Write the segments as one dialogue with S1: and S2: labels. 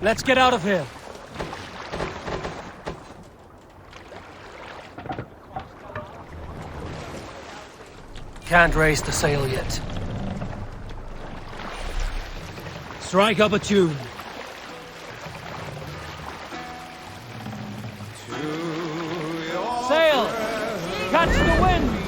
S1: Let's get out of here. Can't raise the sail yet. Strike up a tune. Sail! Catch the wind!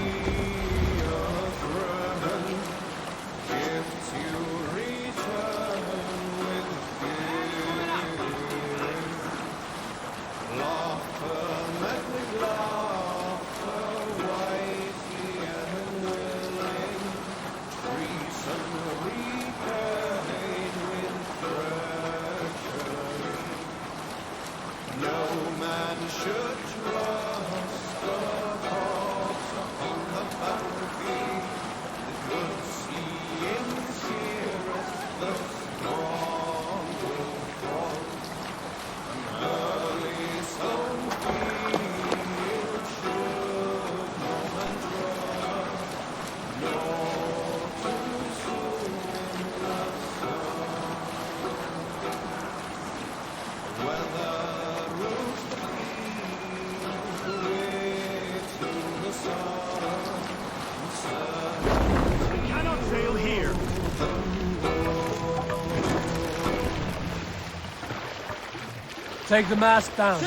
S1: Take the mast down.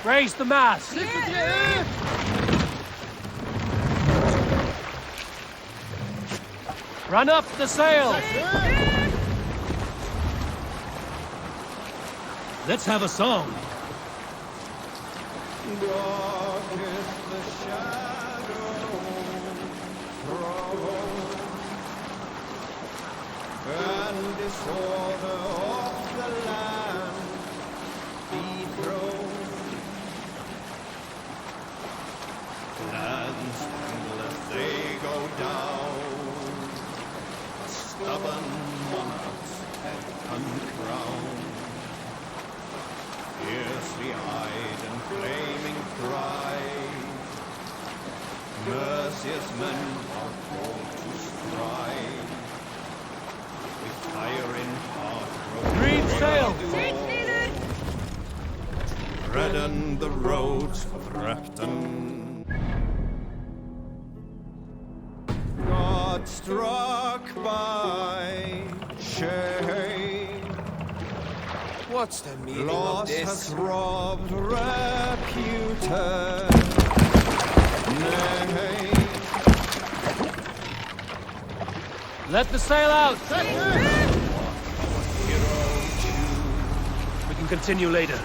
S1: Raise the mast. Run up the sail. Let's have a song.
S2: And disorder of the land be thrown. Lands tremble as they go down. A stubborn monarch's head uncrowned. Fiercely eyed and flaming pride. Merciless men are called to stride. Fire in heart,
S1: Creed sail!
S2: redden the roads of Repton. God struck by shame.
S3: What's the meaning
S2: Loss
S3: of this?
S2: has robbed reputed name.
S1: Let the sail out!
S2: Hero choose.
S1: We can continue later.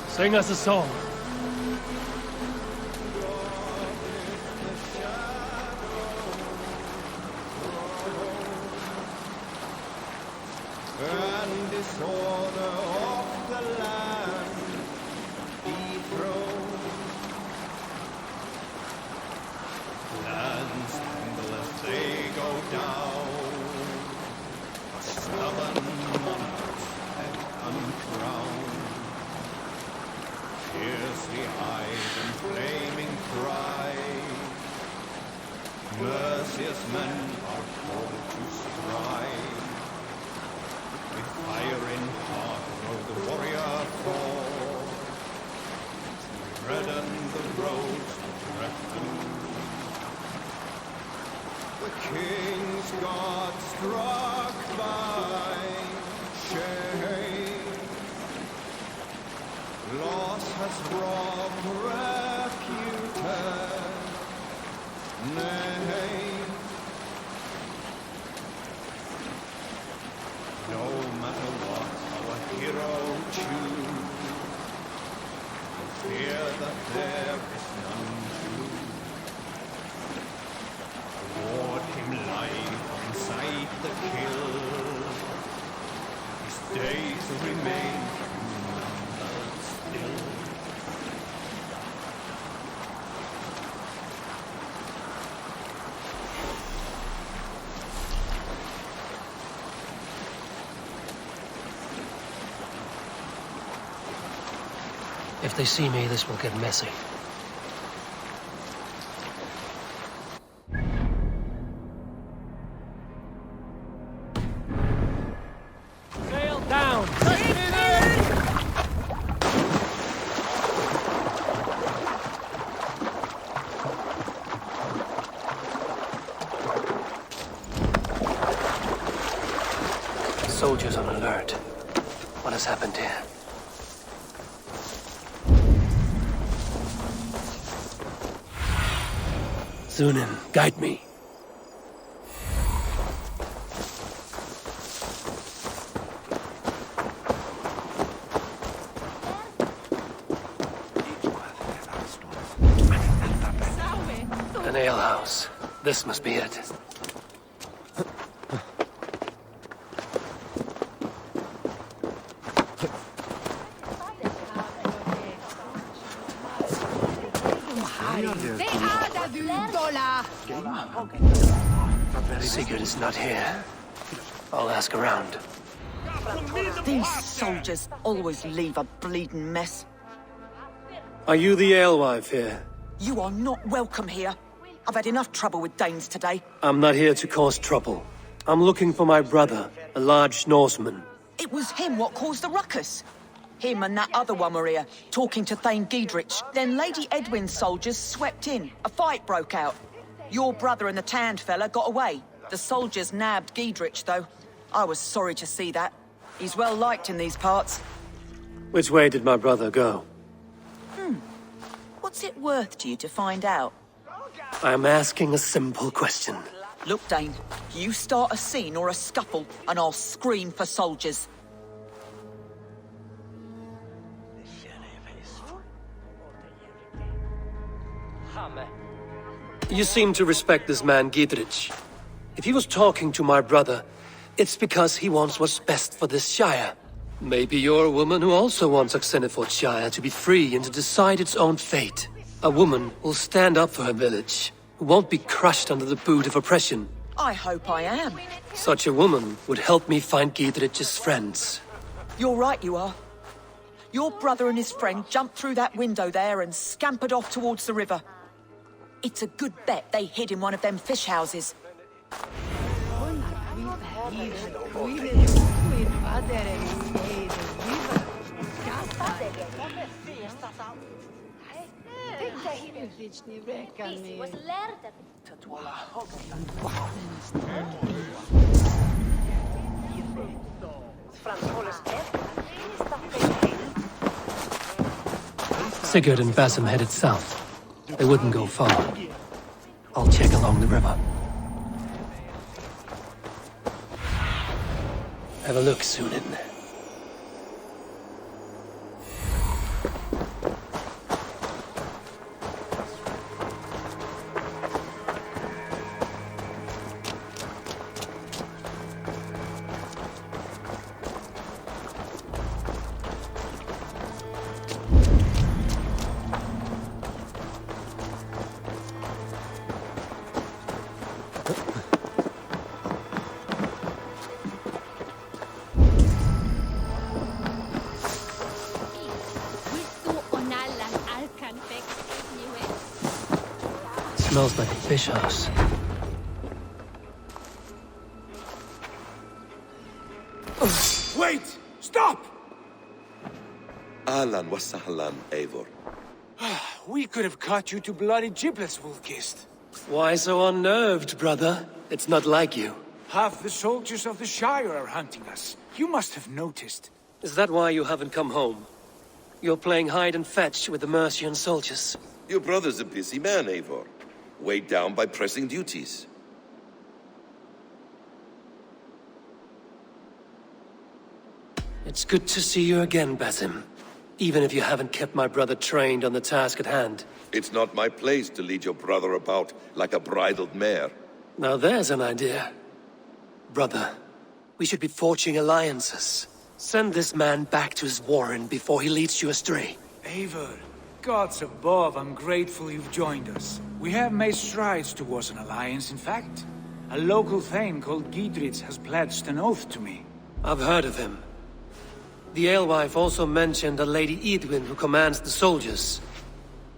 S1: Sing us a song.
S2: And disorder of the land dethroned. Lands tremble as they go down. A stubborn monarch's head uncrowned. Fiercely eyed and flaming pride. Merciless men are called to stride. With fire in heart rode the warrior forth to redden the roads of Repton. The king's God struck by shame. Loss has robbed reputed name. No matter what our hero choose, fear that there is none true. Award him life inside the kill. His days remain numbered still.
S1: If they see me, this will get messy. Sail down! Soldiers on alert. What has happened here? Sunan, guide me. An alehouse. This must be it. Sigurd is not here. I'll ask around.
S4: These soldiers always leave a bleeding mess.
S1: Are you the alewife here?
S4: You are not welcome here. I've had enough trouble with Danes today.
S1: I'm not here to cause trouble. I'm looking for my brother, a large Norseman.
S4: It was him what caused the ruckus. Him and that other one were here, talking to Thane Giedrich. Then Lady Edwin's soldiers swept in. A fight broke out. Your brother and the tanned fella got away. The soldiers nabbed Giedrich, though. I was sorry to see that. He's well liked in these parts.
S1: Which way did my brother go?
S4: What's it worth to you to find out?
S1: I'm asking a simple question.
S4: Look, Dane, you start a scene or a scuffle, and I'll scream for soldiers.
S1: You seem to respect this man, Giedrich. If he was talking to my brother, it's because he wants what's best for this Shire. Maybe you're a woman who also wants Oxenford Shire to be free and to decide its own fate. A woman who'll stand up for her village, who won't be crushed under the boot of oppression.
S4: I hope I am.
S1: Such a woman would help me find Giedrich's friends.
S4: You're right, you are. Your brother and his friend jumped through that window there and scampered off towards the river. It's a good bet they hid in one of them fish houses.
S1: Sigurd and Basim headed south. They wouldn't go far. I'll check along the river. Have a look, Sunan. Smells like a fish house.
S3: Wait! Stop!
S5: Ahlan wa sahlan, Eivor.
S3: We could have cut you to bloody giblets, Wolf-kissed.
S1: Why so unnerved, brother? It's not like you.
S3: Half the soldiers of the Shire are hunting us. You must have noticed.
S1: Is that why you haven't come home? You're playing hide and fetch with the Mercian soldiers.
S5: Your brother's a busy man, Eivor. Weighed down by pressing duties.
S1: It's good to see you again, Basim. Even if you haven't kept my brother trained on the task at hand.
S5: It's not my place to lead your brother about like a bridled mare.
S1: Now there's an idea. Brother, we should be forging alliances. Send this man back to his warren before he leads you astray.
S3: Eivor, gods above, I'm grateful you've joined us. We have made strides towards an alliance, in fact. A local thane called Giedrich has pledged an oath to me.
S1: I've heard of him. The alewife also mentioned a Lady Edwin who commands the soldiers.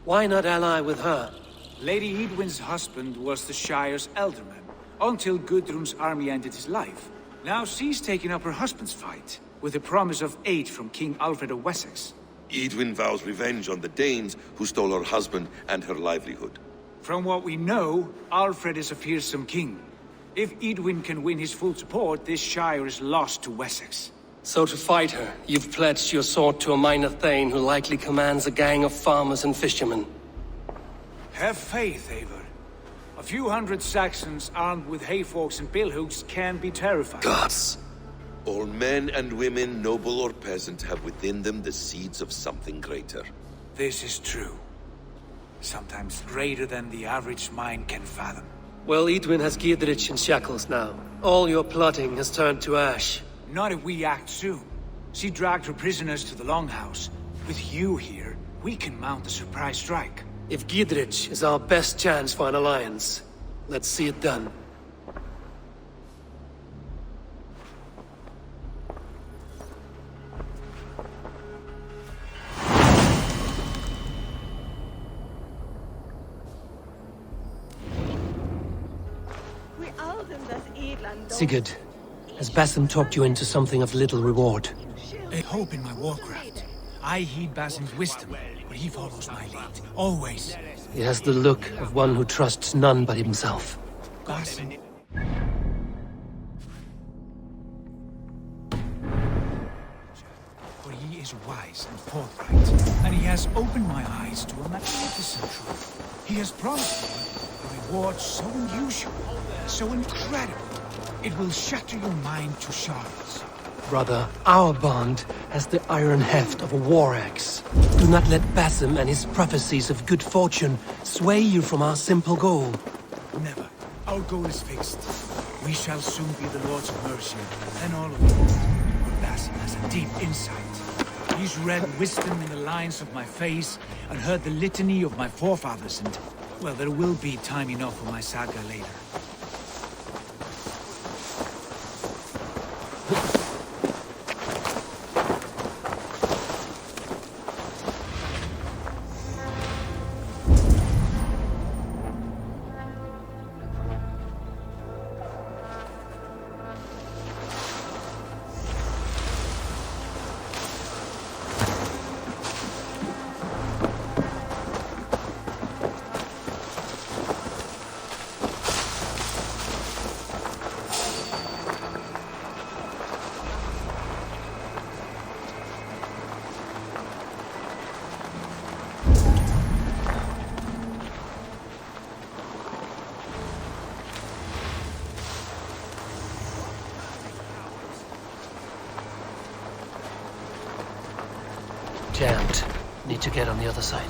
S1: Why not ally with her?
S3: Lady Edwin's husband was the Shire's elderman, until Gudrun's army ended his life. Now she's taking up her husband's fight, with the promise of aid from King Alfred of Wessex.
S5: Edwin vows revenge on the Danes who stole her husband and her livelihood.
S3: From what we know, Alfred is a fearsome king. If Edwin can win his full support, this Shire is lost to Wessex.
S1: So to fight her, you've pledged your sword to a minor thane who likely commands a gang of farmers and fishermen.
S3: Have faith, Eivor. A few hundred Saxons armed with hayforks and billhooks can be terrifying.
S1: Gods!
S5: All men and women, noble or peasant, have within them the seeds of something greater.
S3: This is true. Sometimes greater than the average mind can fathom.
S1: Well, Edwin has Giedrich in shackles now. All your plotting has turned to ash.
S3: Not if we act soon. She dragged her prisoners to the Longhouse. With you here, we can mount a surprise strike.
S1: If Giedrich is our best chance for an alliance, let's see it done. Sigurd, has Basim talked you into something of little reward?
S3: I hope in my warcraft. I heed Basim's wisdom, but he follows my lead. Always.
S1: He has the look of one who trusts none but himself.
S3: Basim. But he is wise and forthright, and he has opened my eyes to a magnificent truth. He has promised me a reward so unusual, so incredible, it will shatter your mind to shards.
S1: Brother, our bond has the iron heft of a war axe. Do not let Basim and his prophecies of good fortune sway you from our simple goal.
S3: Never. Our goal is fixed. We shall soon be the Lords of Mercia, and all of you. But Basim has a deep insight. He's read wisdom in the lines of my face, and heard the litany of my forefathers, and, well, there will be time enough for my saga later.
S1: Jammed. Need to get on the other side.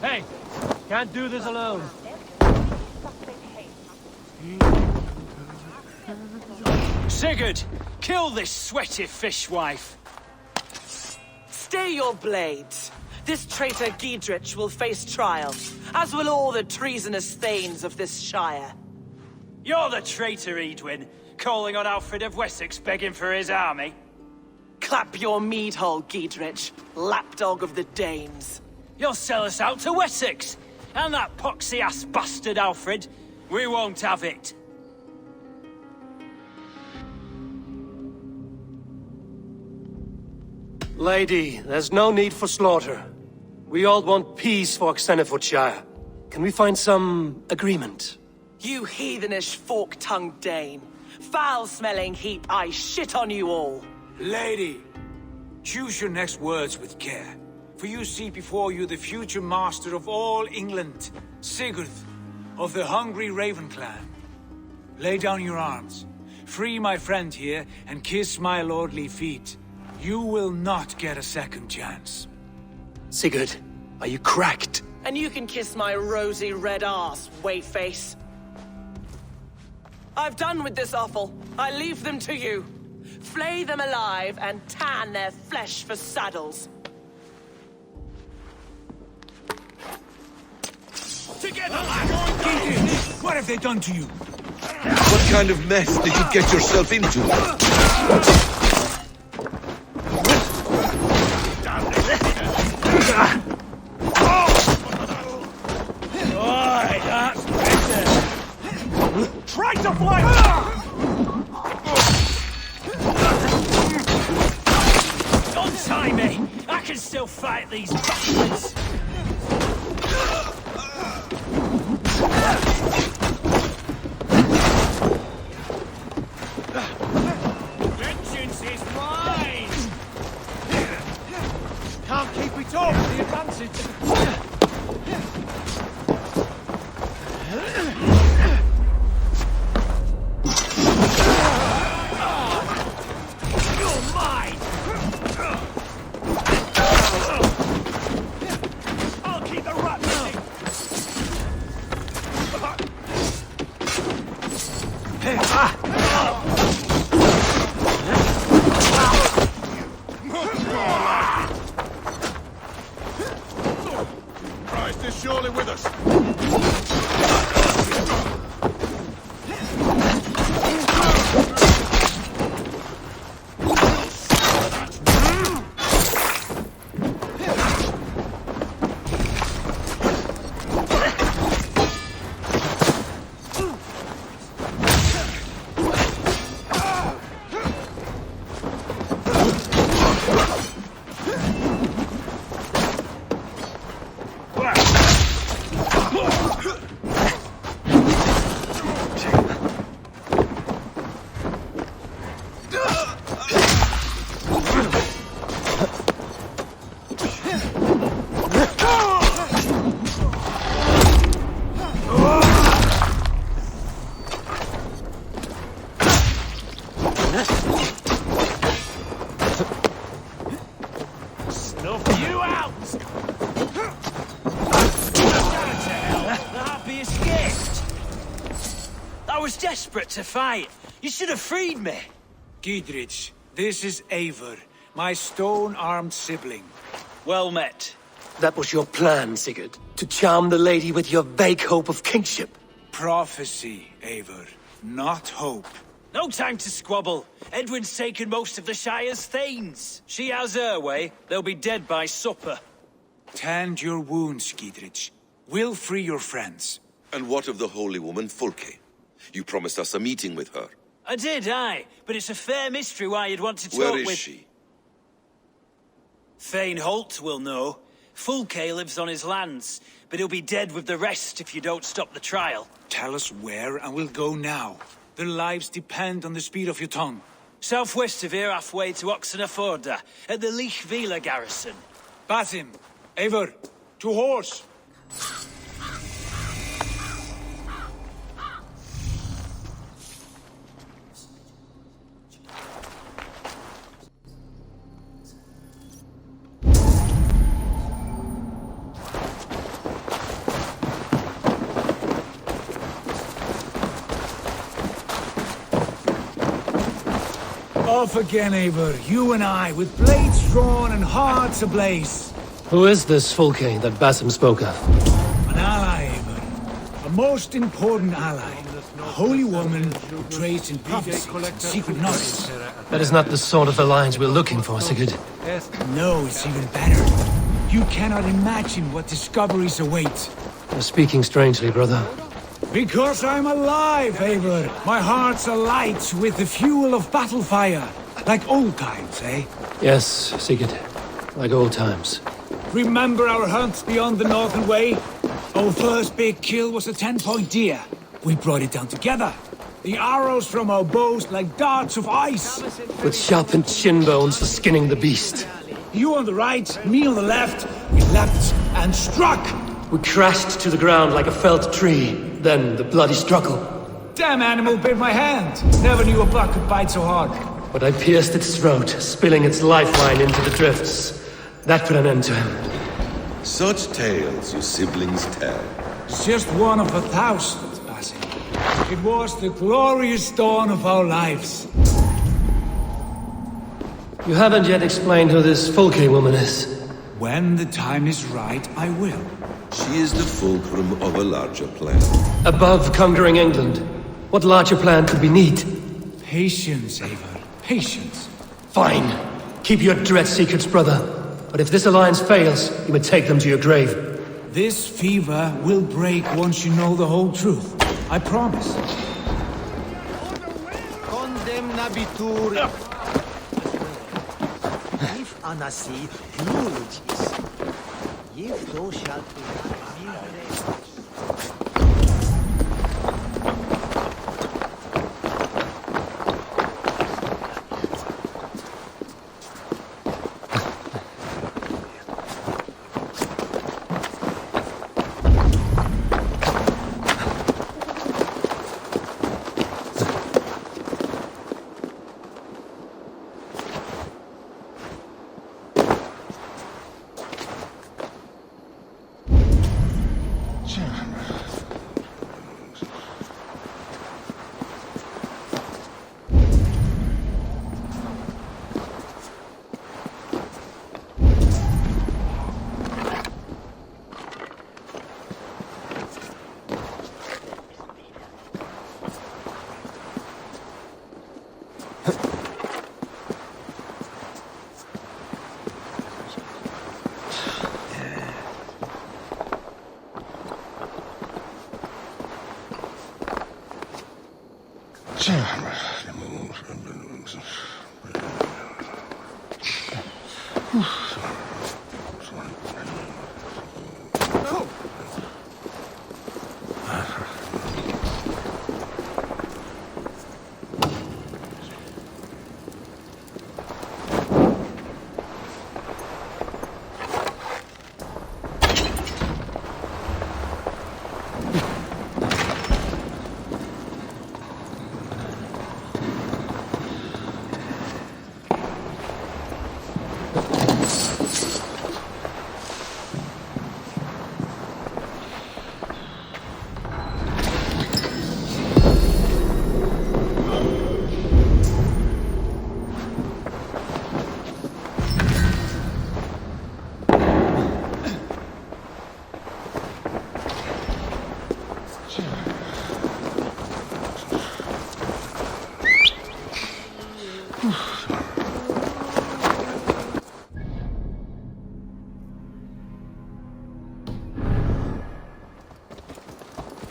S6: Hey! Can't do this alone.
S3: Sigurd! Kill this sweaty fishwife!
S7: Stay your blades. This traitor Giedrich will face trial, as will all the treasonous thanes of this shire.
S3: You're the traitor, Edwin, calling on Alfred of Wessex begging for his army.
S7: clap your mead hole, Giedrich, lapdog of the Danes.
S6: You'll sell us out to Wessex! And that poxy-ass bastard Alfred! We won't have it!
S1: Lady, there's no need for slaughter. We all want peace for Xenofordshire. Can we find some agreement?
S7: You heathenish fork-tongued Dane. Foul-smelling heap, I shit on you all.
S3: Lady, choose your next words with care. For you see before you the future master of all England, Sigurd, of the hungry Raven clan. Lay down your arms. Free my friend here, and kiss my lordly feet. You will not get a second chance.
S1: Sigurd, are you cracked?
S7: And you can kiss my rosy red arse, wayface. I've done with this offal. I leave them to you. Flay them alive and tan their flesh for saddles.
S3: Together, lads! What have they done to you?
S5: What kind of mess did you get yourself into?
S6: Alright, that's better! Try to fly! Don't tie me! I can still fight these bastards! Vengeance is mine! Can't keep it all for the advantage!
S2: Christ is surely with us.
S6: Snuff you out! The happy escaped! I was desperate to fight. You should have freed me.
S3: Giedrich, this is Eivor, my stone-armed sibling.
S6: Well met.
S1: That was your plan, Sigurd. To charm the lady with your vague hope of kingship.
S3: Prophecy, Eivor, not hope.
S6: No time to squabble. Edwin's taken most of the Shire's thanes. She has her way. They'll be dead by supper.
S3: Tend your wounds, Giedrich. We'll free your friends.
S5: And what of the holy woman Fulke? You promised us a meeting with her.
S6: I did, aye. But it's a fair mystery why you'd want to talk
S5: Where
S6: with...
S5: is she?
S6: Thane Holt will know. Fulke lives on his lands, but he'll be dead with the rest if you don't stop the trial.
S3: Tell us where, and we'll go now. Their lives depend on the speed of your tongue.
S6: Southwest of here, halfway to Oxenaforda, at the Lichvila garrison.
S3: Basim, Eivor, to horse! Off again, Eivor. You and I, with blades drawn and hearts ablaze.
S1: Who is this Fulke that Basim spoke of?
S3: An ally, Eivor. A most important ally. A holy woman who trades in prophecies and secret knowledge.
S1: That is not the sort of alliance we're looking for, Sigurd.
S3: No, it's even better. You cannot imagine what discoveries await.
S1: You're speaking strangely, brother.
S3: Because I'm alive, Eivor. My heart's alight with the fuel of battle fire. Like old times, eh?
S1: Yes, Sigurd. Like old times.
S3: Remember our hunts beyond the Northern Way? Our first big kill was a 10-point deer. We brought it down together. The arrows from our bows like darts of ice.
S1: With sharpened shin bones for skinning the beast.
S3: You on the right, me on the left. We leapt and struck.
S1: We crashed to the ground like a felled tree. Then the bloody struggle.
S3: Damn animal bit my hand. Never knew a buck could bite so hard.
S1: But I pierced its throat, spilling its lifeline into the drifts. That put an end to him.
S5: Such tales you siblings tell.
S3: It's just one of 1,000, Basim. It was the glorious dawn of our lives.
S1: You haven't yet explained who this Folke woman is.
S3: When the time is right, I will.
S5: She is the fulcrum of a larger plan.
S1: Above conquering England, what larger plan could we need?
S3: Patience, Eivor. Patience.
S1: Fine. Keep your dread secrets, brother. But if this alliance fails, you may take them to your grave.
S3: This fever will break once you know the whole truth. I promise.
S6: Condemnabitur. If anasi eulogies, if thou shalt be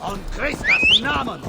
S6: on Christus Namen!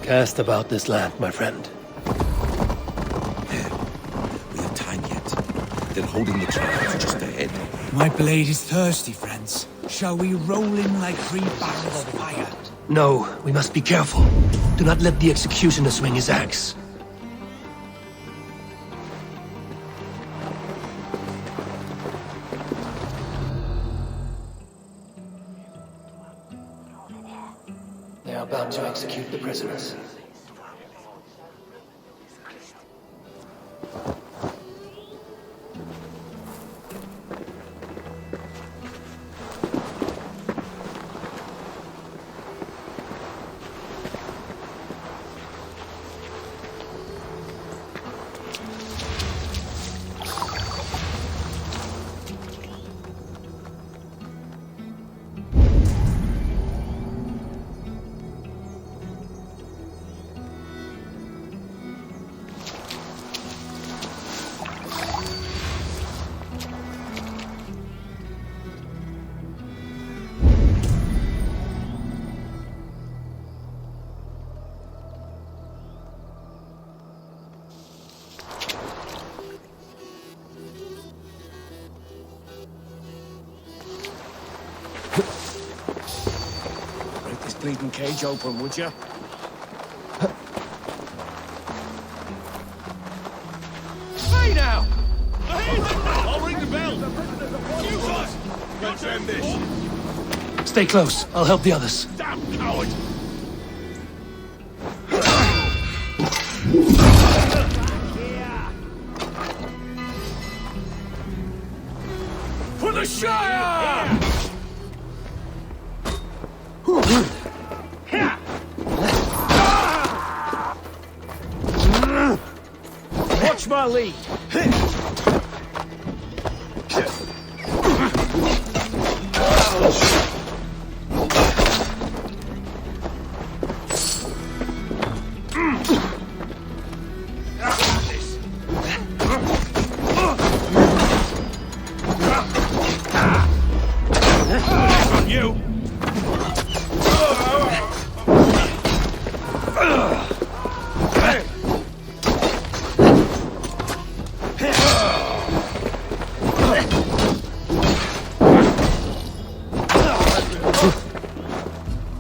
S1: Cast about this land, my friend.
S5: We have time yet. They're holding the trials just ahead.
S3: My blade is thirsty, friends. Shall we roll in like 3 barrels of fire?
S1: No, we must be careful. Do not let the executioner swing his axe. They are about to execute the prisoners.
S3: Break this bleeding cage open, would you?
S2: Hey now! I'll ring the bell! You guys! Let's end this!
S1: Stay close. I'll help the others.
S2: Damn coward!
S3: For the Shire! Watch my lead.
S2: You!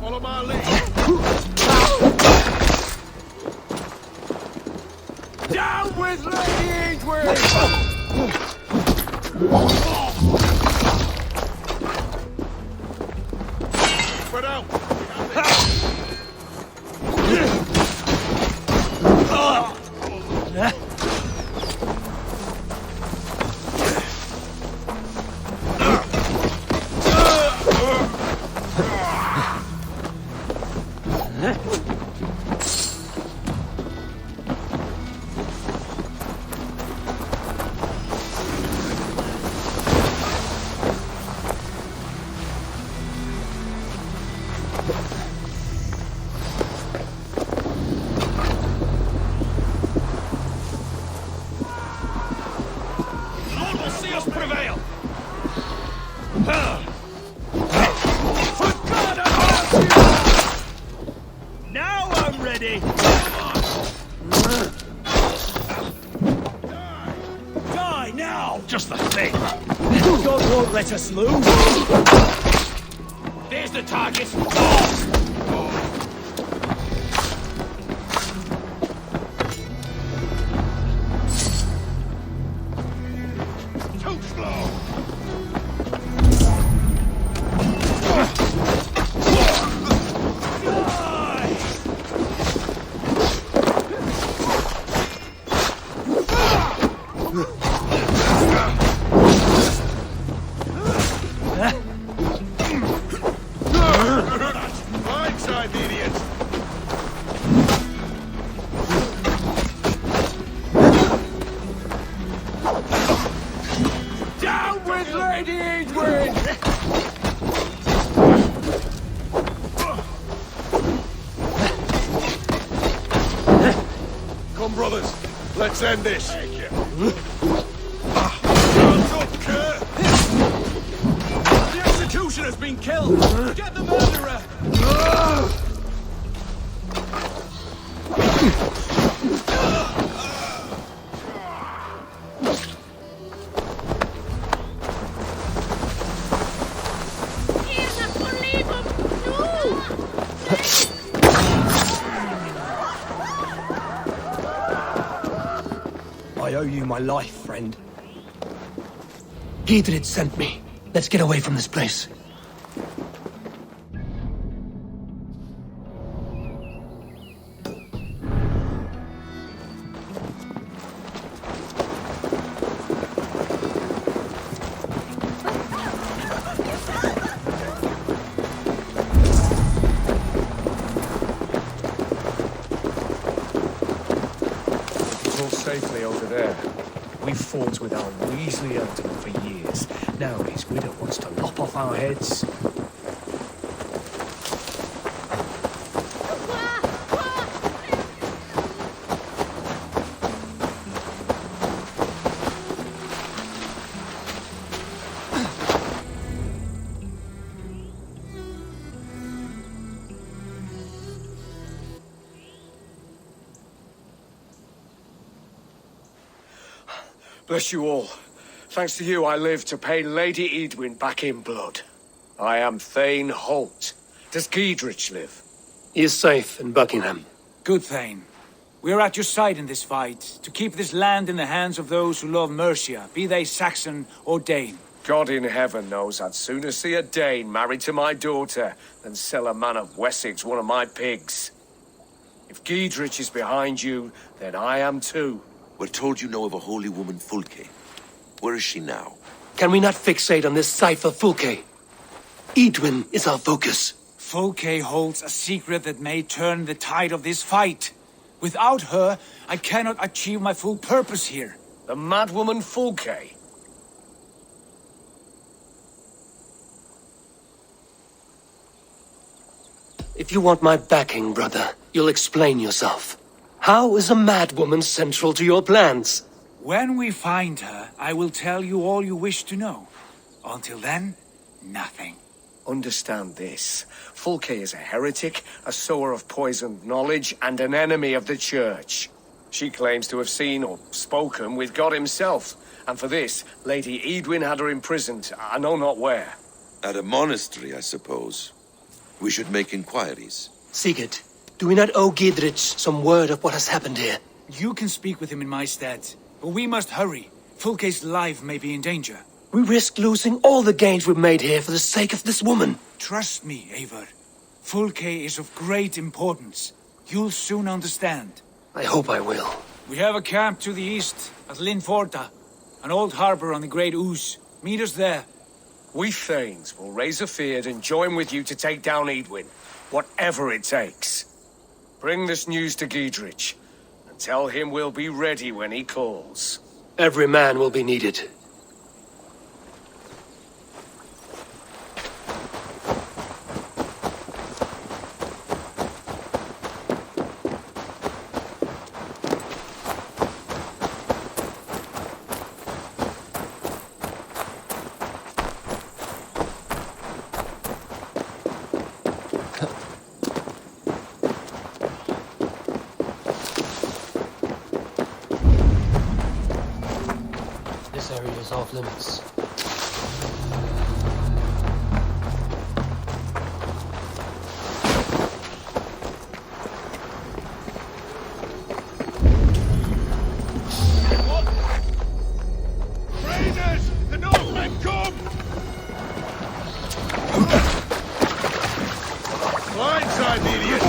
S2: Follow my lead!
S3: Down with Lady Edwin!
S2: Spread out! Lord will see us prevail!
S3: For God, I want you! Now I'm ready! Die now!
S2: Just the thing!
S3: God won't let us lose!
S2: There's the target! Too slow! Blindside the idiots!
S3: Down with Lady Edwin!
S2: Come, brothers, let's end this. Thank you.
S3: The executioner's been killed! Get the murderer! I owe you my life, friend.
S1: Giedrich sent me. Let's get away from this place.
S8: It's all safely over there. We've fought with our Weasley Elderman for years. Now his widow wants to lop off our heads. Bless you all. Thanks to you, I live to pay Lady Edwin back in blood. I am Thane Holt. Does Giedrich live?
S1: He is safe in Buckingham.
S3: Good, Thane. We are at your side in this fight, to keep this land in the hands of those who love Mercia, be they Saxon or Dane.
S8: God in heaven knows I'd sooner see a Dane married to my daughter than sell a man of Wessex one of my pigs. If Giedrich is behind you, then I am too.
S5: We're told you know of a holy woman, Fulke. Where is she now?
S1: Can we not fixate on this cipher, Fulke? Edwin is our focus.
S3: Fulke holds a secret that may turn the tide of this fight. Without her, I cannot achieve my full purpose here.
S8: The madwoman Fulke?
S1: If you want my backing, brother, you'll explain yourself. How is a madwoman central to your plans?
S3: When we find her, I will tell you all you wish to know. Until then, nothing.
S8: Understand this. Fulke is a heretic, a sower of poisoned knowledge, and an enemy of the Church. She claims to have seen or spoken with God himself, and for this, Lady Edwin had her imprisoned, I know not where.
S5: At a monastery, I suppose. We should make inquiries.
S1: Sigurd, do we not owe Giedrich some word of what has happened here?
S3: You can speak with him in my stead, but we must hurry. Fulke's life may be in danger.
S1: We risk losing all the gains we've made here for the sake of this woman.
S3: Trust me, Eivor. Fulke is of great importance. You'll soon understand.
S1: I hope I will.
S3: We have a camp to the east, at Linforta. An old harbor on the Great Ouse. Meet us there.
S8: We Thanes will raise a feard and join with you to take down Edwin, whatever it takes. Bring this news to Giedrich, and tell him we'll be ready when he calls.
S1: Every man will be needed. This area is off limits.
S2: Raiders! The Northmen come! Blindside the idiot!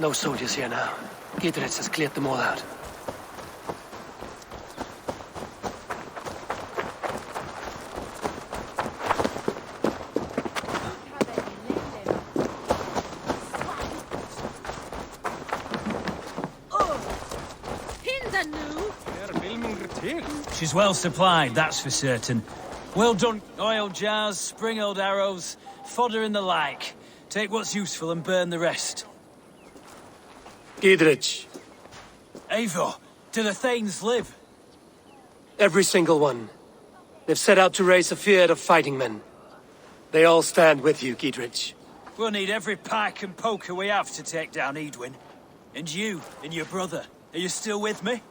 S1: No soldiers here now. Giedrich has cleared them all out.
S6: She's well supplied, that's for certain. Well done. Oil jars, spring-oiled arrows, fodder and the like. Take what's useful and burn the rest.
S1: Giedrich.
S6: Eivor, do the Thanes live?
S1: Every single one. They've set out to raise a fear of fighting men. They all stand with you, Giedrich.
S6: We'll need every pike and poker we have to take down Edwin. And you, and your brother. Are you still with me?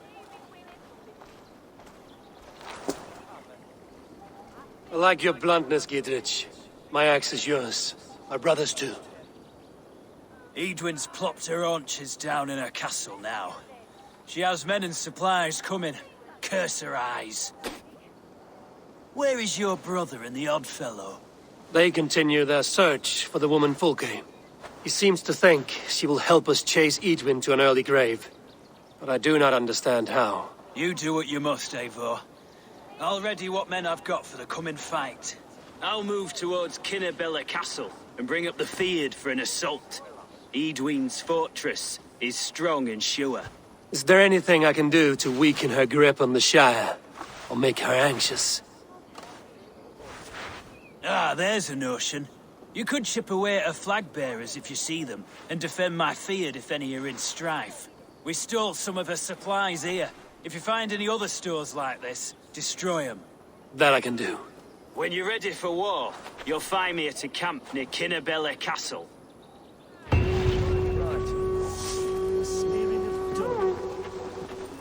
S1: I like your bluntness, Giedrich. My axe is yours. My brother's too.
S6: Edwin's plopped her haunches down in her castle now. She has men and supplies coming. Curse her eyes. Where is your brother and the odd fellow?
S1: They continue their search for the woman Fulke. He seems to think she will help us chase Edwin to an early grave. But I do not understand how.
S6: You do what you must, Eivor. I'll ready what men I've got for the coming fight. I'll move towards Kinnabella Castle and bring up the Fyrd for an assault. Edwin's fortress is strong and sure.
S1: Is there anything I can do to weaken her grip on the Shire? Or make her anxious?
S6: Ah, there's a notion. You could chip away at her flag bearers if you see them, and defend my Fyrd if any are in strife. We stole some of her supplies here. If you find any other stores like this, destroy them.
S1: That I can do.
S6: When you're ready for war, you'll find me at a camp near Kinnabella Castle.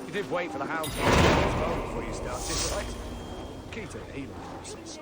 S9: You did wait for the hounds to go before you started, right? Keep it healing process.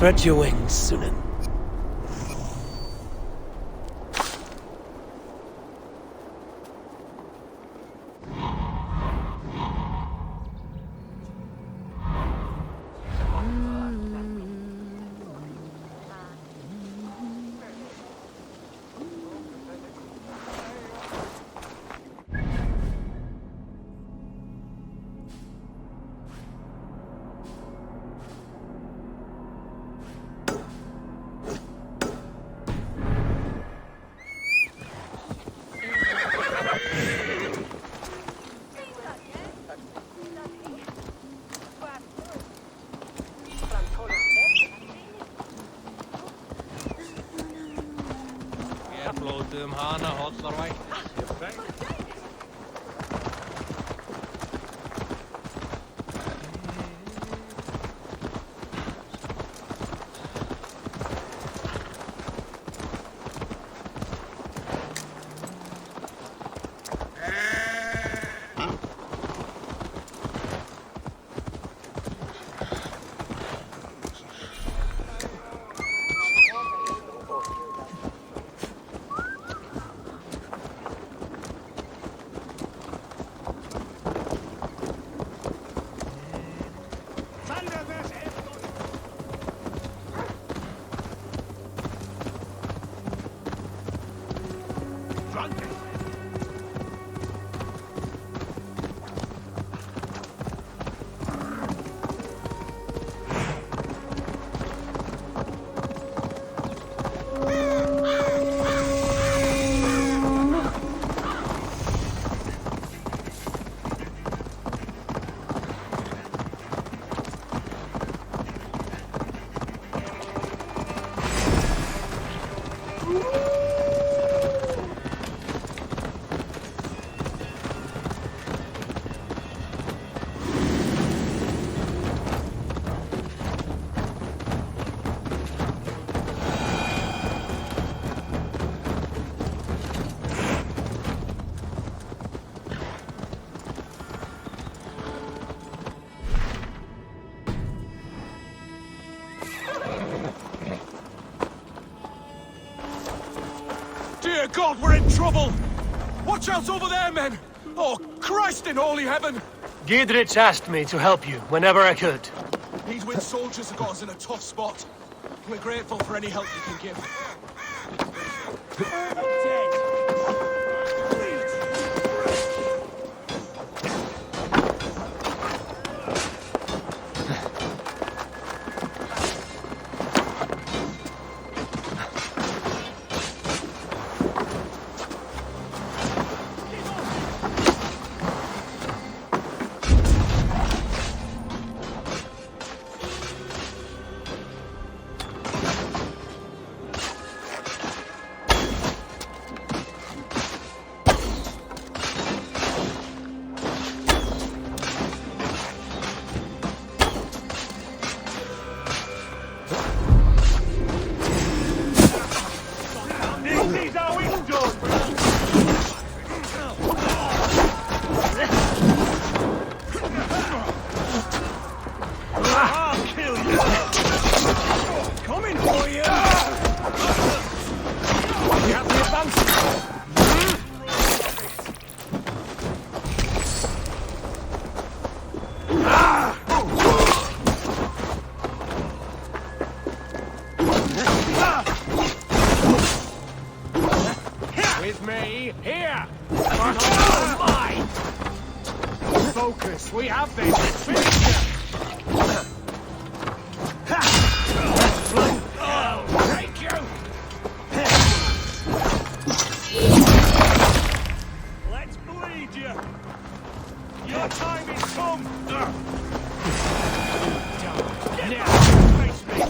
S1: Spread your wings, Sunan.
S2: Flóðum hana, hollarvætt.
S3: Dear God, we're in trouble! Watch out over there, men! Oh, Christ in holy heaven!
S1: Giedrich asked me to help you whenever I could.
S3: Eadwin's soldiers have got us in a tough spot. We're grateful for any help you can give.
S9: With me, here! Mine! Focus, we have this! Finish it! Thank you! Let's bleed you! Your time is come! Now, face me!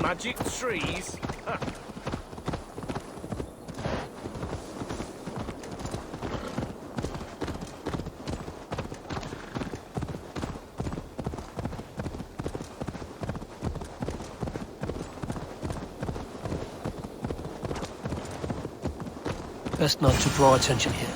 S9: Magic trees?
S1: Best not to draw attention here.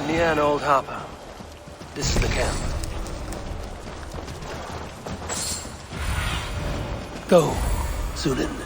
S1: Near an old harbor. This is the camp. Go, Zulin.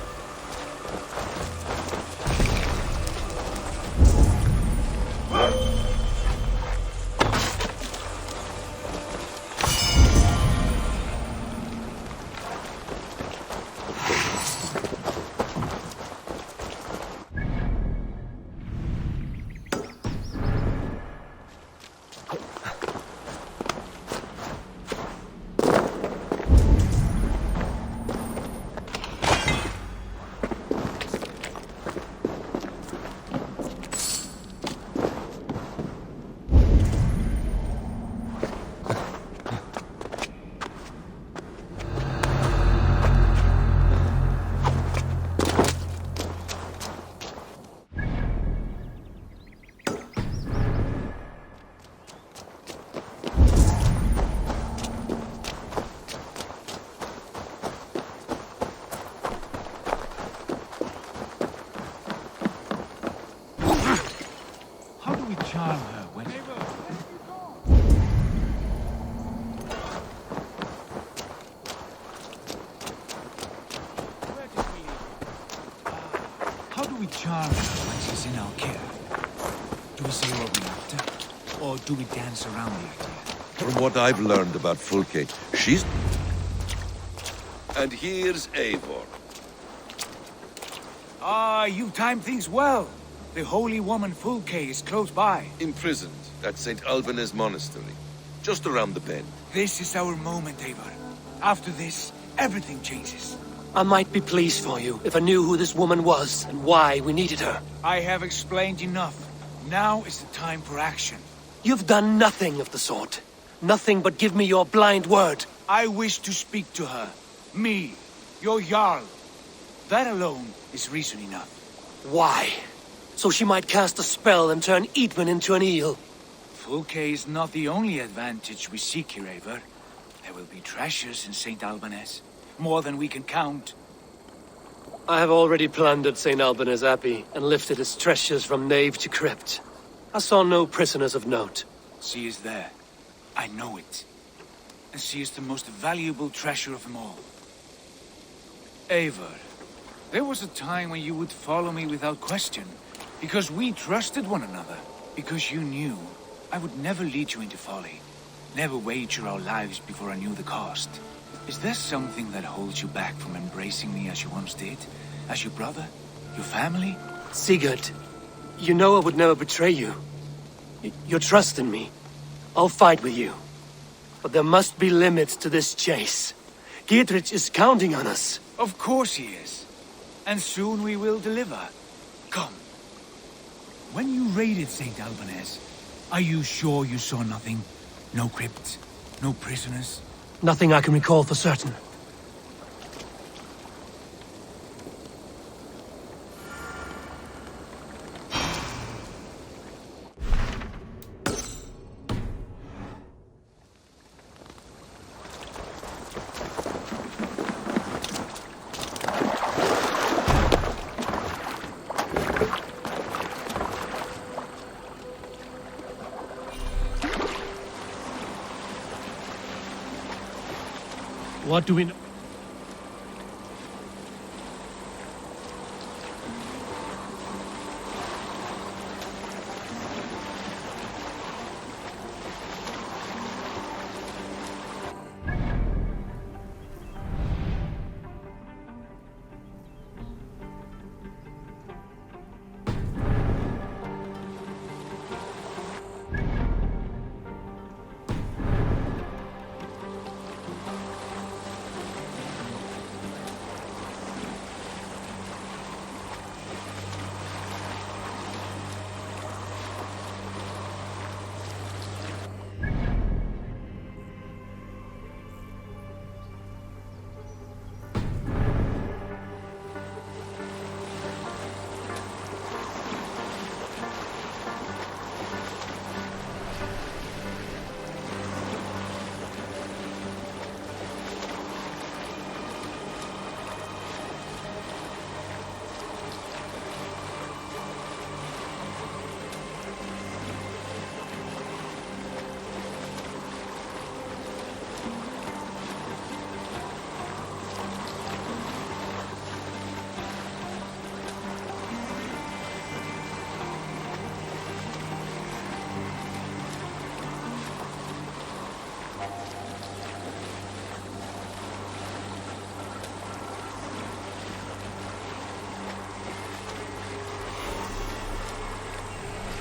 S3: Charm her when... How do we charm her when she's in our care? Do we say what we're after? Or do we dance around the idea?
S5: From what I've learned about Fulke, she's... And here's Eivor.
S3: Ah, you timed things well. The holy woman Fulke is close by.
S5: Imprisoned at St. Alban's monastery, just around the bend.
S3: This is our moment, Eivor. After this, everything changes.
S1: I might be pleased for you if I knew who this woman was and why we needed her.
S3: I have explained enough. Now is the time for action.
S1: You've done nothing of the sort. Nothing but give me your blind word.
S3: I wish to speak to her. Me, your Jarl. That alone is reason enough.
S1: Why? So she might cast a spell and turn Eatman into an eel.
S3: Fulke is not the only advantage we seek here, Eivor. There will be treasures in St. Alban's. More than we can count.
S1: I have already plundered St. Alban's Abbey and lifted its treasures from nave to crypt. I saw no prisoners of note.
S3: She is there. I know it. And she is the most valuable treasure of them all. Eivor, there was a time when you would follow me without question. Because we trusted one another. Because you knew I would never lead you into folly. Never wager our lives before I knew the cost. Is there something that holds you back from embracing me as you once did? As your brother? Your family?
S1: Sigurd, you know I would never betray you. Your trust in me. I'll fight with you. But there must be limits to this chase. Giedrich is counting on us.
S3: Of course he is. And soon we will deliver. Come. When you raided St. Alban's, are you sure you saw nothing? No crypt, no prisoners.
S1: Nothing I can recall for certain. What do we know?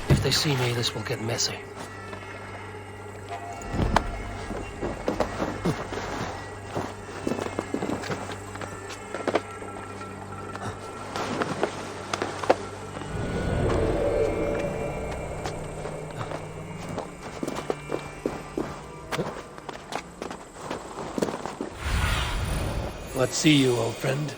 S1: If they see me, this will get messy. Let's see you, old friend.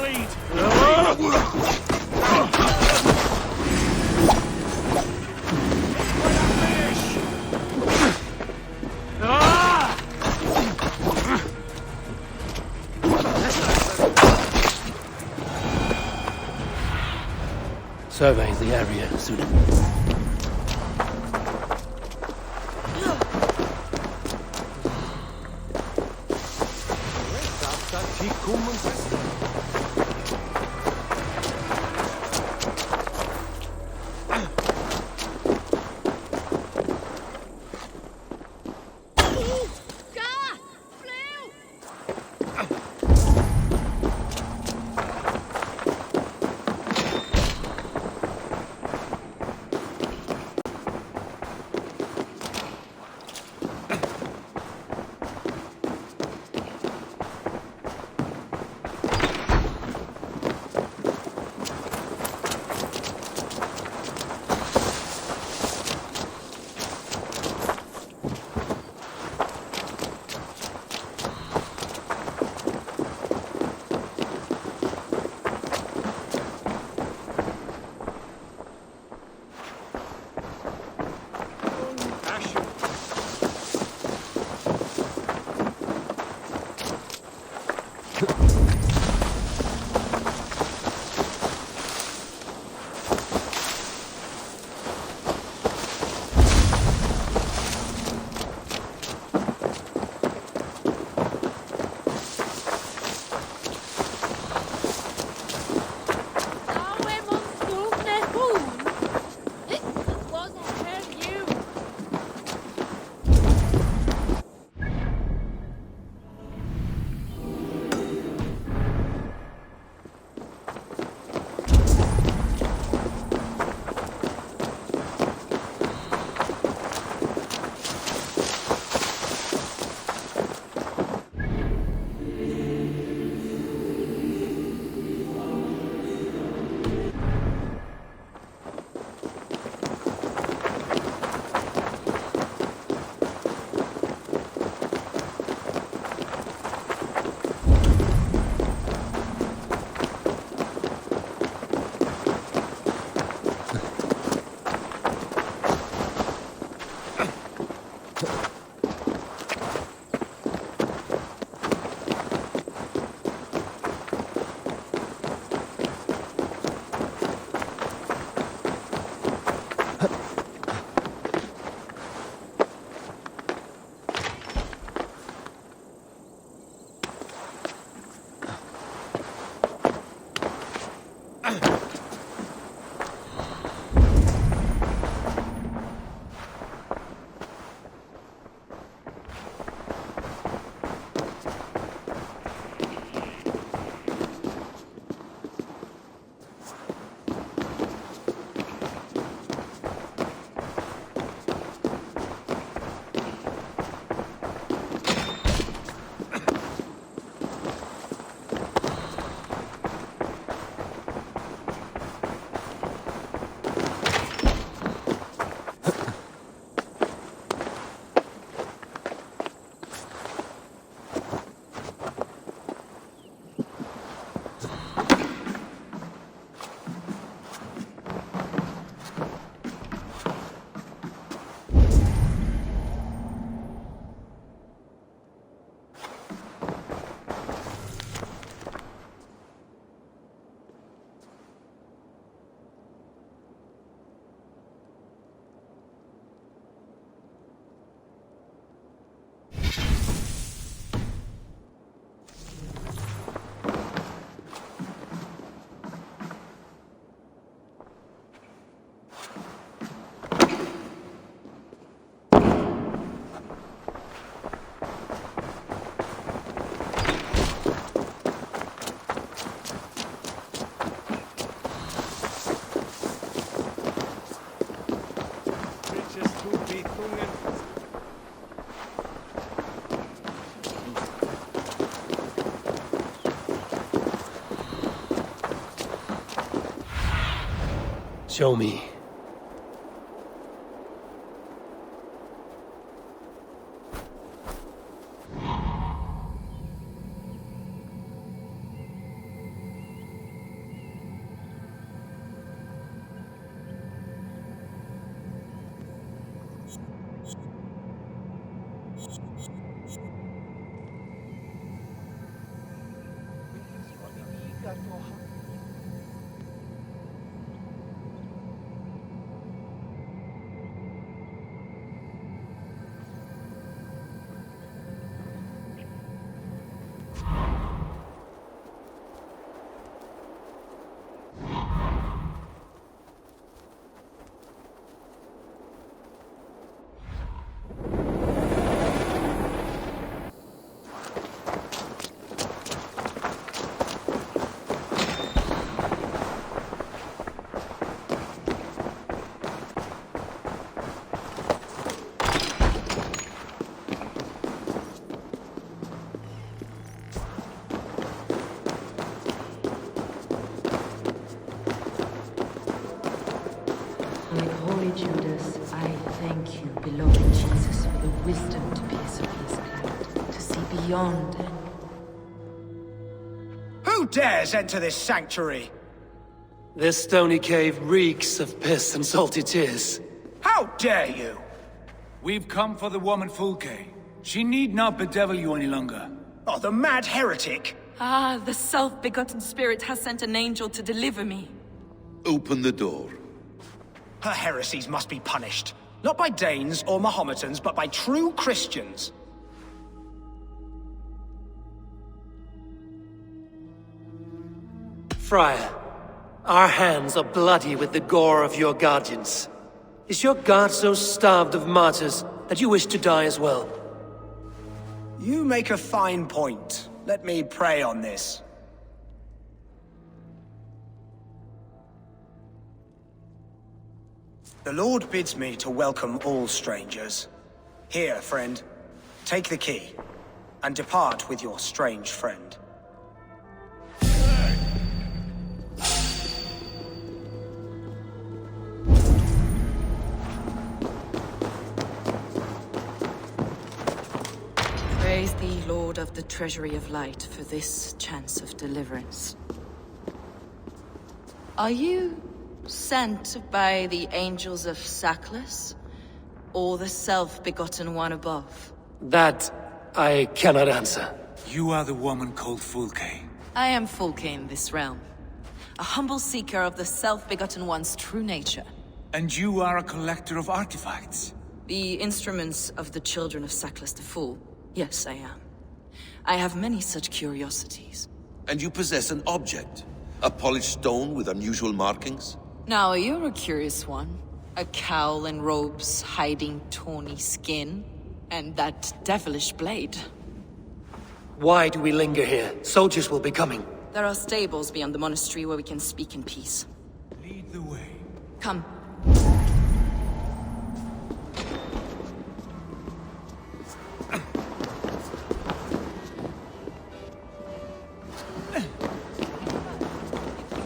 S9: bleed!
S1: Survey the area, Sudan. Show me.
S10: Thank you, beloved Jesus, for the wisdom to pierce a his cloud, to see beyond.
S11: Who dares enter this sanctuary?
S1: This stony cave reeks of piss and salty tears.
S11: How dare you?
S3: We've come for the woman Fulke. She need not bedevil you any longer.
S11: Oh, the mad heretic!
S10: Ah, the self-begotten spirit has sent an angel to deliver me.
S5: Open the door.
S11: Her heresies must be punished. Not by Danes or Mahometans, but by true Christians.
S1: Friar, our hands are bloody with the gore of your guardians. Is your God so starved of martyrs that you wish to die as well?
S11: You make a fine point. Let me pray on this. The Lord bids me to welcome all strangers. Here, friend, take the key, and depart with your strange friend.
S10: Praise thee, Lord of the Treasury of Light, for this chance of deliverance. Are you sent by the angels of Saklas, or the self-begotten one above?
S1: That I cannot answer.
S3: You are the woman called Fulke.
S10: I am Fulke in this realm, a humble seeker of the self-begotten one's true nature.
S3: And you are a collector of artifacts.
S10: The instruments of the children of Saklas the Fool. Yes, I am. I have many such curiosities.
S5: And you possess an object? A polished stone with unusual markings?
S10: Now, you're a curious one. A cowl and robes hiding tawny skin. And that devilish blade.
S1: Why do we linger here? Soldiers will be coming.
S10: There are stables beyond the monastery where we can speak in peace.
S3: Lead the way.
S10: Come.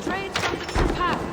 S7: Trade something from path.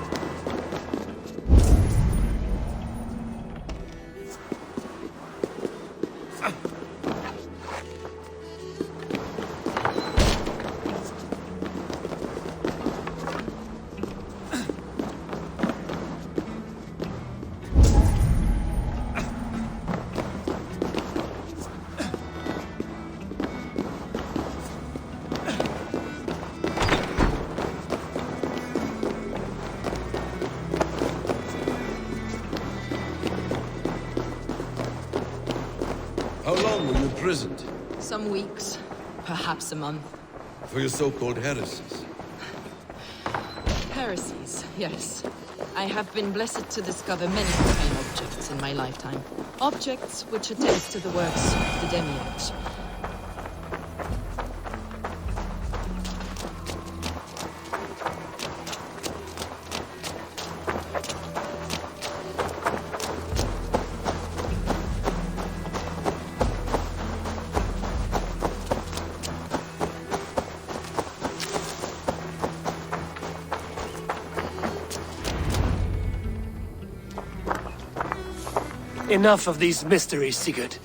S5: How long were you imprisoned?
S10: Some weeks, perhaps a month.
S5: For your so-called heresies?
S10: Heresies, yes. I have been blessed to discover many profane objects in my lifetime. Objects which attest to the works of the demiurge.
S1: Enough of these mysteries, Sigurd.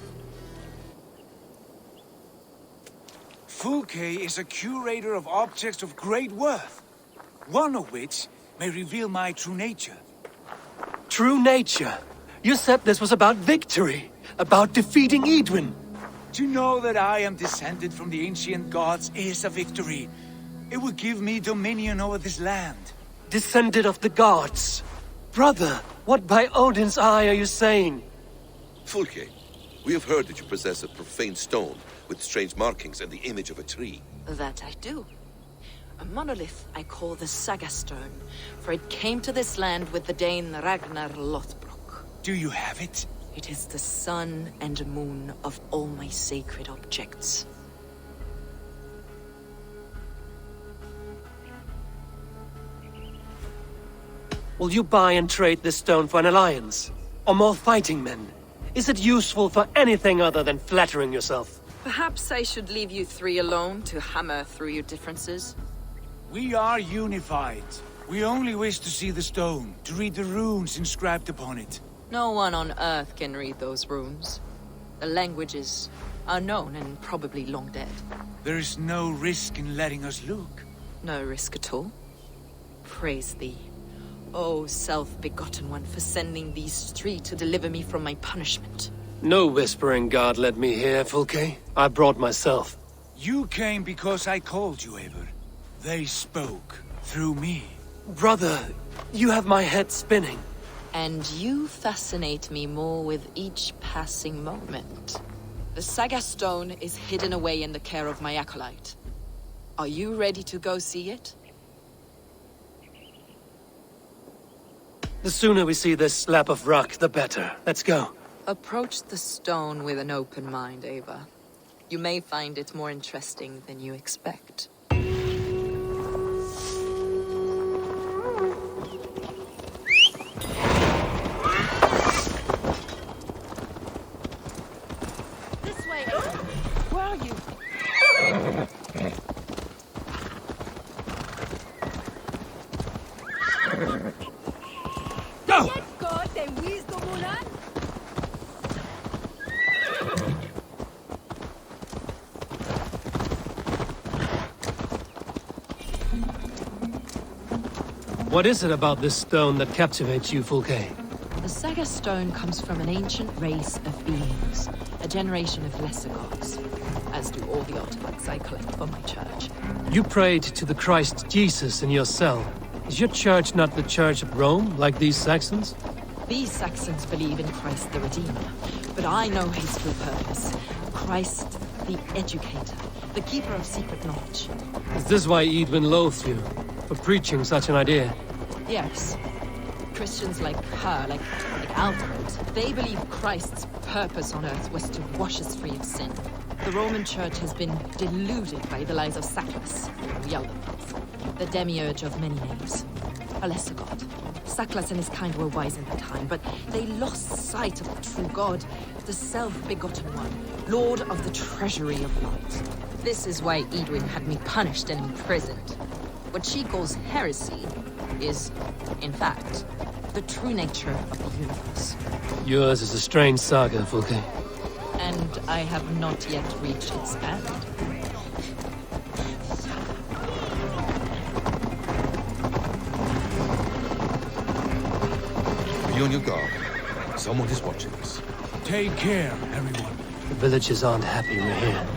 S3: Fulke is a curator of objects of great worth, one of which may reveal my true nature.
S1: True nature? You said this was about victory, about defeating Edwin.
S3: To know that I am descended from the ancient gods is a victory. It will give me dominion over this land.
S1: Descended of the gods. Brother, what by Odin's eye are you saying?
S5: Fulke, we have heard that you possess a profane stone with strange markings and the image of a tree.
S10: That I do. A monolith I call the Saga Stone, for it came to this land with the Dane Ragnar Lothbrok.
S3: Do you have it?
S10: It is the sun and moon of all my sacred objects.
S1: Will you buy and trade this stone for an alliance? Or more fighting men? Is it useful for anything other than flattering yourself?
S10: Perhaps I should leave you three alone to hammer through your differences?
S3: We are unified. We only wish to see the stone, to read the runes inscribed upon it.
S10: No one on Earth can read those runes. The language is unknown and probably long dead.
S3: There is no risk in letting us look.
S10: No risk at all. Praise thee, O self-begotten one, for sending these three to deliver me from my punishment.
S1: No whispering God led me here, Fulke. I brought myself.
S3: You came because I called you, Eivor. They spoke through me.
S1: Brother, you have my head spinning.
S10: And you fascinate me more with each passing moment. The Saga Stone is hidden away in the care of my acolyte. Are you ready to go see it?
S1: The sooner we see this slab of rock, the better. Let's go.
S10: Approach the stone with an open mind, Ava. You may find it more interesting than you expect.
S7: This way, Ava. Where are you?
S1: Go! What is it about this stone that captivates you, Fulke?
S10: The Saga Stone comes from an ancient race of beings, a generation of lesser gods, as do all the artifacts I collect for my church.
S1: You prayed to the Christ Jesus in your cell. Is your church not the Church of Rome, like these Saxons?
S10: These Saxons believe in Christ the Redeemer, but I know his true purpose. Christ the Educator, the keeper of secret knowledge.
S1: Is this why Edwin loathes you? For preaching such an idea?
S10: Yes. Christians like her, like Alfred, they believe Christ's purpose on earth was to wash us free of sin. The Roman Church has been deluded by the lies of Saclas, the elder prophet, the demiurge of many names, a lesser god. Saclas and his kind were wise in their time, but they lost sight of the true God, the self-begotten one, Lord of the treasury of light. This is why Edwin had me punished and imprisoned. What she calls heresy is, in fact, the true nature of the universe.
S1: Yours is a strange saga, Fulke.
S10: And I have not yet reached its end.
S5: Be on your guard. Someone is watching us.
S3: Take care, everyone.
S1: The villagers aren't happy we're here.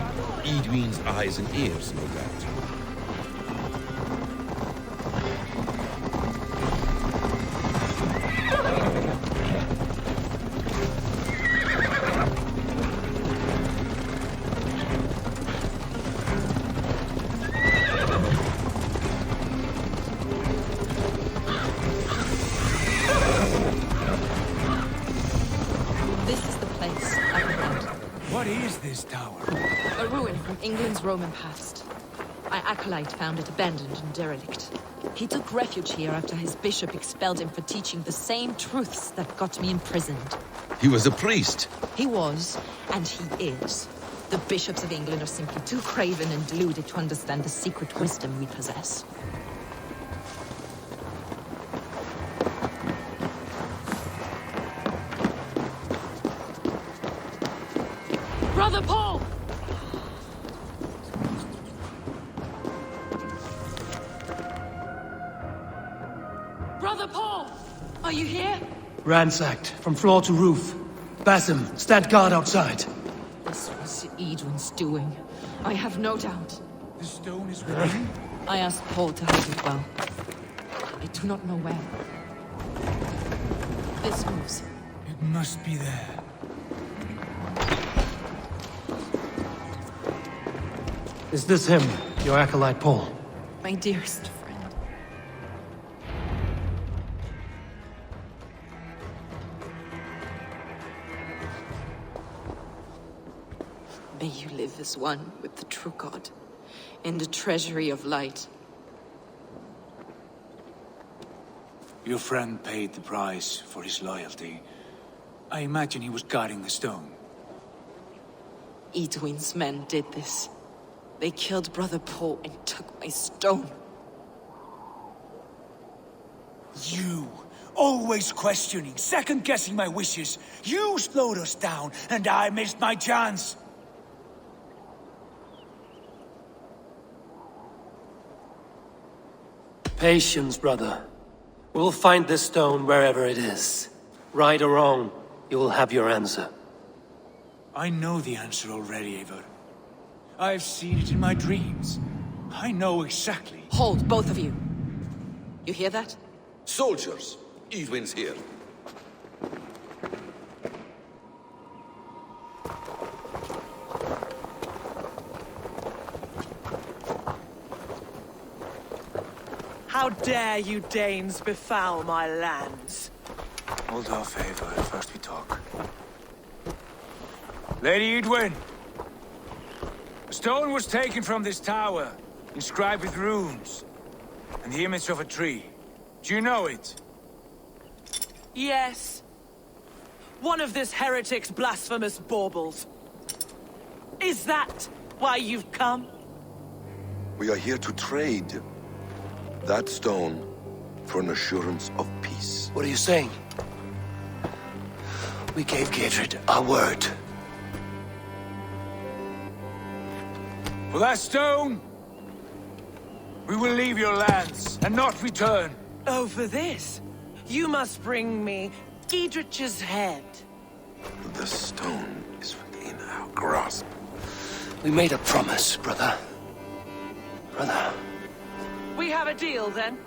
S5: Edwin's eyes and ears, no doubt.
S10: This is the place I found.
S3: What is this tower?
S10: A ruin from England's Roman past. My acolyte found it abandoned and derelict. He took refuge here after his bishop expelled him for teaching the same truths that got me imprisoned.
S5: He was a priest.
S10: He was, and he is. The bishops of England are simply too craven and deluded to understand the secret wisdom we possess. Brother Paul! Brother Paul! Are you here?
S1: Ransacked, from floor to roof. Basim, stand guard outside.
S10: This was Edwin's doing. I have no doubt.
S3: The stone is within?
S10: I asked Paul to hold it well. I do not know where. This moves.
S3: It must be there.
S1: Is this him, your acolyte Paul?
S10: My dearest friend. May you live as one with the true God, in the treasury of light.
S3: Your friend paid the price for his loyalty. I imagine he was guarding the stone.
S10: Edwin's men did this. They killed Brother Paul and took my stone.
S3: You always questioning, second-guessing my wishes. You slowed us down, and I missed my chance.
S1: Patience, brother. We'll find this stone wherever it is. Right or wrong, you will have your answer.
S3: I know the answer already, Eivor. I've seen it in my dreams. I know exactly.
S7: Hold, both of you. You hear that?
S5: Soldiers! Edwin's here.
S7: How dare you Danes befoul my lands?
S3: Hold off, Eivor. First we talk. Lady Edwin! A stone was taken from this tower, inscribed with runes, and the image of a tree. Do you know it?
S7: Yes. One of this heretic's blasphemous baubles. Is that why you've come?
S5: We are here to trade that stone for an assurance of peace.
S1: What are you saying? We gave Gatred our word.
S3: For that stone, we will leave your lands and not return.
S7: Oh, for this? You must bring me Giedrich's head.
S5: The stone is within our grasp.
S1: We made a promise, brother. Brother.
S7: We have a deal, then?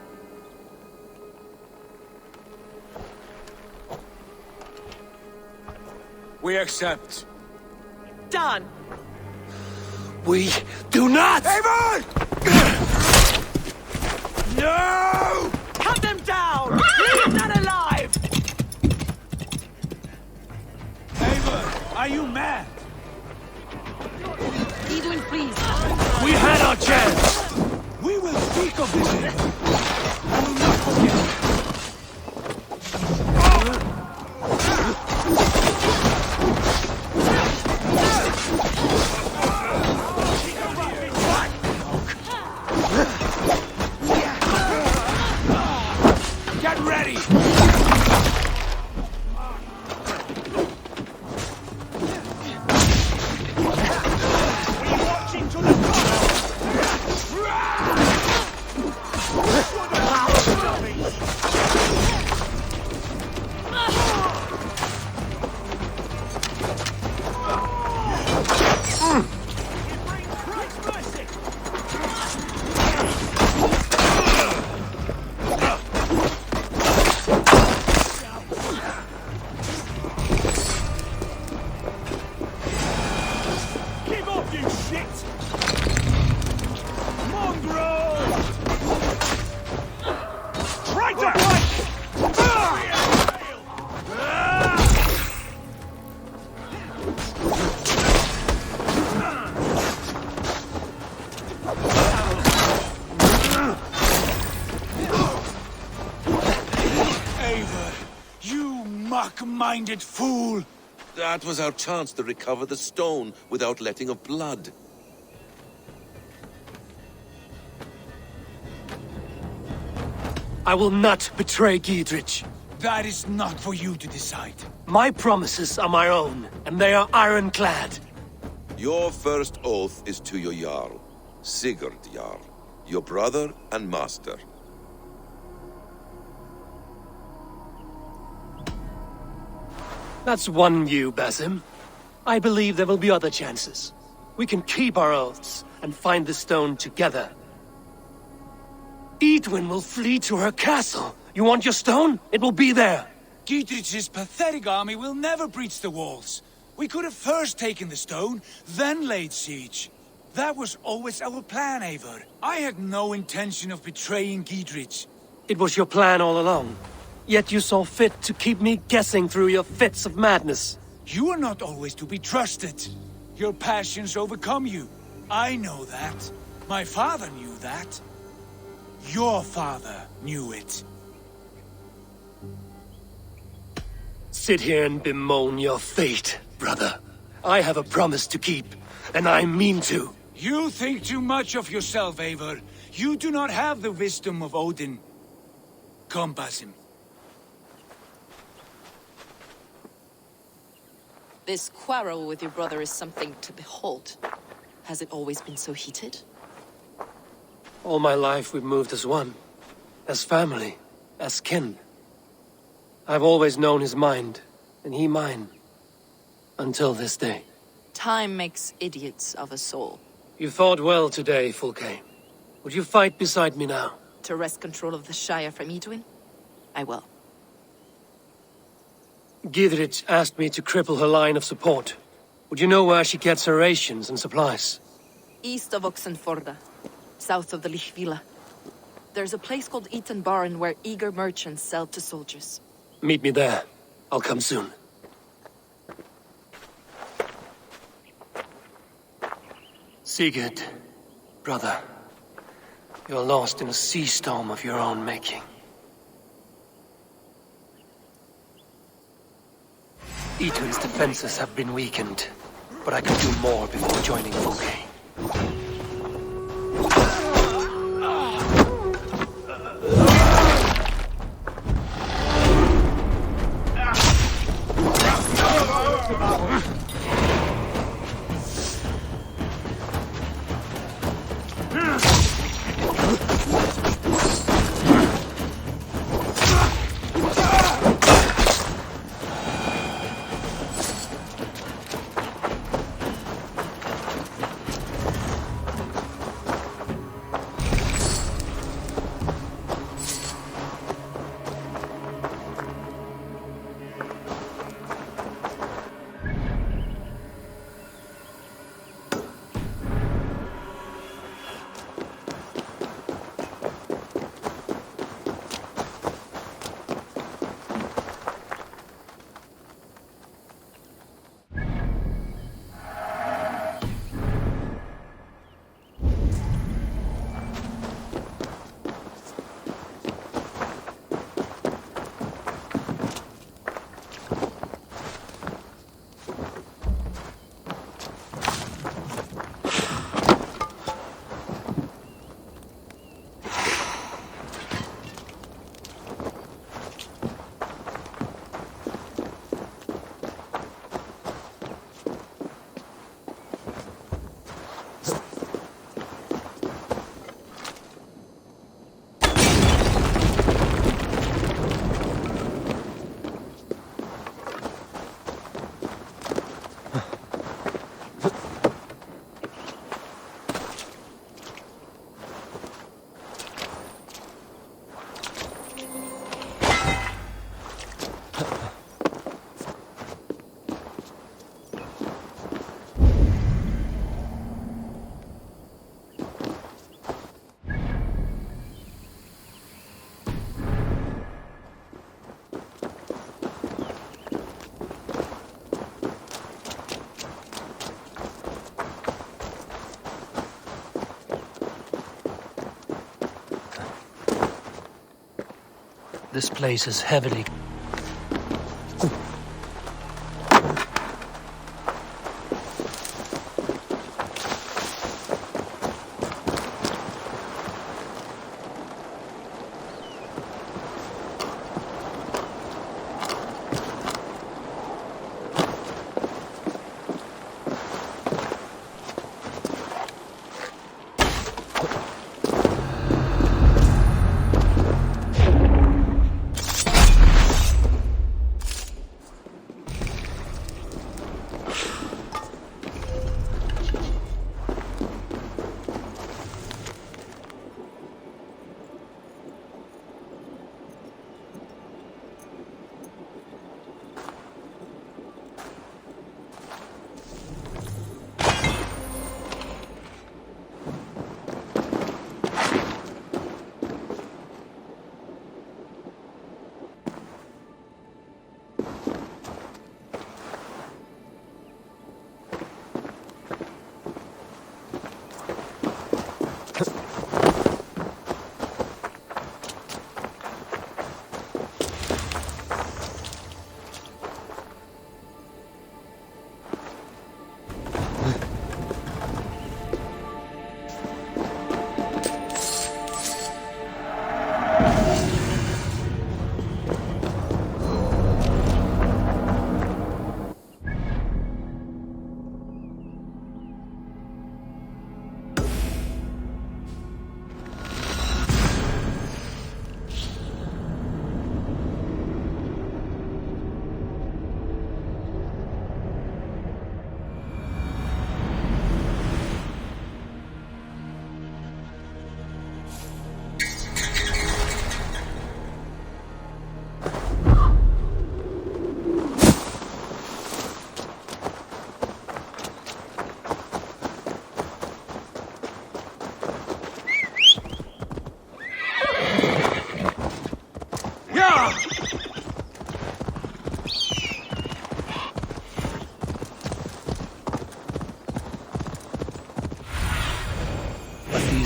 S3: We accept.
S7: Done.
S1: We do not!
S3: Eivor! No!
S7: Cut them down! Leave none alive!
S3: Eivor, are you mad?
S10: Edwin, please.
S1: We had our chance!
S3: We will speak of this. I will not forget. Get ready! Muck-minded fool!
S5: That was our chance to recover the stone without letting of blood.
S1: I will not betray Giedrich.
S3: That is not for you to decide.
S1: My promises are my own, and they are ironclad.
S5: Your first oath is to your Jarl, Sigurd Jarl, your brother and master.
S1: That's one view, Basim. I believe there will be other chances. We can keep our oaths and find the stone together. Edwin will flee to her castle. You want your stone? It will be there.
S3: Giedrich's pathetic army will never breach the walls. We could have first taken the stone, then laid siege. That was always our plan, Eivor. I had no intention of betraying Giedrich.
S1: It was your plan all along. Yet you saw fit to keep me guessing through your fits of madness.
S3: You are not always to be trusted. Your passions overcome you. I know that. My father knew that. Your father knew it.
S1: Sit here and bemoan your fate, brother. I have a promise to keep, and I mean to.
S3: You think too much of yourself, Eivor. You do not have the wisdom of Odin. Come, Basim.
S10: This quarrel with your brother is something to behold. Has it always been so heated?
S1: All my life we've moved as one. As family. As kin. I've always known his mind, and he mine. Until this day.
S10: Time makes idiots of us all.
S1: You fought well today, Fulke. Would you fight beside me now?
S10: To wrest control of the Shire from Edwin? I will.
S1: Gidrich asked me to cripple her line of support. Would you know where she gets her rations and supplies?
S10: East of Oxenforda, south of the Lichvila. There's a place called Eaton Barn where eager merchants sell to soldiers.
S1: Meet me there. I'll come soon. Sigurd, brother, you're lost in a sea storm of your own making. Etwin's defenses have been weakened, but I can do more before joining Fulke. This place is heavily...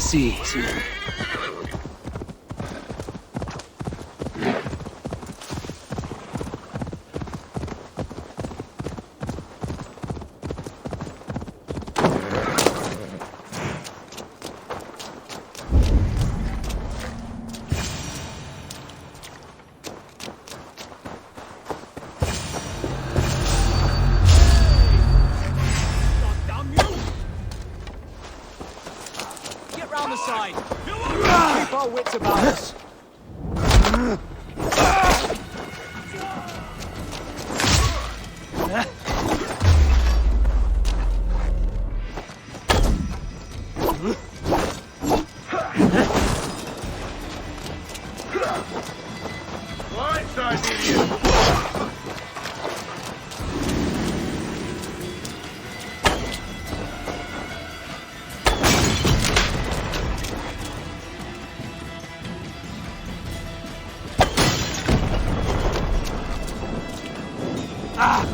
S1: see.
S9: Get round the side. Keep our wits about us.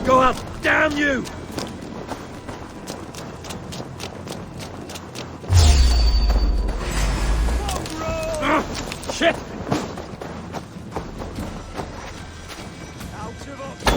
S1: Go up! Damn you! Shit!
S9: Out of us.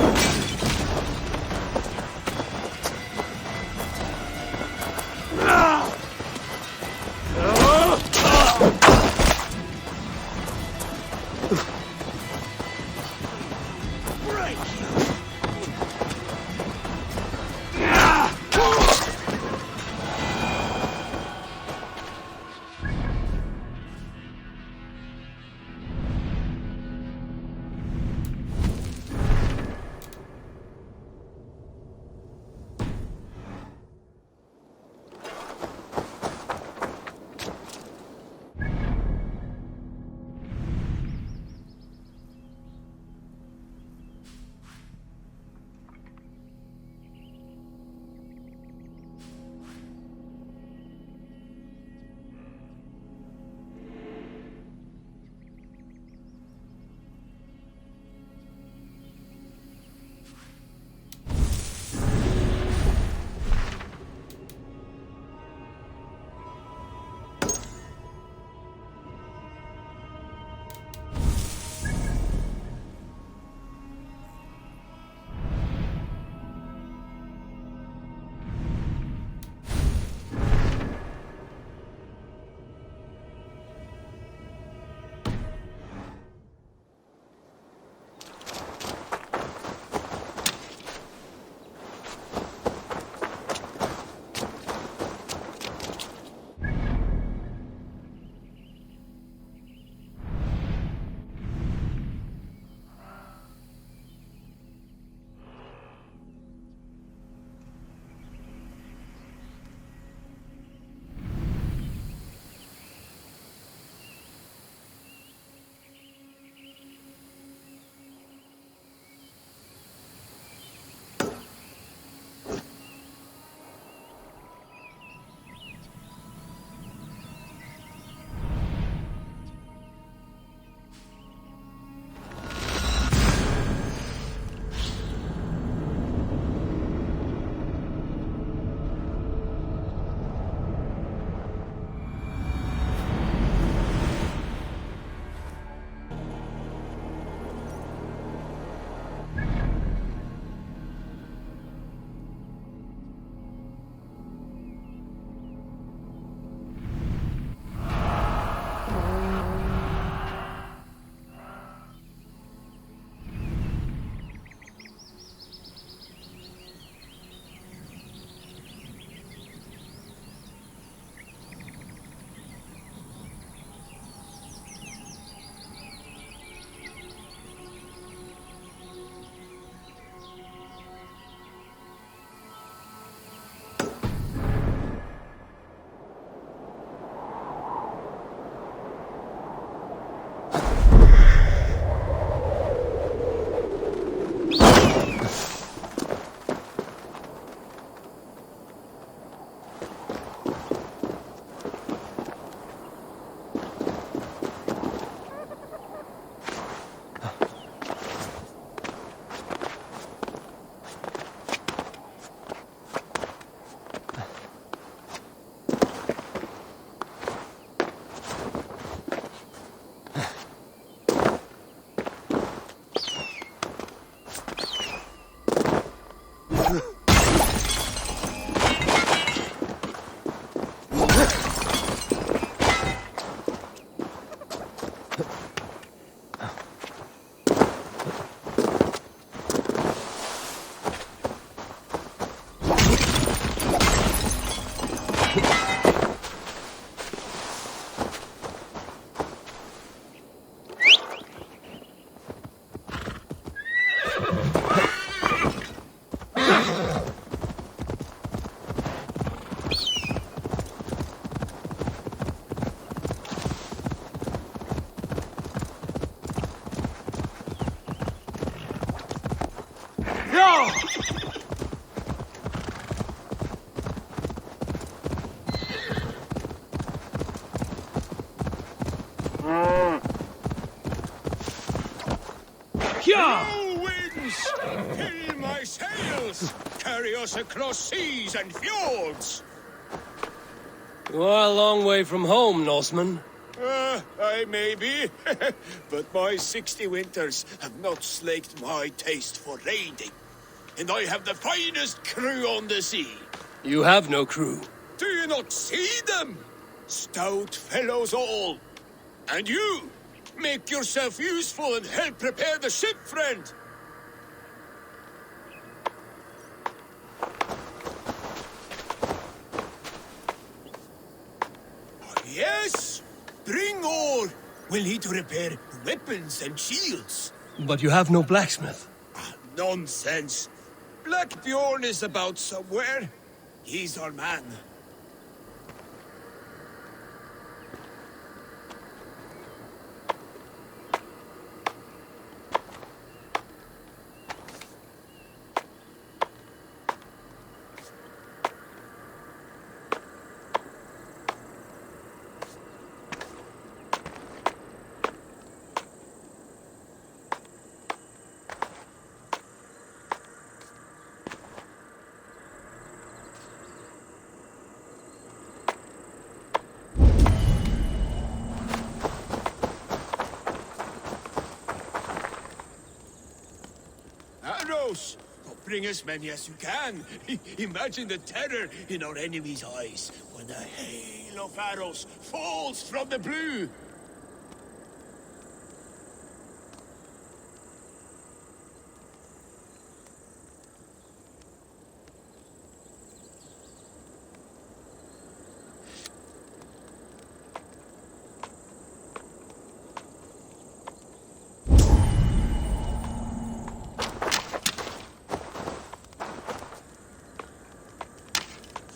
S2: No winds! Fill my sails! Carry us across seas and fjords!
S1: You are a long way from home, Norseman.
S2: I may be, but my 60 winters have not slaked my taste for raiding. And I have the finest crew on the sea.
S1: You have no crew.
S2: Do you not see them? Stout fellows all. And you, make yourself useful and help prepare the ship, friend. Yes, bring ore. We'll need to repair weapons and shields.
S1: But you have no blacksmith.
S2: Nonsense. Black Bjorn is about somewhere. He's our man. Arrows! Bring as many as you can. Imagine the terror in our enemies' eyes when a hail of arrows falls from the blue.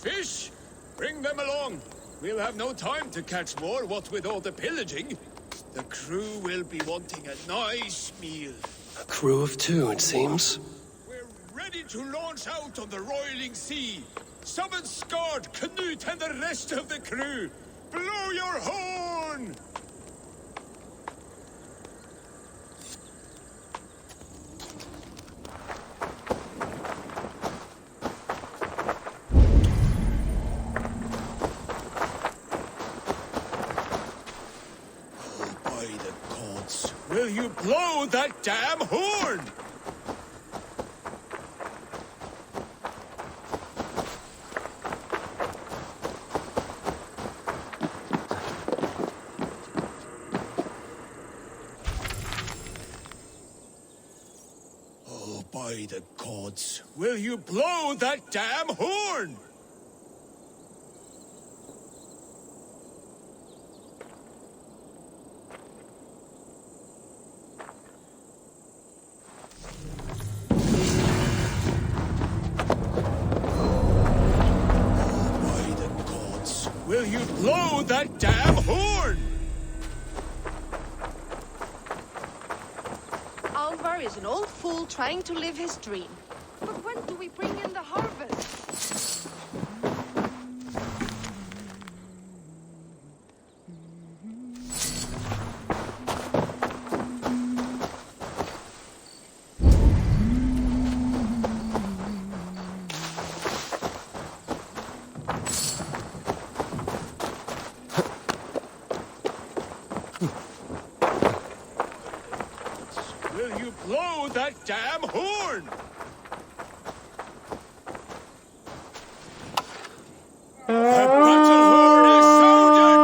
S2: Fish! Bring them along. We'll have no time to catch more, what with all the pillaging. The crew will be wanting a nice meal.
S1: A crew of 2, it seems.
S2: We're ready to launch out on the roiling sea. Summon Skard, Canute, and the rest of the crew. Blow your horn! Will you blow that damn horn? Oh, by the gods, will you blow that damn horn? Will you blow that damn horn?
S12: Alvar is an old fool trying to live his dream. But when do we bring in the harvest?
S2: Will you blow that damn horn? The battle horn is sounded!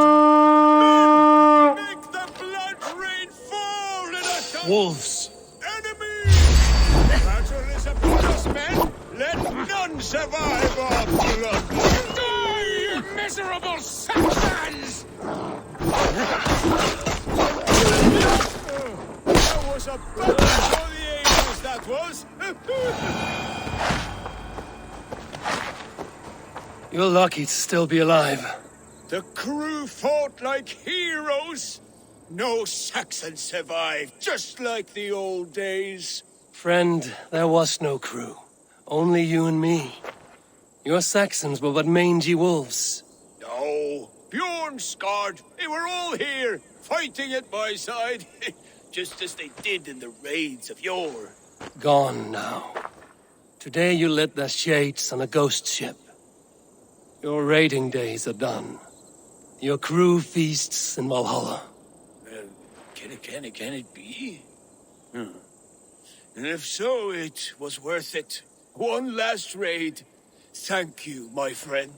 S2: Men, make the blood rain fall in us!
S1: Wolves!
S2: Enemies! The battle is upon us, men! Let none survive our blood! Die, you miserable Saxons! That was a battle for the ages, that was!
S1: You're lucky to still be alive.
S2: The crew fought like heroes! No Saxon survived, just like the old days.
S1: Friend, there was no crew. Only you and me. Your Saxons were but mangy wolves.
S13: No, Bjorn, Skard, they were all here, fighting at my side, just as they did in the raids of yore.
S1: Gone now. Today you led their shades on a ghost ship. Your raiding days are done. Your crew feasts in Valhalla.
S13: Can it be? And if so, it was worth it. One last raid. Thank you, my friend.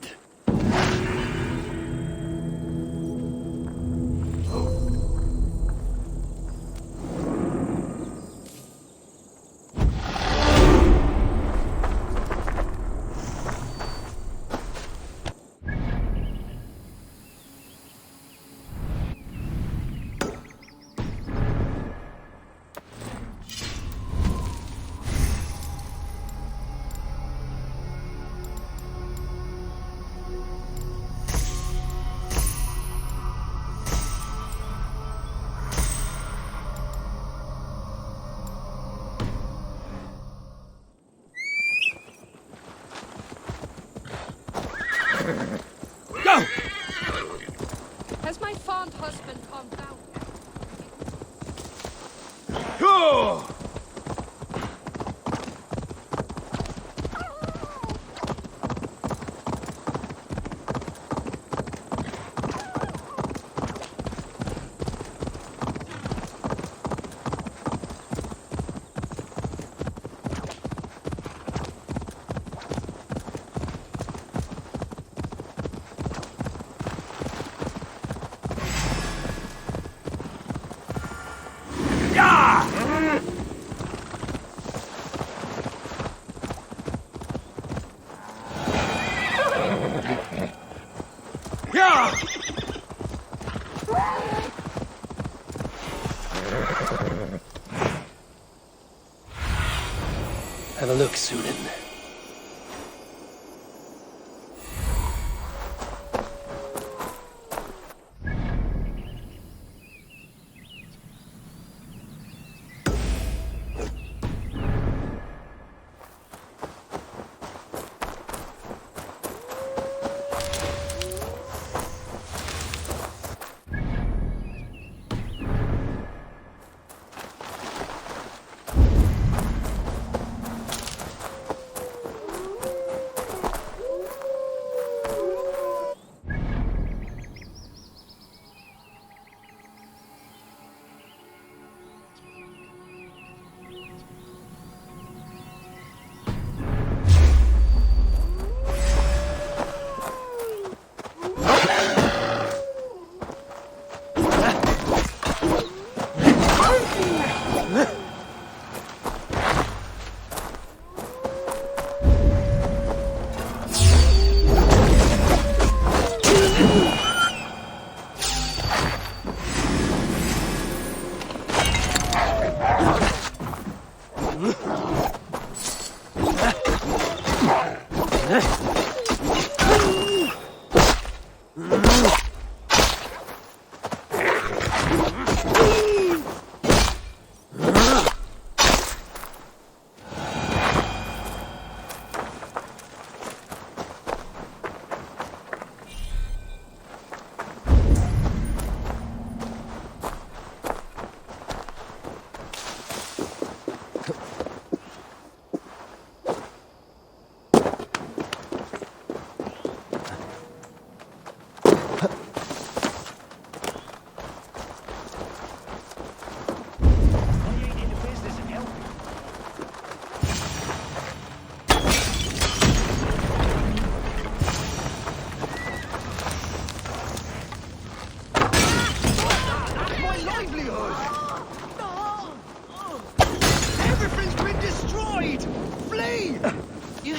S7: Go!
S12: Has my fond husband calmed down?
S7: Go!
S1: Have a look, Sunan.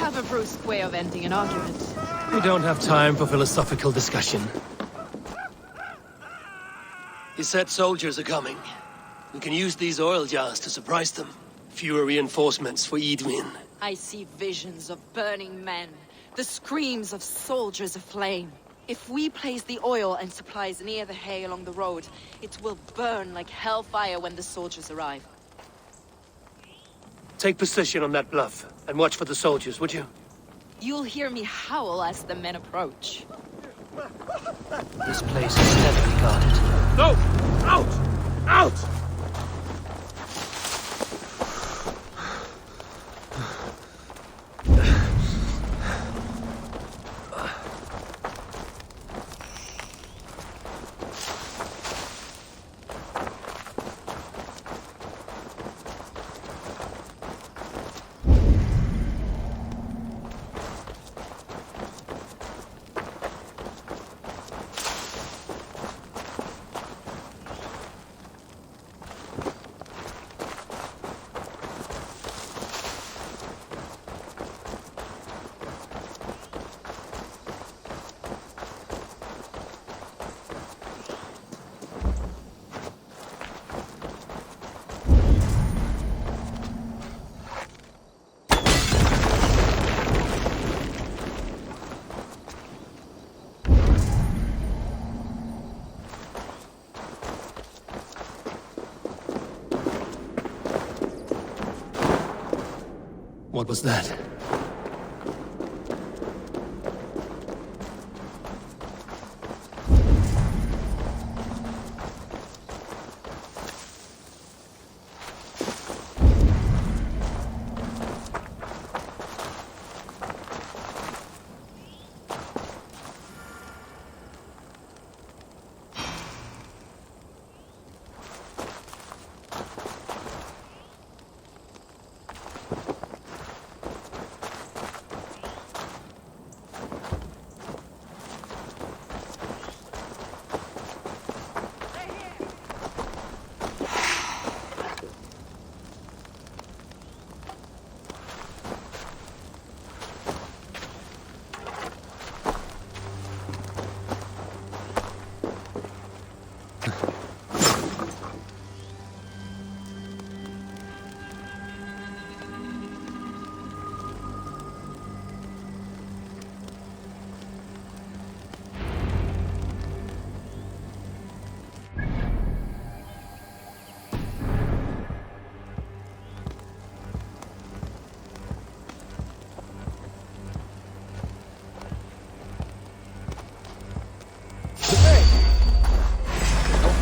S10: A brusque way of ending an argument.
S1: We don't have time for philosophical discussion. He said soldiers are coming. We can use these oil jars to surprise them. Fewer reinforcements for Edwin.
S10: I see visions of burning men, the screams of soldiers aflame. If we place the oil and supplies near the hay along the road, it will burn like hellfire when the soldiers arrive.
S1: Take position on that bluff, and watch for the soldiers, would you?
S10: You'll hear me howl as the men approach.
S1: This place is heavily guarded.
S3: No! Out! Out!
S1: What was that?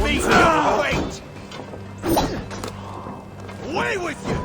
S13: Wait! Away with you!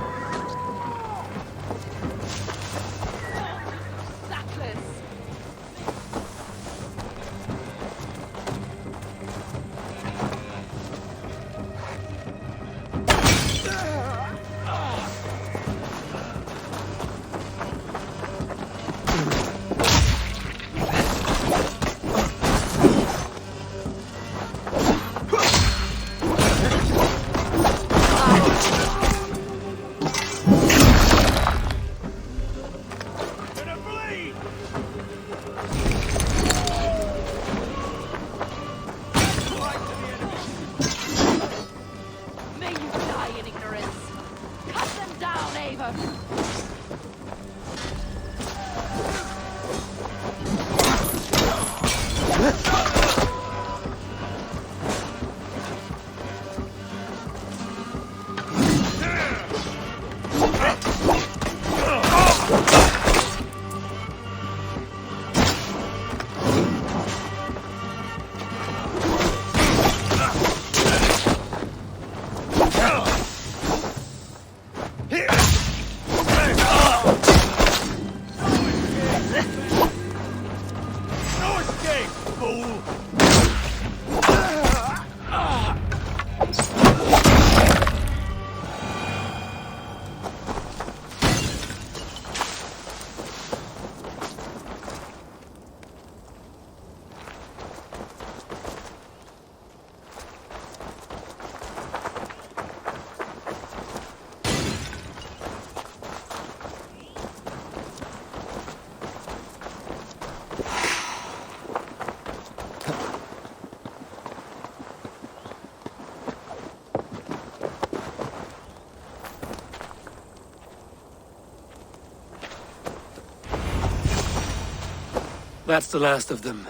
S1: That's the last of them.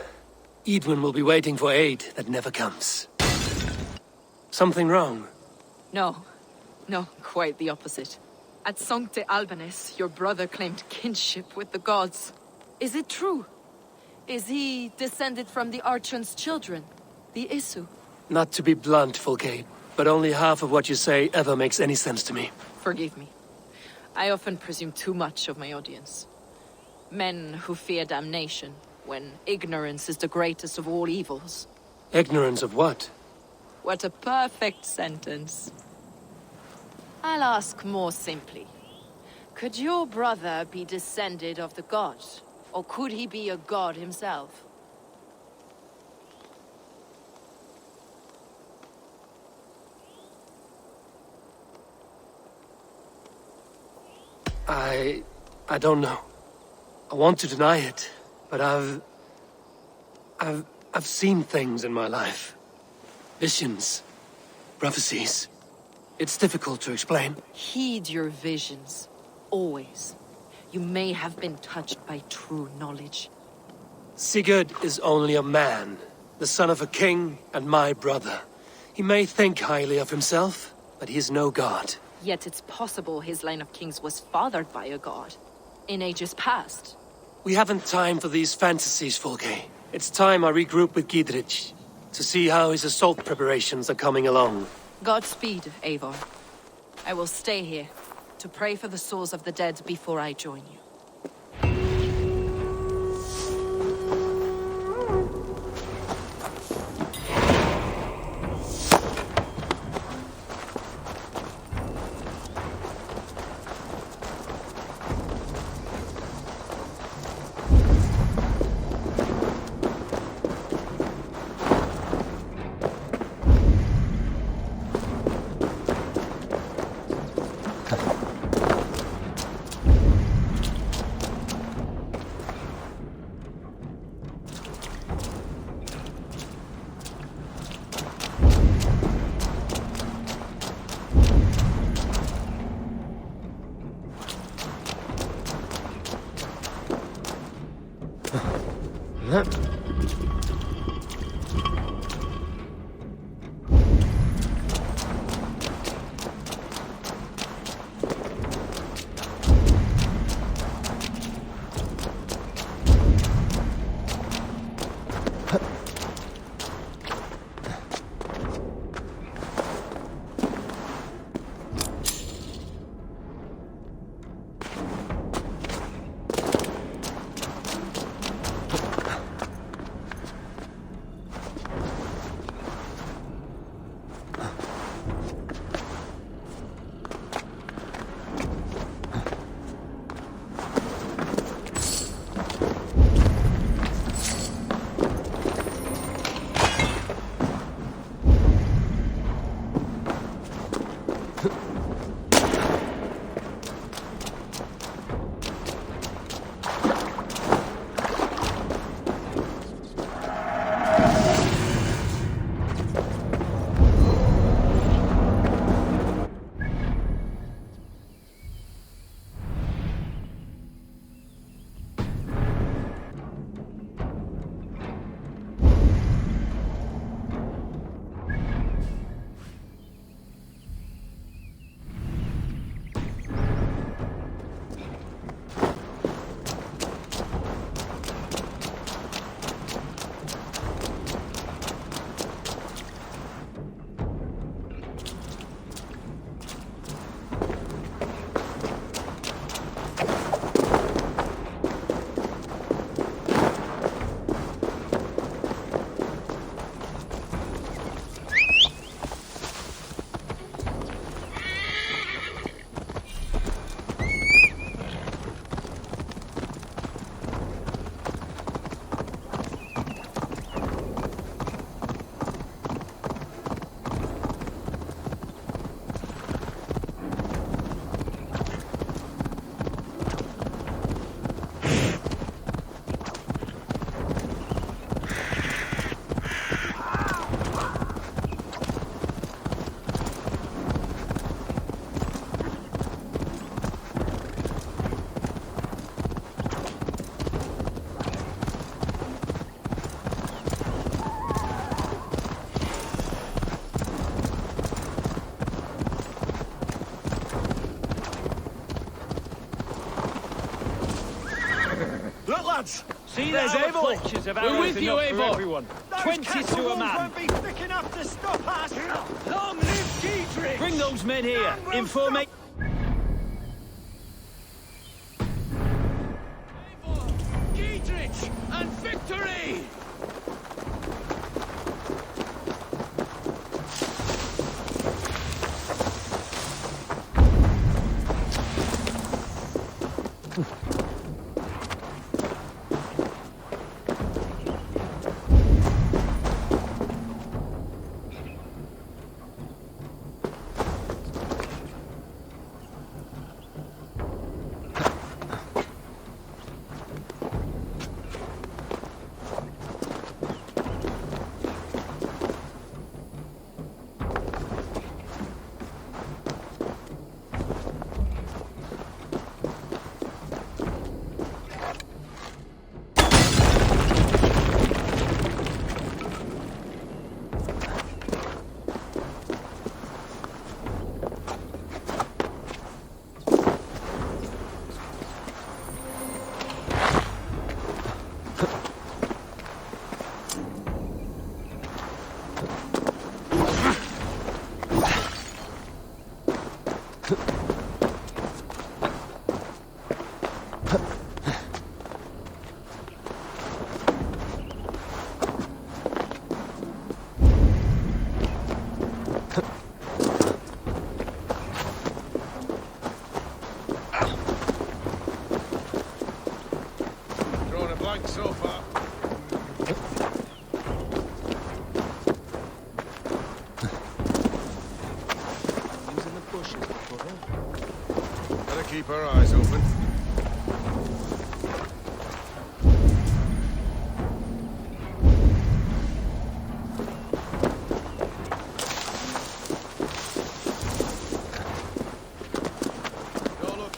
S1: Edwin will be waiting for aid that never comes. Something wrong?
S10: No. No, quite the opposite. At Sancte Albanus, your brother claimed kinship with the gods. Is it true? Is he descended from the Archon's children, the Isu?
S1: Not to be blunt, Fulke, but only half of what you say ever makes any sense to me.
S10: Forgive me. I often presume too much of my audience. Men who fear damnation, when ignorance is the greatest of all evils.
S1: Ignorance of what?
S10: What a perfect sentence. I'll ask more simply. Could your brother be descended of the gods? Or could he be a god himself?
S1: I don't know. I want to deny it, but I've seen things in my life. Visions, prophecies. It's difficult to explain.
S10: Heed your visions. Always. You may have been touched by true knowledge.
S1: Sigurd is only a man, the son of a king and my brother. He may think highly of himself, but he is no god.
S10: Yet it's possible his line of kings was fathered by a god. In ages past.
S1: We haven't time for these fantasies, Fulke. It's time I regroup with Giedrich, to see how his assault preparations are coming along.
S10: Godspeed, Eivor. I will stay here, to pray for the souls of the dead before I join you.
S9: lads!
S6: See
S9: There's
S6: that
S9: Eivor.
S6: fletchers of
S9: We're
S6: arrows
S9: with you,
S6: enough for
S9: Eivor.
S6: everyone.
S9: Those
S6: 20
S9: castle
S6: to a
S9: walls
S6: man.
S9: won't be thick enough to stop us! Long live Diedrich!
S6: Bring those men here.
S9: None will
S6: Informate.
S13: Diedrich and victory!
S9: Drawn a blank so far. Using the bushes to cover. Gotta keep our eyes open. Go look.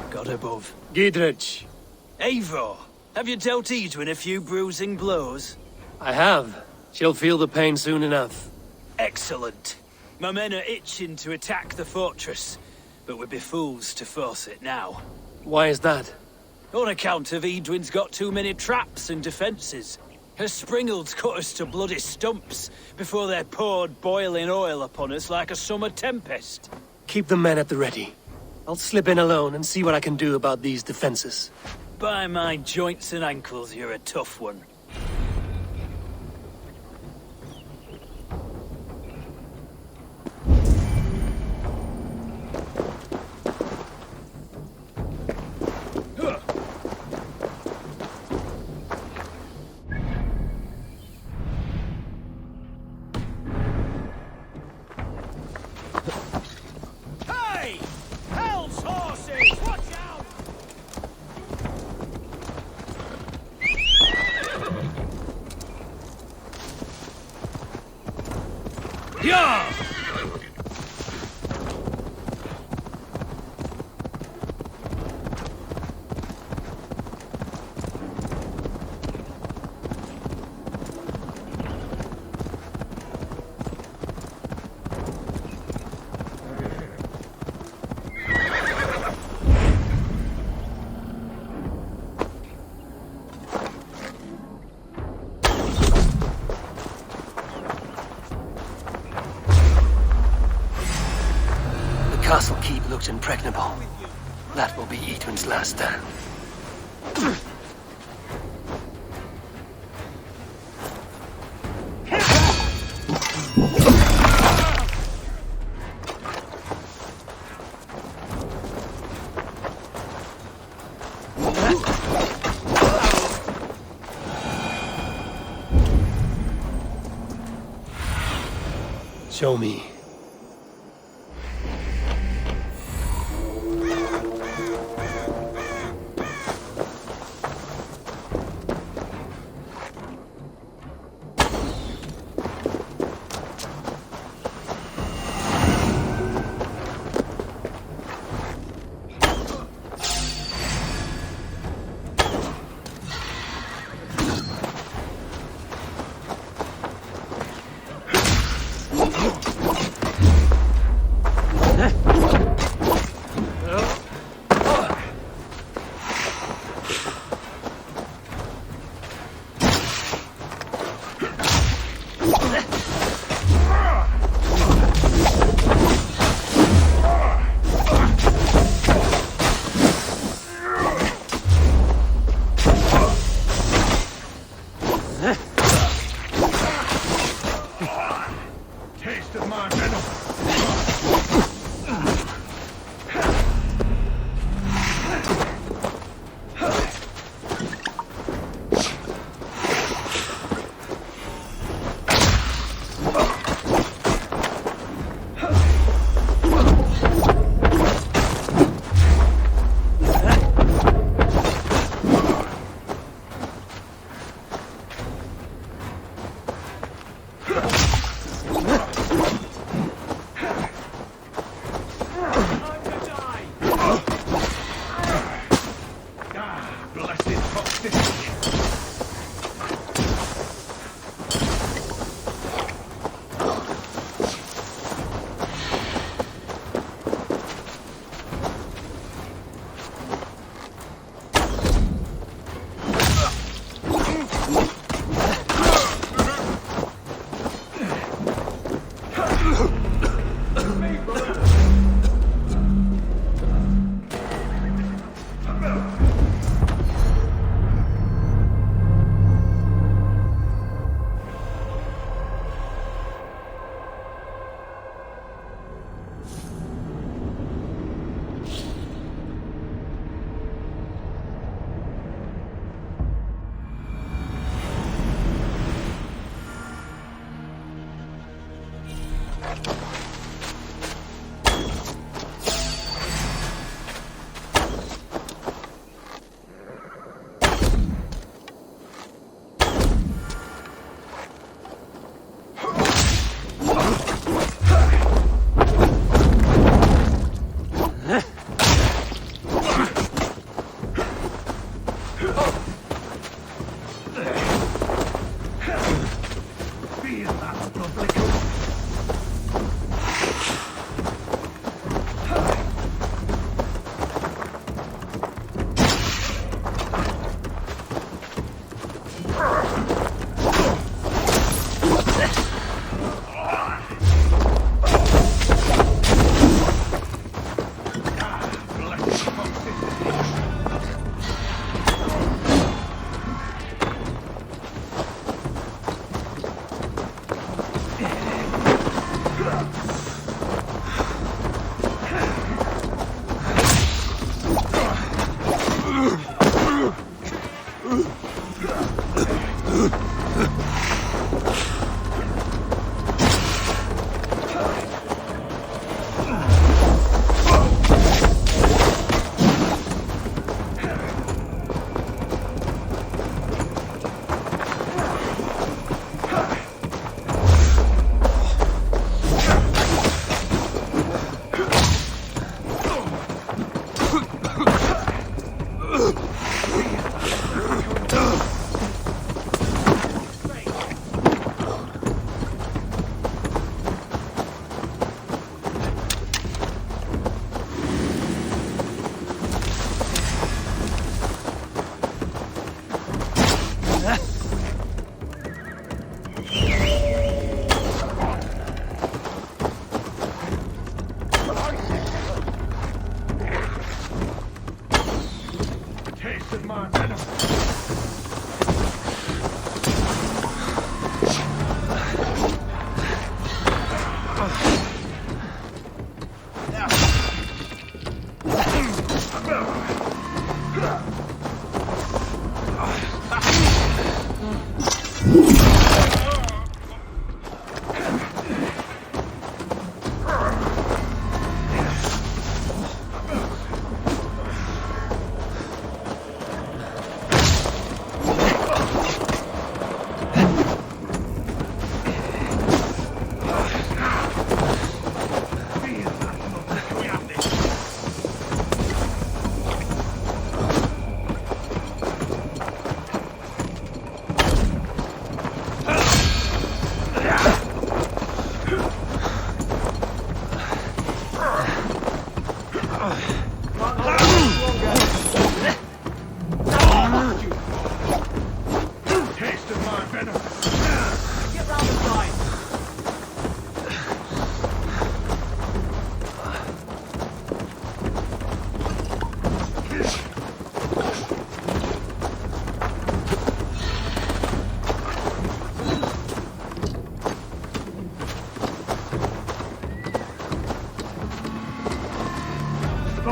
S6: God above.
S1: Giedrich,
S6: Eivor, have you dealt Edwin a few bruising blows?
S1: I have. She'll feel the pain soon enough.
S6: Excellent. My men are itching to attack the fortress, but we'd be fools to force it now.
S1: Why is that?
S6: On account of Edwin's got too many traps and defences. Her springalds cut us to bloody stumps before they poured boiling oil upon us like a summer tempest.
S1: Keep the men at the ready. I'll slip in alone and see what I can do about these defenses.
S6: By my joints and ankles, you're a tough one.
S9: Hey! Hell's horses! Watch out!
S1: Yeah! castle keep looks impregnable. That will be Edwin's last stand. Show me.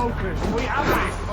S9: focus. We have it.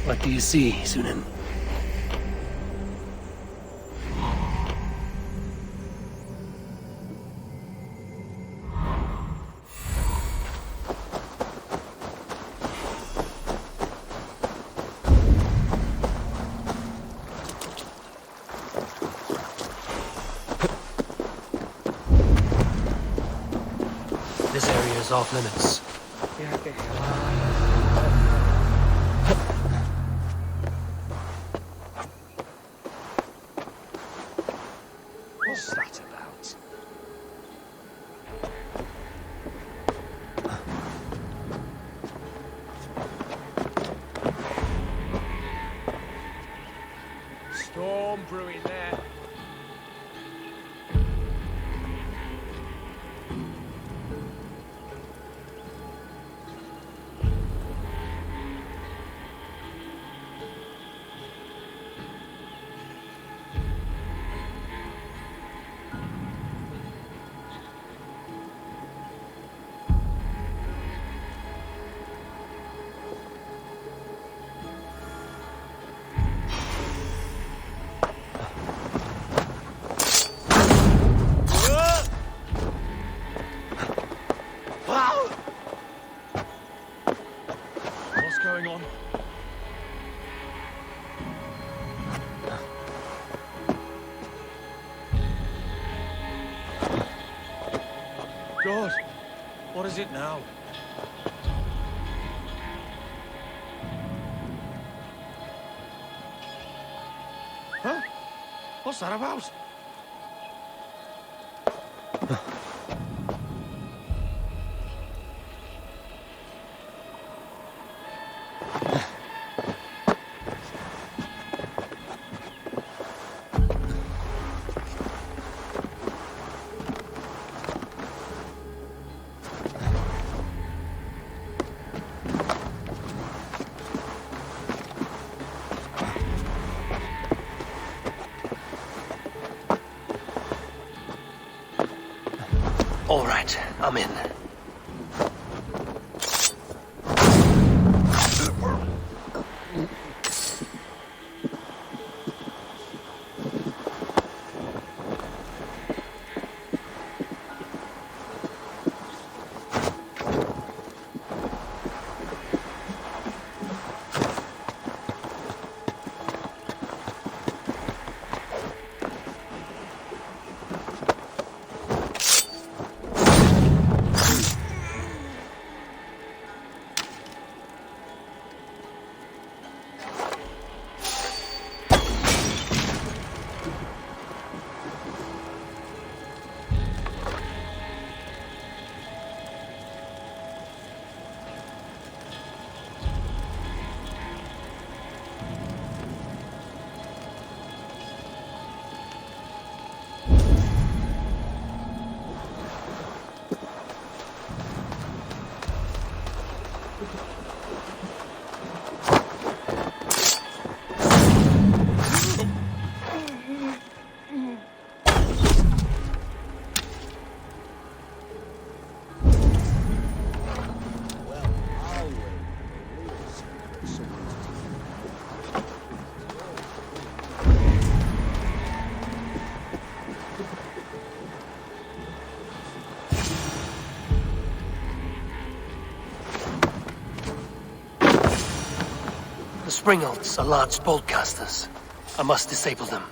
S1: What do you see, Sunan? This area is off limits.
S9: What's that about? Storm brewing there. What's going on? God, what is it now? Huh? What's that about?
S1: All right, I'm in. Springalds are large boltcasters. I must disable them.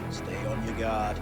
S6: Stay on your guard.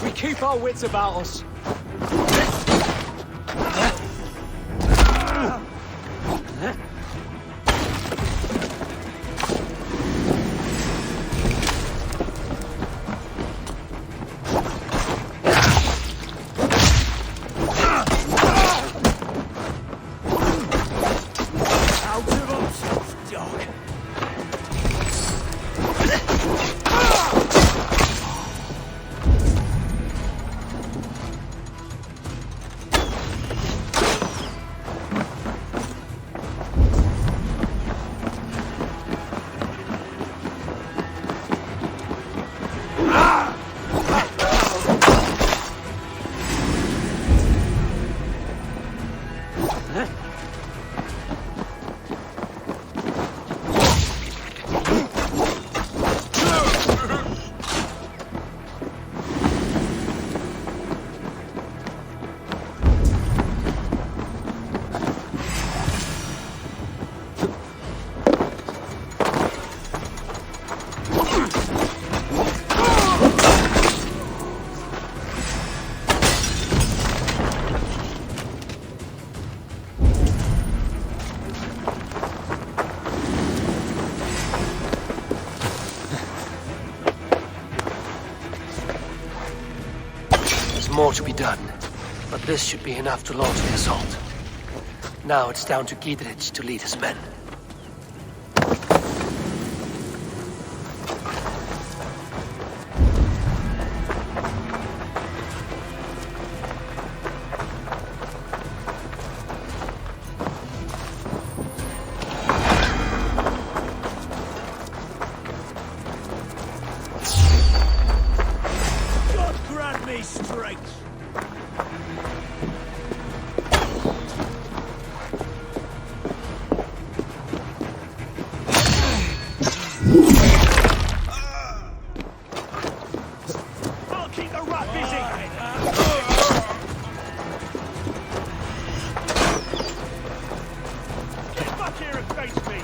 S9: We keep our wits about us.
S1: There's more to be done, but this should be enough to launch the assault. Now it's down to Giedrich to lead his men.
S3: God grant me strength!
S9: I'll keep the rat busy! Get back here and face me!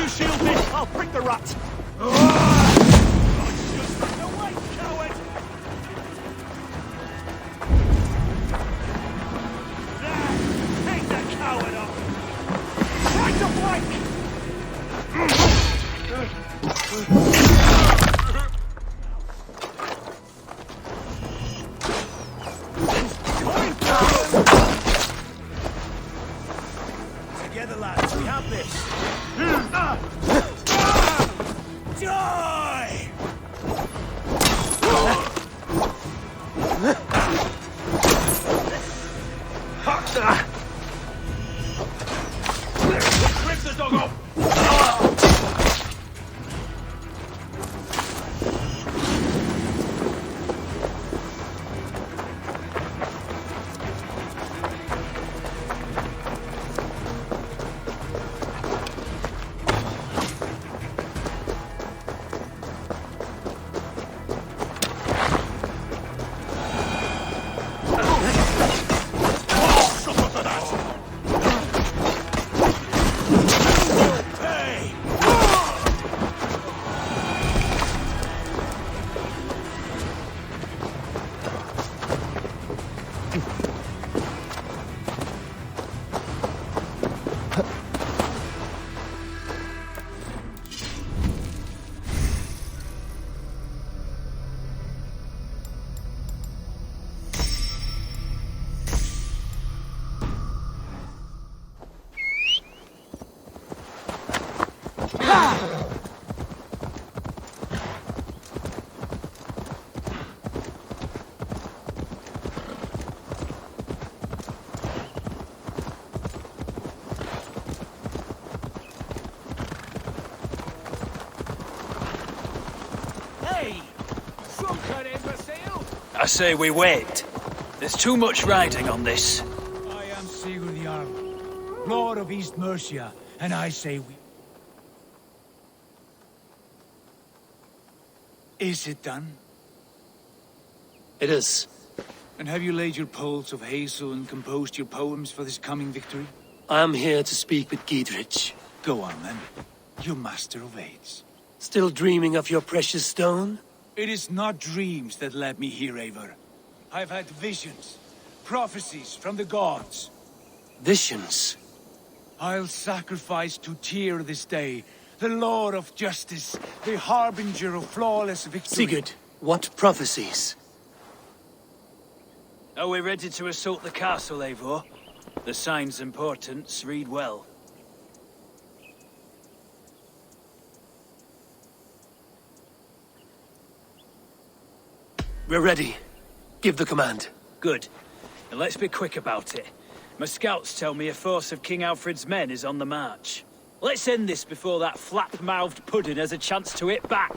S9: You shield me, I'll prick the rat! Away, coward! There! Take that coward off! Try to flank!
S3: Together, lads, we have this. Die!
S9: Rip the dog off!
S3: Hey! Drunken imbecile!
S6: I say we wait. There's too much riding on this.
S3: I am Sigurd Jarl, Lord of East Mercia, and I say we... Is it done?
S1: It is.
S3: And have you laid your poles of hazel and composed your poems for this coming victory?
S1: I am here to speak with Giedrich.
S3: Go on, then. You master of aids.
S1: Still dreaming of your precious stone?
S3: It is not dreams that led me here, Eivor. I've had visions, prophecies from the gods.
S1: Visions?
S3: I'll sacrifice to Tyr this day, the Lord of Justice, the harbinger of flawless victory.
S1: Sigurd, what prophecies?
S6: Are we ready to assault the castle, Eivor? The signs and portents read well.
S1: We're ready. Give the command.
S6: Good. And let's be quick about it. My scouts tell me a force of King Alfred's men is on the march. Let's end this before that flap-mouthed pudding has a chance to hit back.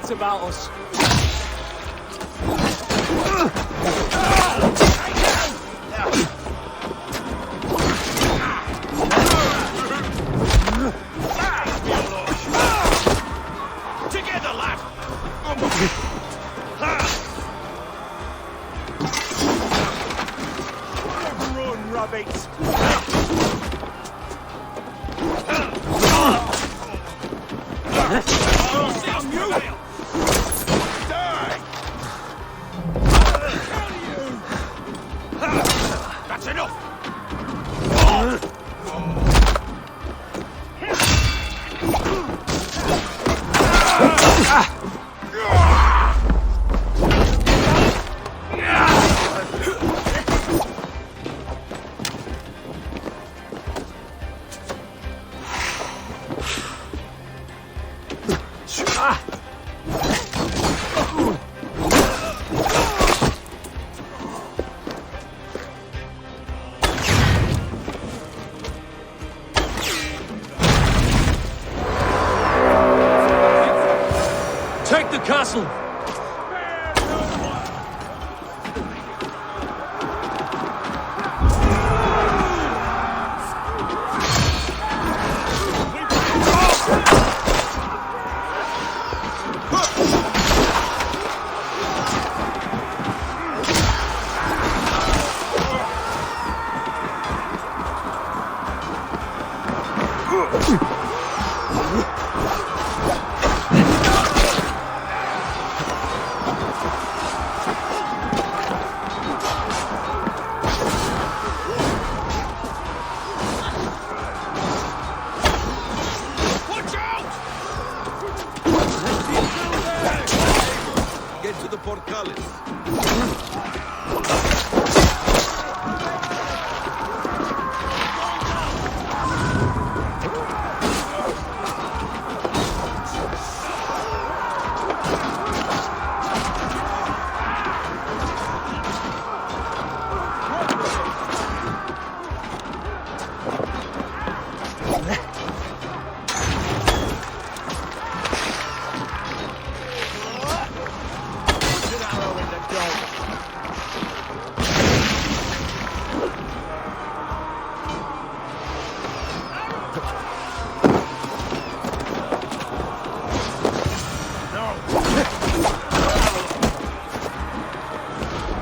S9: wits about us.
S13: Together, lad!
S9: Run, rabbits!
S13: Damn you! Die! That's enough!
S1: Take the castle!
S5: Get to the portcullis.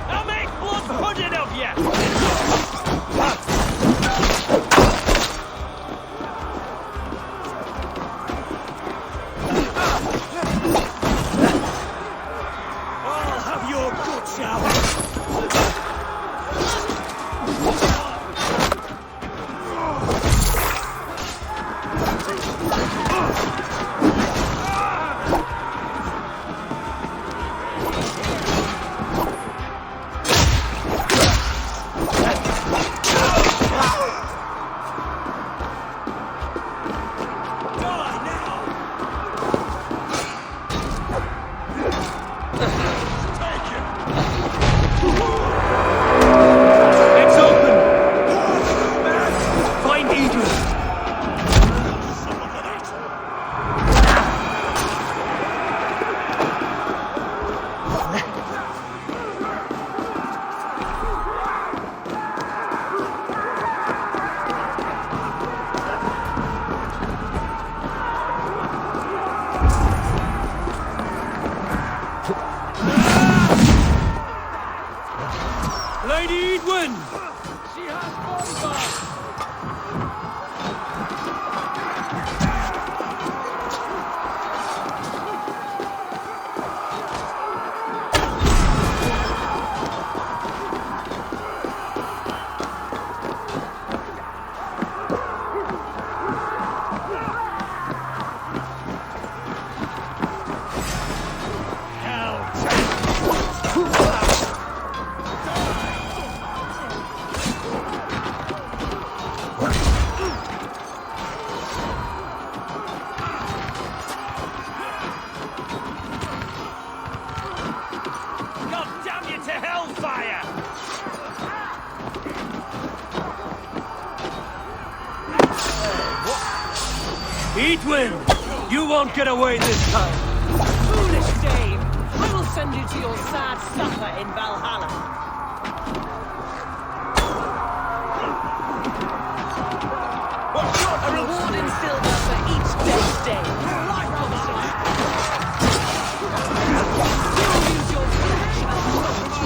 S6: I'll make blood pudding of you!
S9: I'll have your guts out!
S1: It's open! Find Edwin! Lady Edwin!
S9: She has bodyguards!
S6: God damn you to hellfire!
S1: Edwin! You won't get away this time!
S6: Foolish
S7: shame. I will send you to your sad supper in Valhalla. A reward in silver for each dead day. You'll use your flesh as much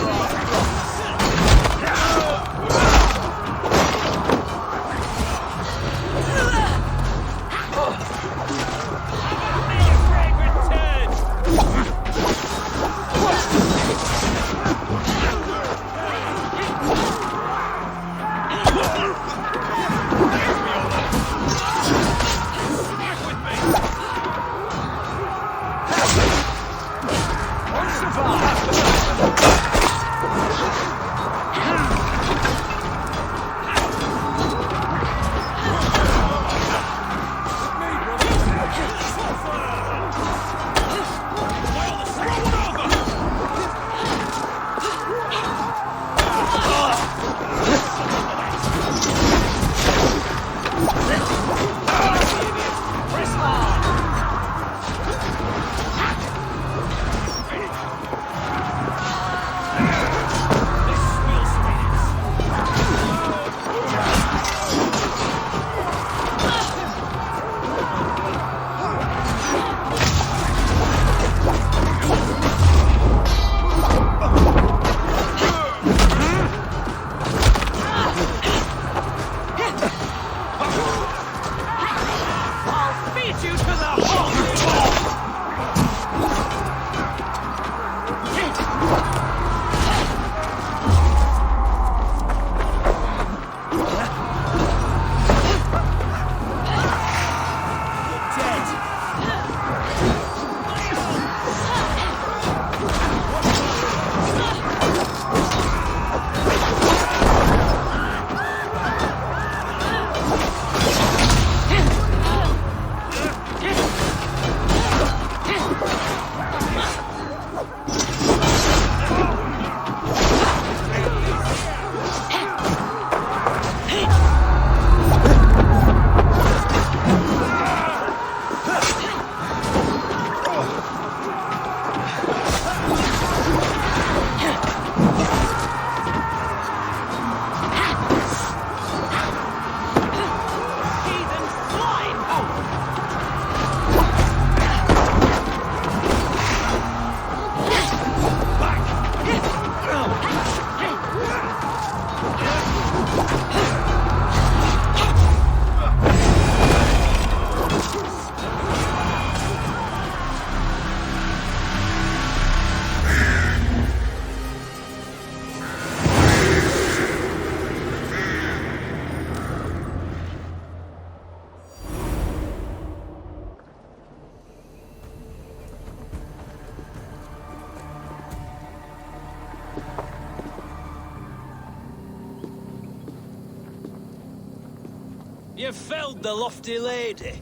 S6: You felled the lofty lady.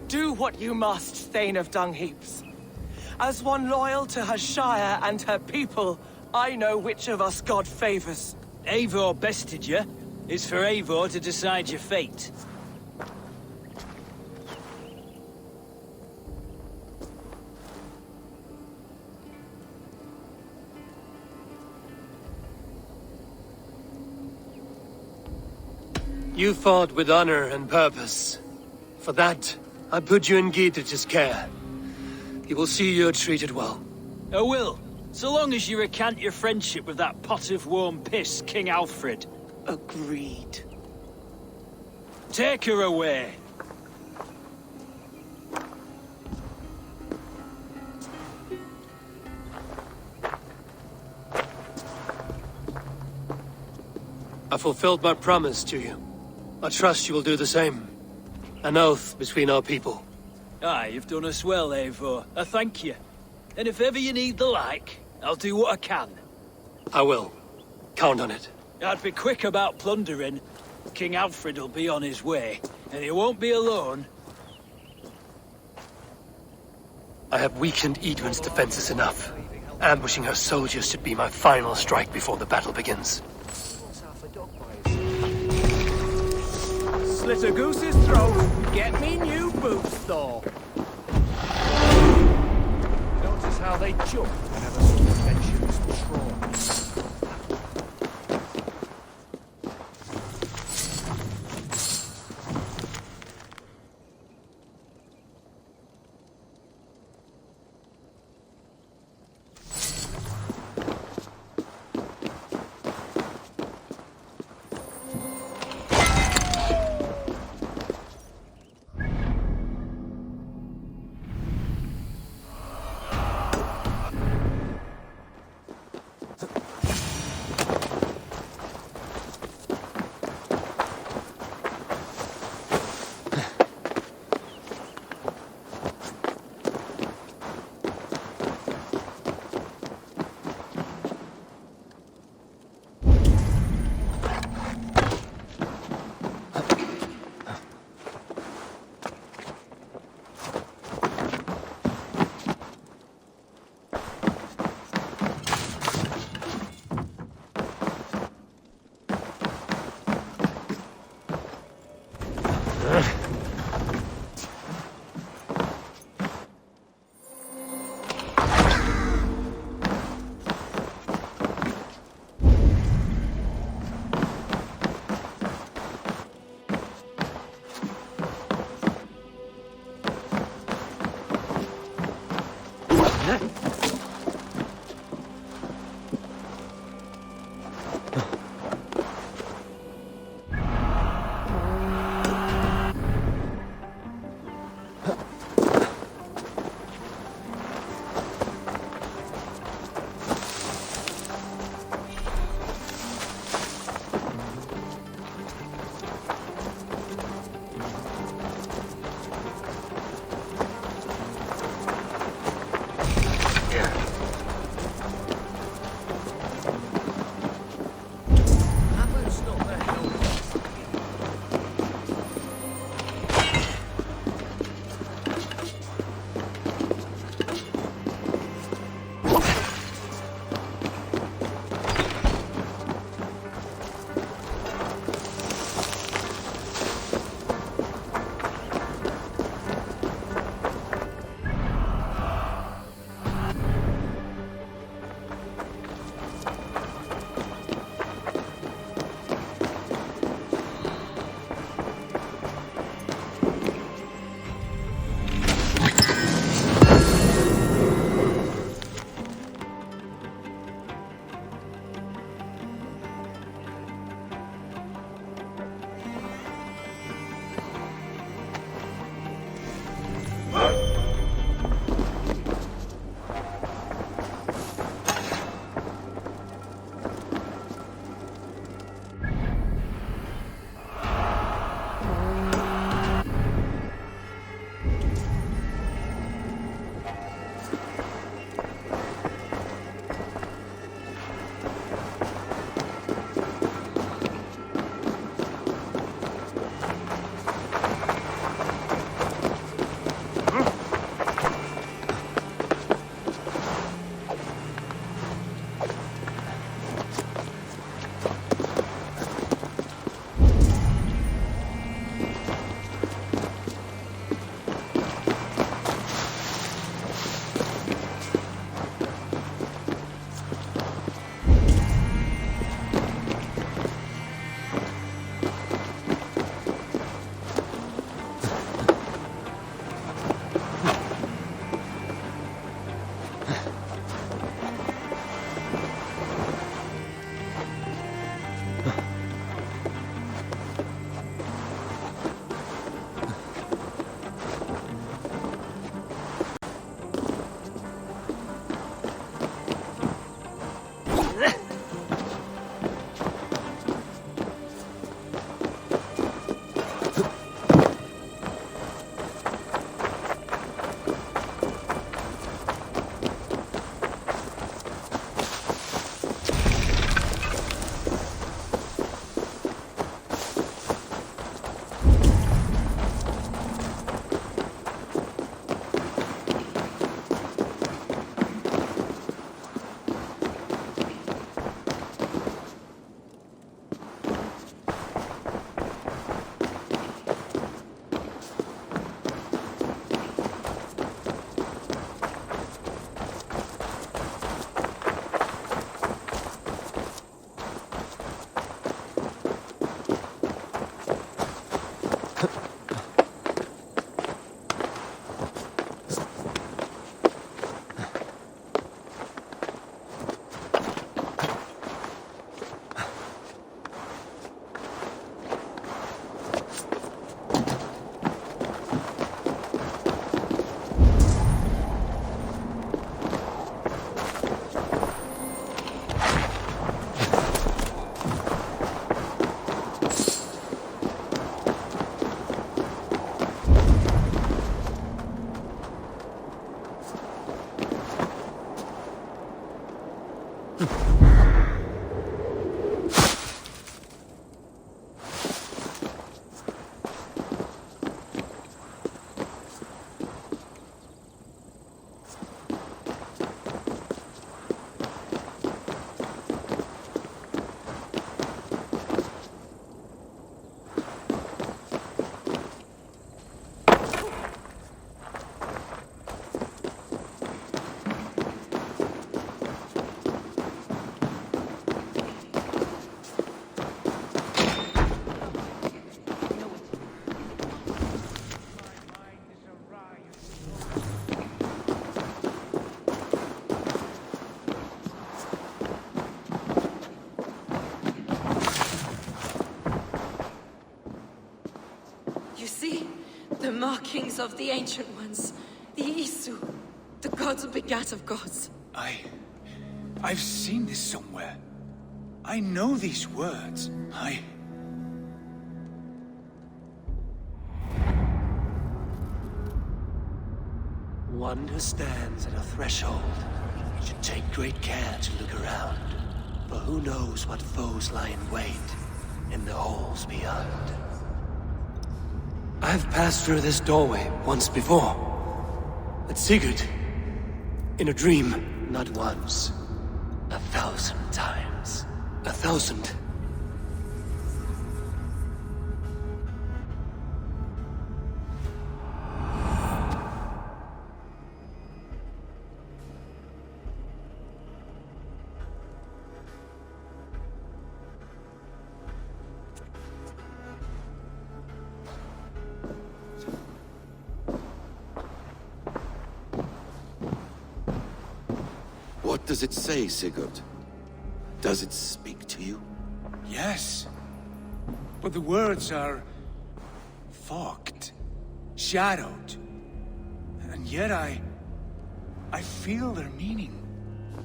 S7: Do what you must, Thane of Dungheaps. As one loyal to her shire and her people, I know which of us God favors.
S6: Eivor bested you. It's for Eivor to decide your fate.
S1: You fought with honor and purpose. For that, I put you in Giedrich's care. He will see you're treated well.
S6: I will, so long as you recant your friendship with that pot of warm piss, King Alfred.
S7: Agreed.
S6: Take her away.
S1: I fulfilled my promise to you. I trust you will do the same. An oath between our people.
S6: Aye, you've done us well, Eivor. I thank you. And if ever you need the like, I'll do what I can.
S1: I will. Count on it.
S6: I'd be quick about plundering. King Alfred will be on his way, and he won't be alone.
S1: I have weakened Edwin's defenses enough. Ambushing her soldiers should be my final strike before the battle begins.
S9: Slit a goose's throat, get me new boots, though.
S3: they jump whenever someone mentions trauma.
S10: armies of the Ancient Ones, the Isu, the gods begat of gods.
S3: I've seen this somewhere. I know these words.
S1: One who stands at a threshold should take great care to look around, for who knows what foes lie in wait in the halls beyond. I've passed through this doorway once before. With Sigurd. In a dream. Not once. 1,000 times. 1,000.
S5: What does it say, Sigurd? Does it speak to you?
S3: Yes. But the words are... fogged. Shadowed. And yet I feel their meaning.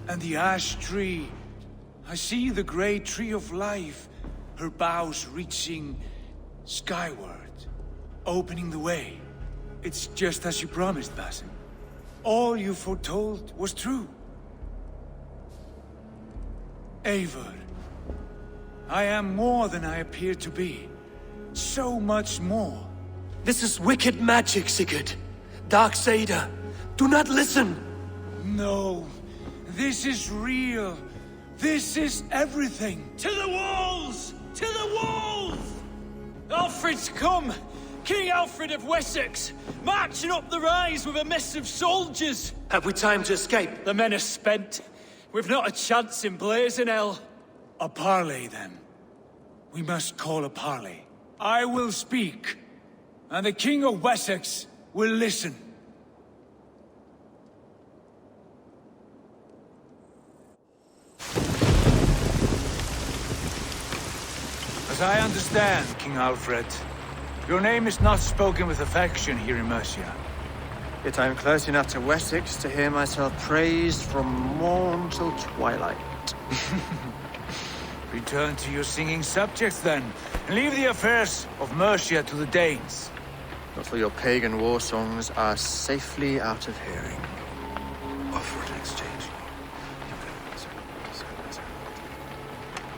S3: And the ash tree... I see the great tree of life, her boughs reaching skyward, opening the way. It's just as you promised, Basim. All you foretold was true. Eivor, I am more than I appear to be. So much more.
S1: This is wicked magic, Sigurd. Darksader, do not listen!
S3: No, this is real. This is everything.
S6: To the walls! To the walls! Alfred's come! King Alfred of Wessex, marching up the rise with a mess of soldiers!
S1: Have we time to escape?
S6: The men are spent. We've not a chance in blazing hell.
S3: A parley, then. We must call a parley. I will speak, and the King of Wessex will listen. As I understand, King Alfred, your name is not spoken with affection here in Mercia.
S14: Yet I am close enough to Wessex to hear myself praised from morn till twilight.
S3: Return to your singing subjects, then, and leave the affairs of Mercia to the Danes.
S14: But for your pagan war songs are safely out of hearing.
S5: Offer an exchange.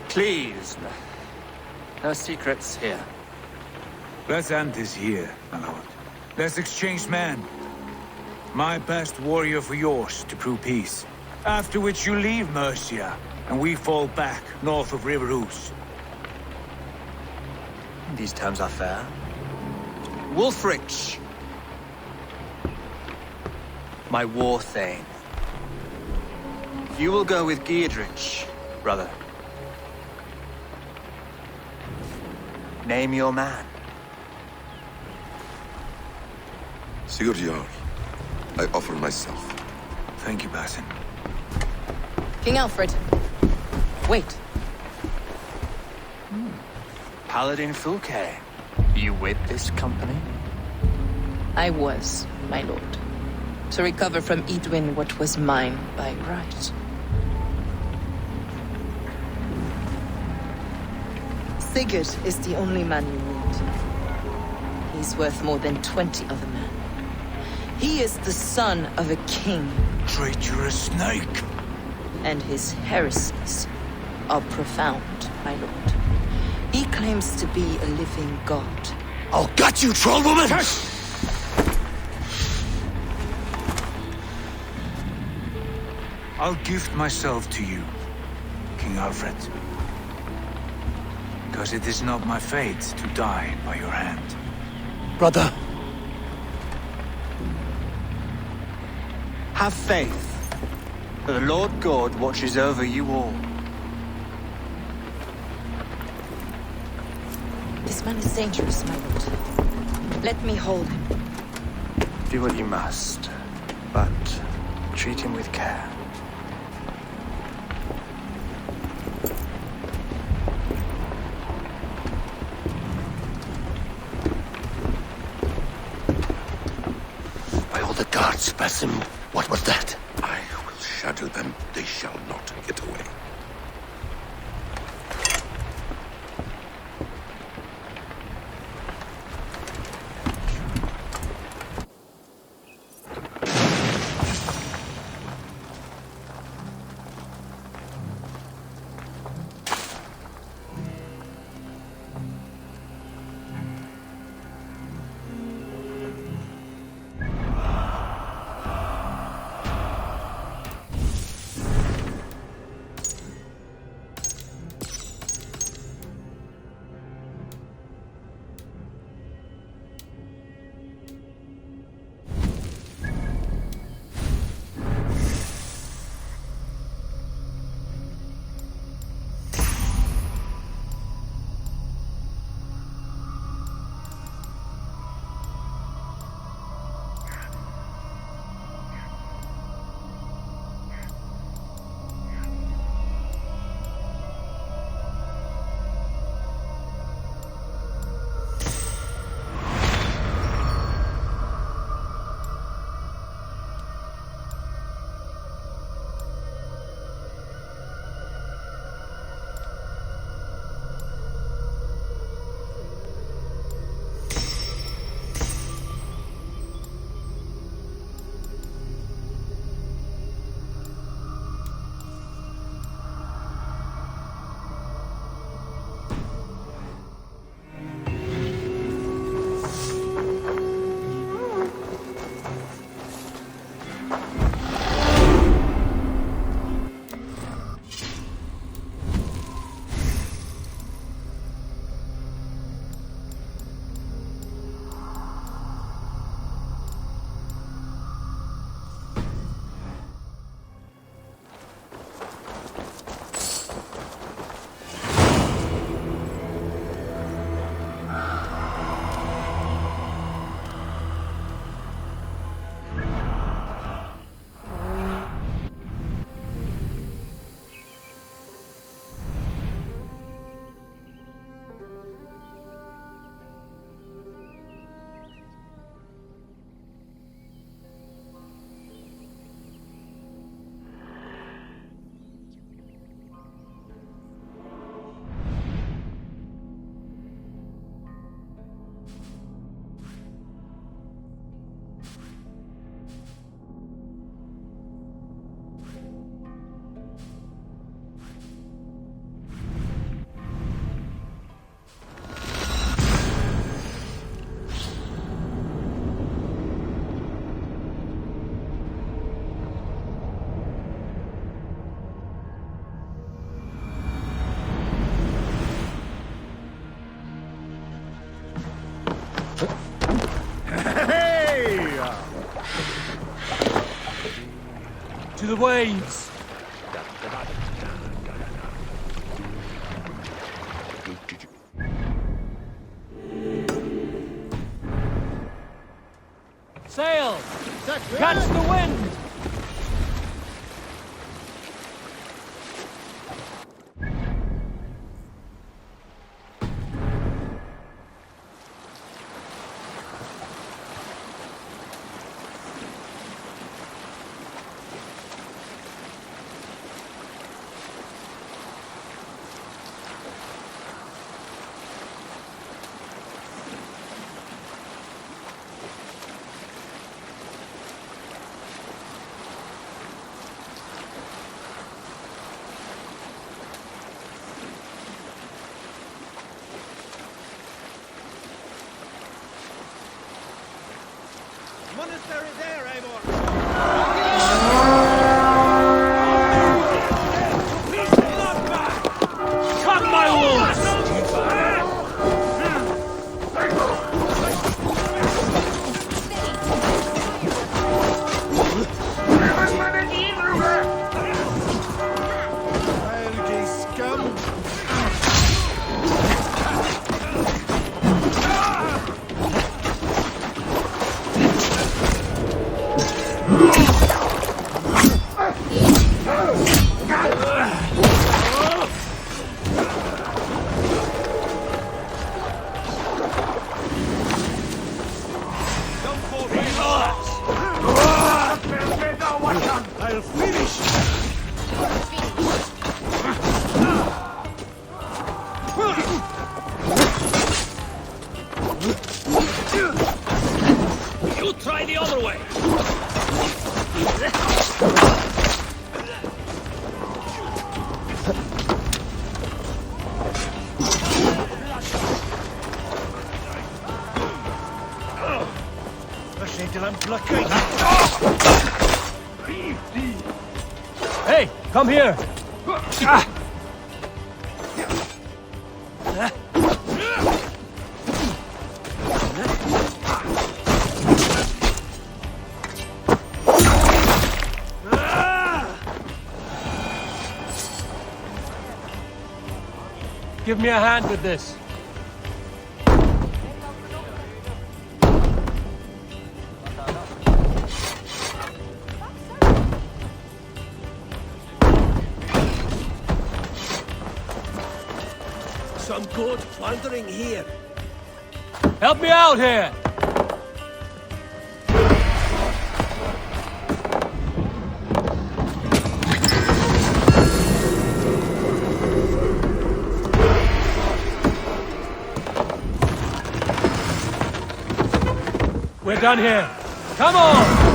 S14: Please, no secrets here.
S3: Let's end this here, my lord. Let's exchange men. My best warrior for yours to prove peace. After which you leave Mercia, and we fall back north of River Ouse.
S14: These terms are fair. Wulfrich! My war thane. You will go with Giedrich, brother. Name your man.
S5: Sigurd Jarl, I offer myself.
S3: Thank you, Basim.
S10: King Alfred. Wait.
S14: Paladin Fulke, you with this company?
S10: I was, my lord. To recover from Edwin what was mine by right. Sigurd is the only man you need. He's worth more than 20 other men. He is the son of a king.
S3: Traitorous snake!
S10: And his heresies are profound, my lord. He claims to be a living god.
S1: I'll gut you, troll woman!
S3: I'll gift myself to you, King Alfred. Because it is not my fate to die by your hand.
S1: Brother.
S14: Have faith, for the Lord God watches over you all.
S10: This man is dangerous, my lord. Let me hold him.
S14: Do what you must, but treat him with care.
S1: The guards, Basim. What was that?
S5: I will shadow them. They shall not get away.
S3: To the waves! Sail! Catch the wind!
S2: Monastery there, Amor!
S3: Cut my wolves!
S2: Scum!
S9: I'll finish!
S6: You try the other way!
S9: Hey, come here! Give me a hand with this.
S13: Some good plundering here.
S9: Help me out here! We're done here. Come on!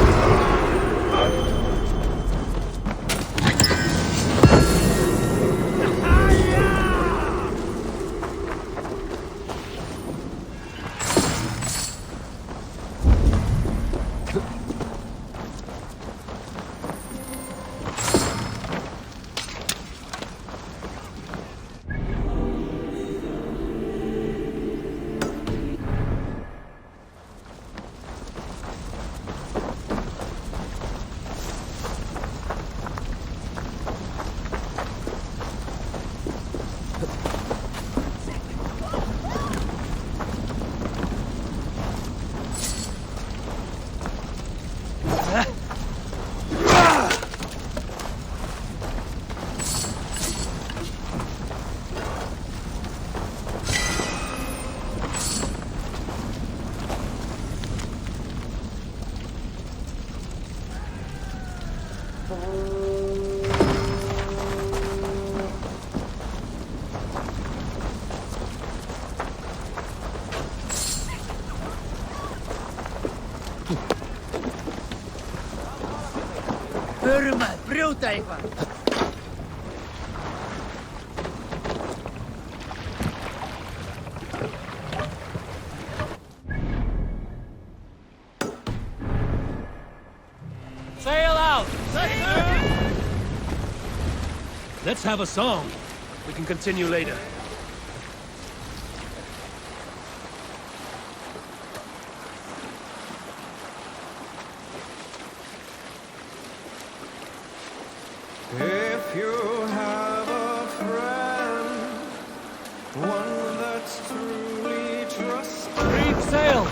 S7: Burma, brjóta eitthvað.
S9: Sail out! Let's have a song. We can continue later.
S2: If you have a friend, one that's truly trusted.
S9: Creed, sail!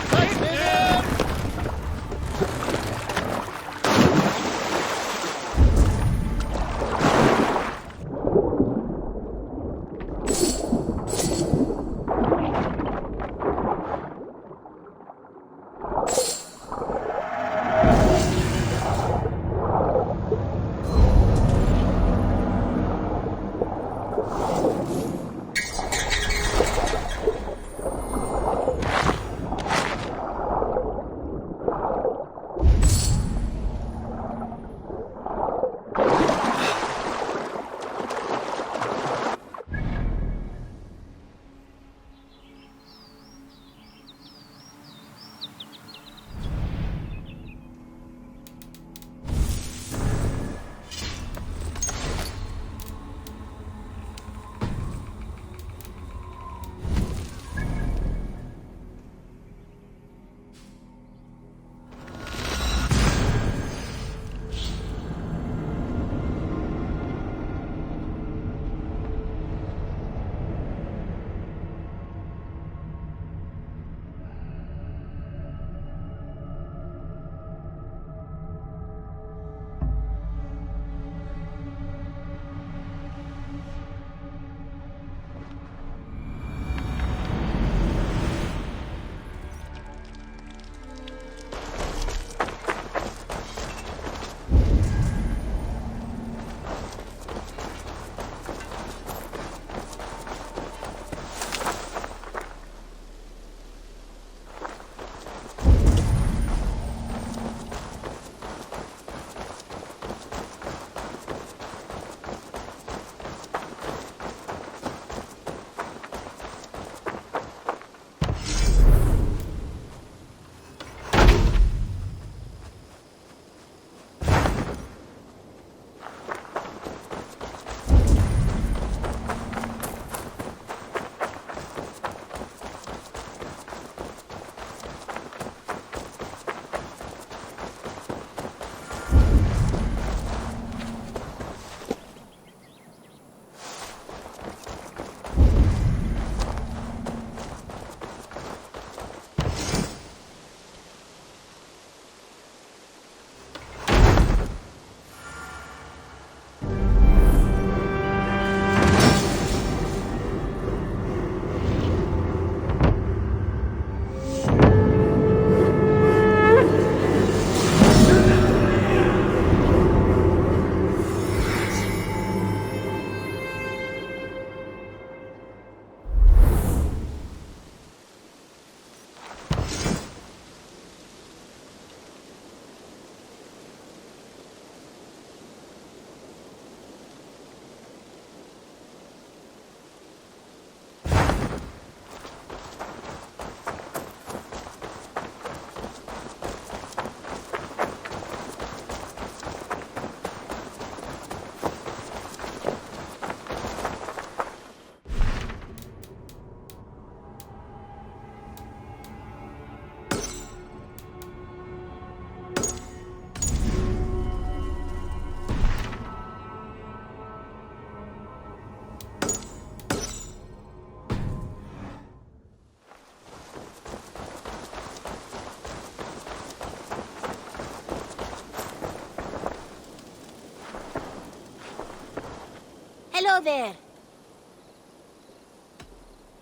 S15: there.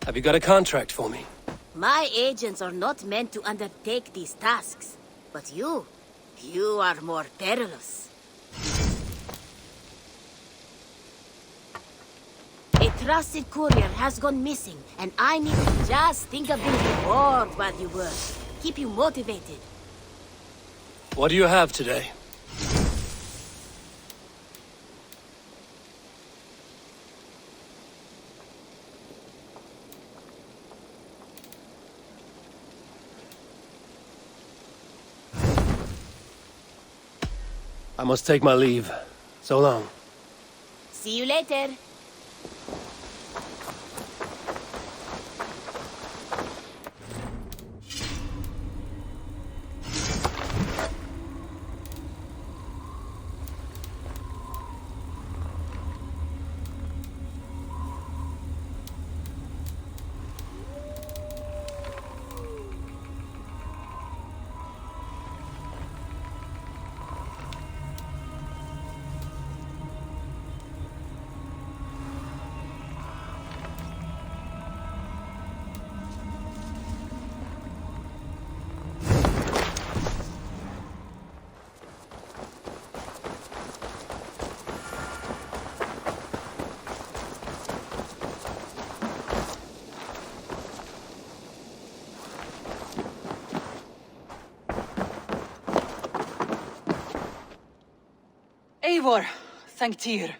S1: Have you got a contract for me?
S15: My agents are not meant to undertake these tasks. But you are more perilous. A trusted courier has gone missing, and I need to just think of being reward while you work. Keep you motivated.
S1: What do you have today? I must take my leave. So long.
S15: See you later.
S16: Eivor, thank Tyr.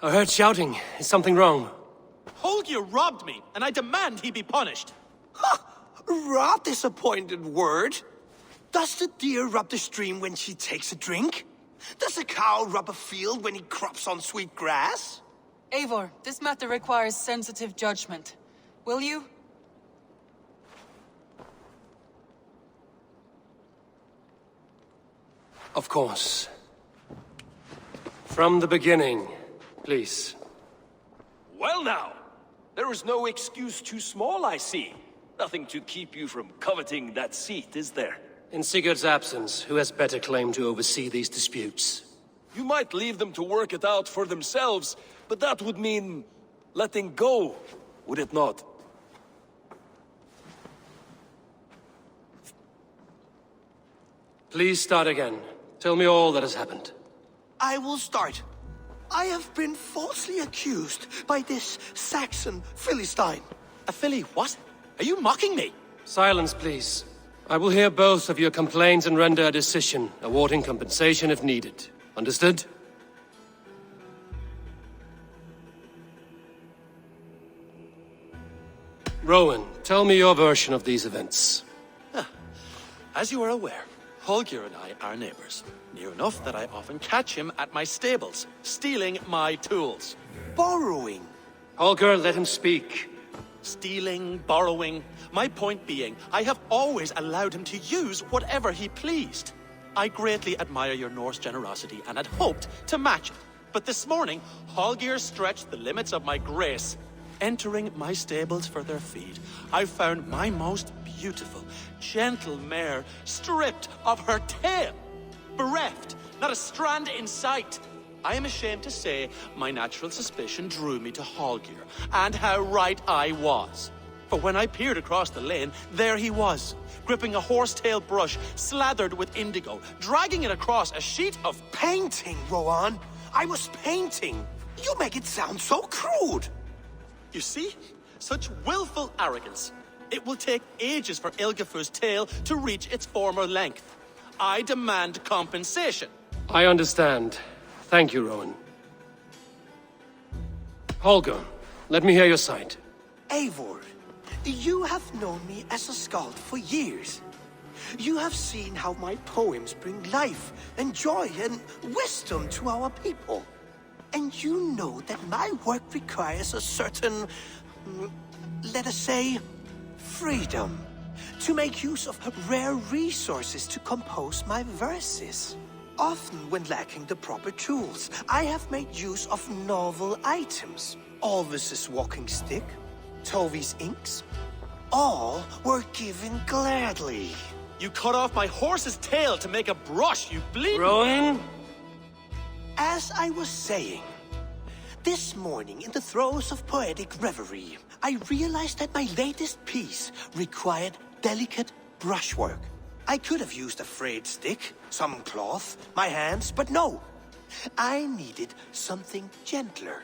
S1: I heard shouting. Is something wrong?
S17: Holger robbed me, and I demand he be punished.
S18: Rot is a pointed word. Does the deer rub the stream when she takes a drink? Does a cow rub a field when he crops on sweet grass?
S16: Eivor, this matter requires sensitive judgment. Will you?
S1: Of course. From the beginning, please.
S19: Well now, there is no excuse too small, I see. Nothing to keep you from coveting that seat, is there?
S1: In Sigurd's absence, who has better claim to oversee these disputes?
S19: You might leave them to work it out for themselves, but that would mean letting go, would it not?
S1: Please start again. Tell me all that has happened.
S18: I will start. I have been falsely accused by this Saxon Philistine.
S17: A Philly what? Are you mocking me?
S1: Silence, please. I will hear both of your complaints and render a decision, awarding compensation if needed. Understood? Rowan, tell me your version of these events.
S17: As you are aware, Holger and I are neighbors. Near enough that I often catch him at my stables, stealing my tools.
S18: Borrowing.
S1: Holger, let him speak.
S17: Stealing, borrowing. My point being, I have always allowed him to use whatever he pleased. I greatly admire your Norse generosity and had hoped to match it. But this morning, Holger stretched the limits of my grace. Entering my stables for their feed, I found my most beautiful, gentle mare stripped of her tail. Bereft, not a strand in sight. I am ashamed to say my natural suspicion drew me to Holger, and how right I was. For when I peered across the lane, there he was, gripping a horsetail brush slathered with indigo, dragging it across a sheet of
S18: painting, Rowan. I was painting. You make it sound so crude.
S17: You see? Such willful arrogance. It will take ages for Ilgafur's tail to reach its former length. I demand compensation.
S1: I understand. Thank you, Rowan. Holger, let me hear your side.
S18: Eivor, you have known me as a skald for years. You have seen how my poems bring life and joy and wisdom to our people. And you know that my work requires a certain, let us say, freedom to make use of rare resources to compose my verses. Often when lacking the proper tools, I have made use of novel items. Alvis's walking stick, Tovi's inks, all were given gladly.
S17: You cut off my horse's tail to make a brush, you bleed.
S1: Rowan?
S18: As I was saying, This morning, in the throes of poetic reverie, I realized that my latest piece required delicate brushwork. I could have used a frayed stick, some cloth, my hands, but no. I needed something gentler,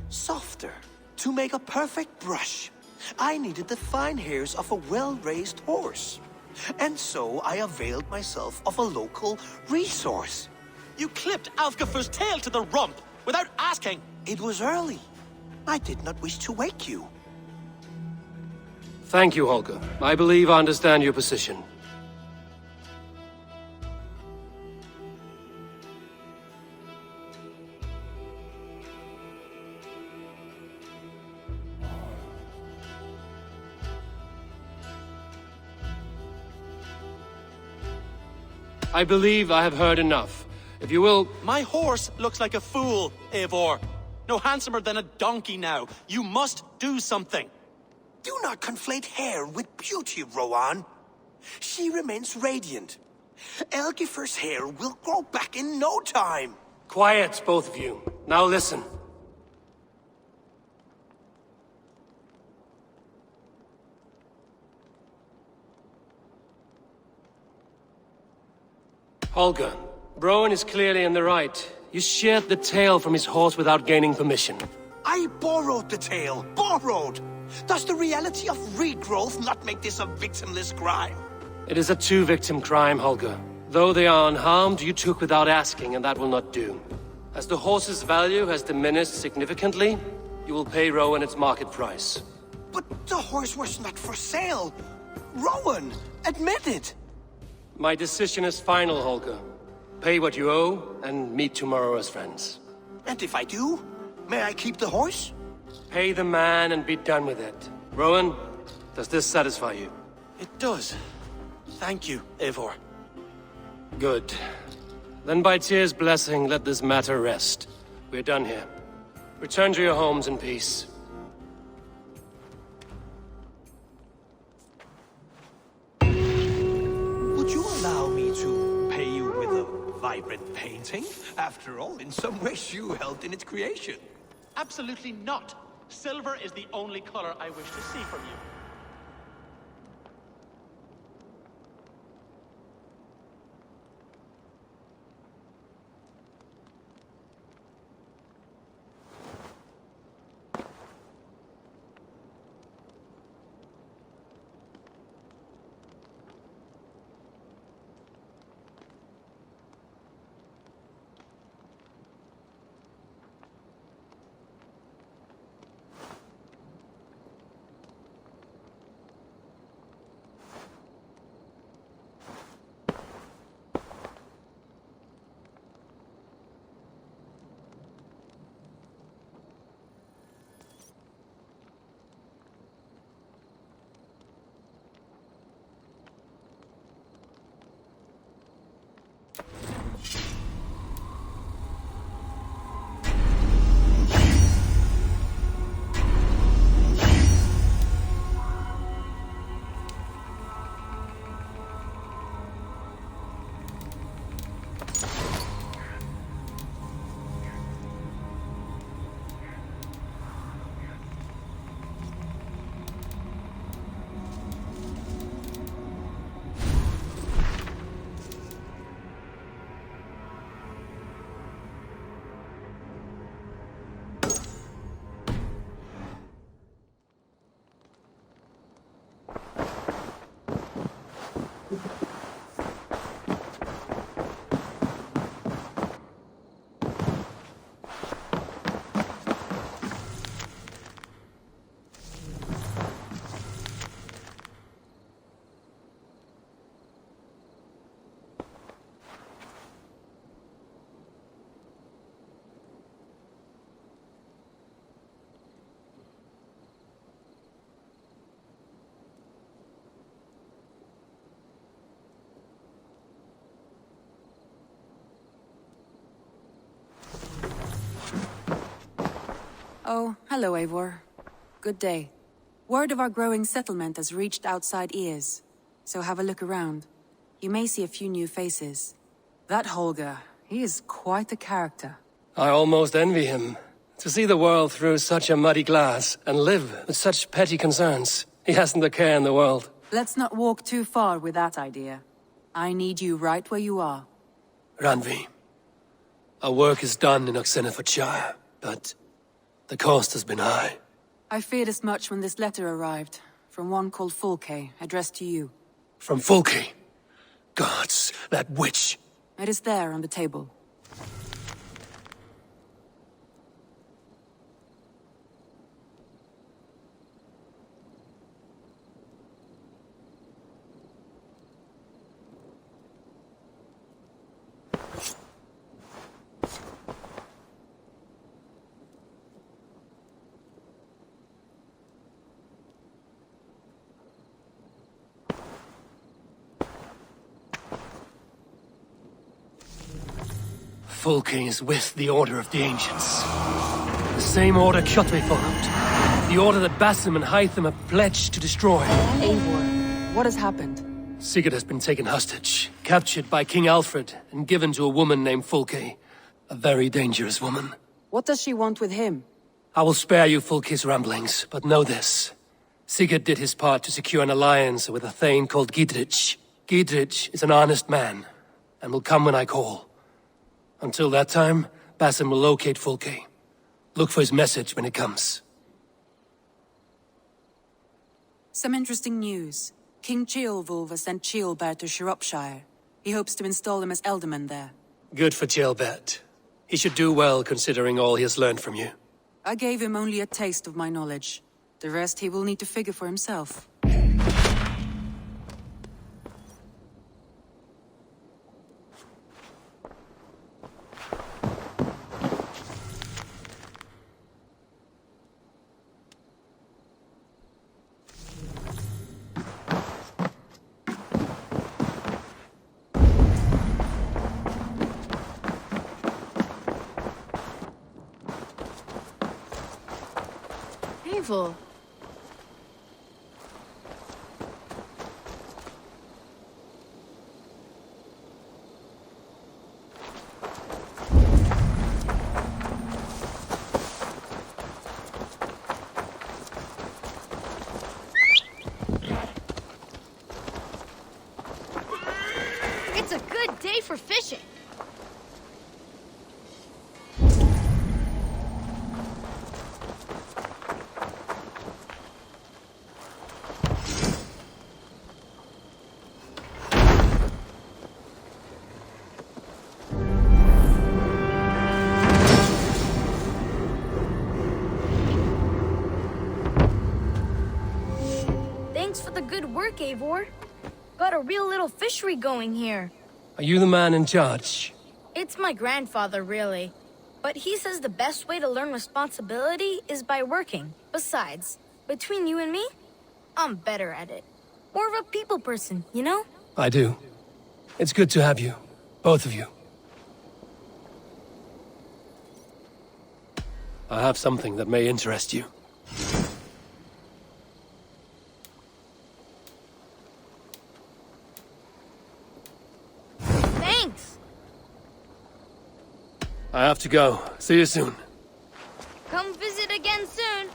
S18: softer. To make a perfect brush, I needed the fine hairs of a well-raised horse. And so I availed myself of a local resource.
S17: You clipped Alfgafu's tail to the rump without asking.
S18: It was early. I did not wish to wake you.
S1: Thank you, Holger. I believe I understand your position. I believe I have heard enough. If you will...
S17: My horse looks like a fool, Eivor. No handsomer than a donkey now. You must do something.
S18: Do not conflate hair with beauty, Rowan. She remains radiant. Elgifer's hair will grow back in no time.
S1: Quiet, both of you. Now listen. Holger, Browan is clearly in the right. You sheared the tail from his horse without gaining permission.
S18: I borrowed the tail. Borrowed! Does the reality of regrowth not make this a victimless crime?
S1: It is a two-victim crime, Holger. Though they are unharmed, you took without asking, and that will not do. As the horse's value has diminished significantly, you will pay Rowan its market price.
S18: But the horse was not for sale. Rowan, admit it.
S1: My decision is final, Holger. Pay what you owe, and meet tomorrow as friends.
S18: And if I do, may I keep the horse?
S1: Pay the man and be done with it. Rowan, does this satisfy you?
S17: It does. Thank you, Eivor.
S1: Good. Then by Tyr's blessing, let this matter rest. We're done here. Return to your homes in peace.
S18: Would you allow me to pay you with a vibrant painting? After all, in some ways you helped in its creation.
S17: Absolutely not. Silver is the only color I wish to see from you.
S20: Oh, hello, Eivor. Good day. Word of our growing settlement has reached outside ears, so have a look around. You may see a few new faces. That Holger, he is quite a character.
S1: I almost envy him. To see the world through such a muddy glass and live with such petty concerns. He hasn't a care in the world.
S20: Let's not walk too far with that idea. I need you right where you are.
S1: Randvi, our work is done in Oxenfordshire, but the cost has been high.
S20: I feared as much when this letter arrived, from one called Fulke, addressed to you.
S1: From Fulke? Gods, that witch!
S20: It is there on the table.
S1: Fulke is with the Order of the Ancients. The same order Kjotve followed. The order that Basim and Hytham have pledged to destroy.
S20: Eivor, what has happened?
S1: Sigurd has been taken hostage, captured by King Alfred, and given to a woman named Fulke. A very dangerous woman.
S20: What does she want with him?
S1: I will spare you Fulke's ramblings, but know this. Sigurd did his part to secure an alliance with a thane called Gidrich. Gidrich is an honest man, and will come when I call. Until that time, Basim will locate Fulke. Look for his message when it comes.
S20: Some interesting news. King Ceolwulf has sent Ceolbert to Shropshire. He hopes to install him as Elderman there.
S1: Good for Ceolbert. He should do well considering all he has learned from you.
S20: I gave him only a taste of my knowledge. The rest he will need to figure for himself.
S15: Eivor. It's a good day for fishing. Thanks for the good work, Eivor. Got a real little fishery going here.
S1: Are you the man in charge?
S15: It's my grandfather, really. But he says the best way to learn responsibility is by working. Besides, between you and me, I'm better at it. More of a people person, you know?
S1: I do. It's good to have you. Both of you. I have something that may interest you.
S15: Thanks!
S1: I have to go. See you soon.
S15: Come visit again soon.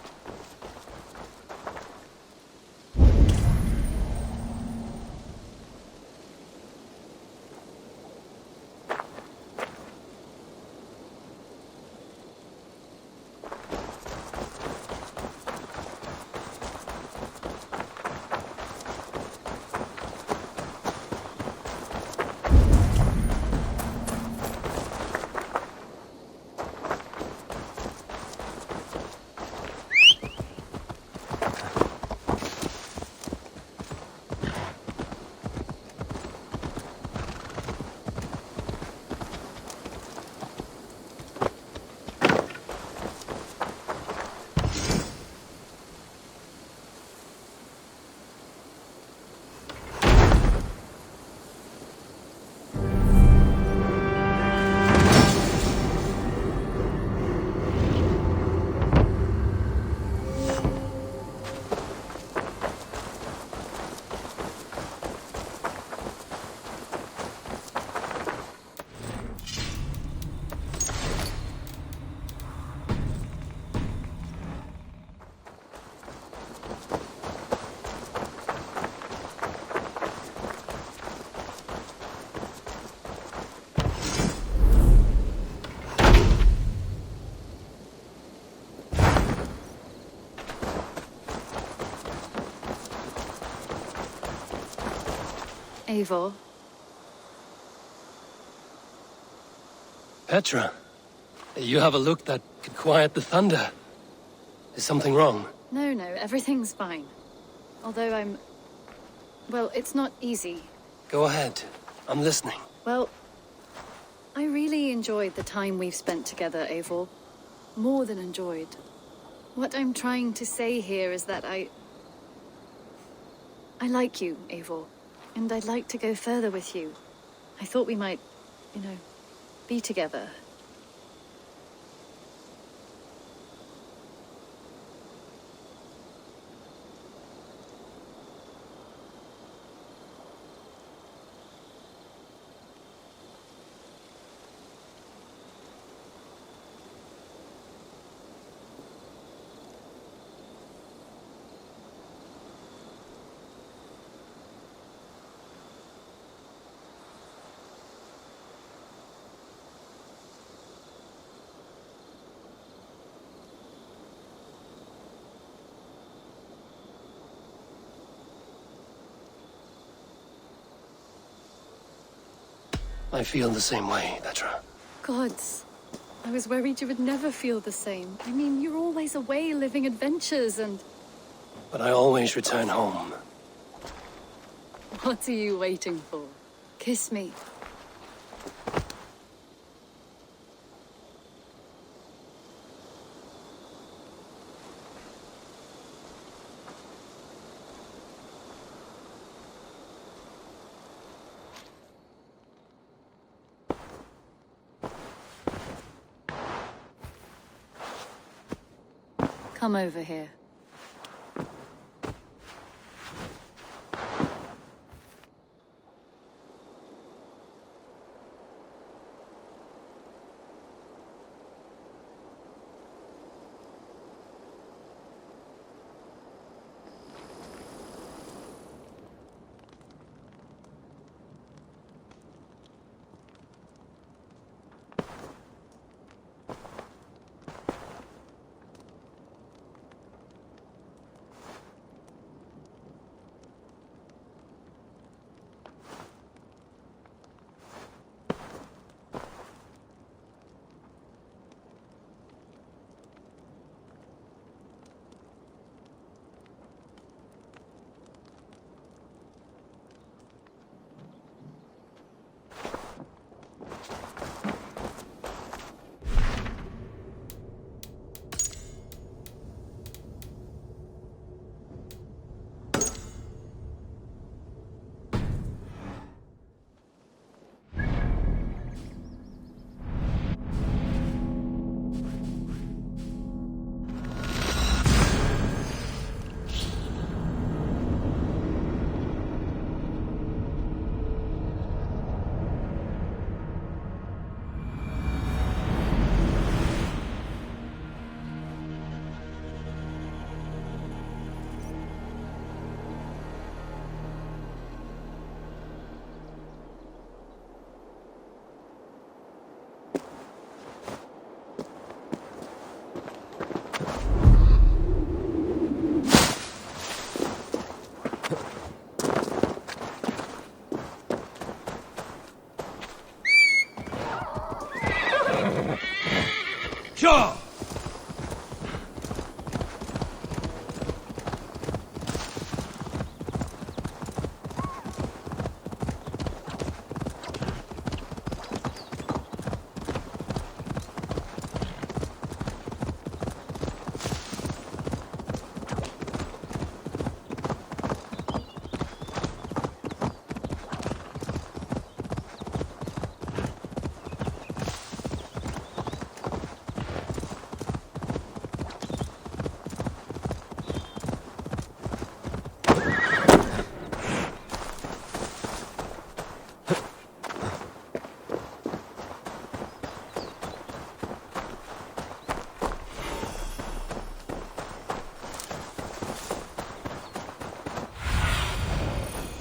S21: Eivor.
S1: Petra, you have a look that could quiet the thunder. Is something wrong?
S21: No, everything's fine. Although well, it's not easy.
S1: Go ahead. I'm listening.
S21: Well, I really enjoyed the time we've spent together, Eivor. More than enjoyed. What I'm trying to say here is that I like you, Eivor. And I'd like to go further with you. I thought we might, be together.
S1: I feel the same way, Petra.
S21: Gods. I was worried you would never feel the same. I mean, you're always away living adventures and...
S1: But I always return home.
S21: What are you waiting for? Kiss me. Come over here.
S13: Sure!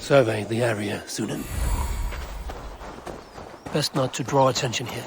S1: Survey the area, Sunan. Best not to draw attention here.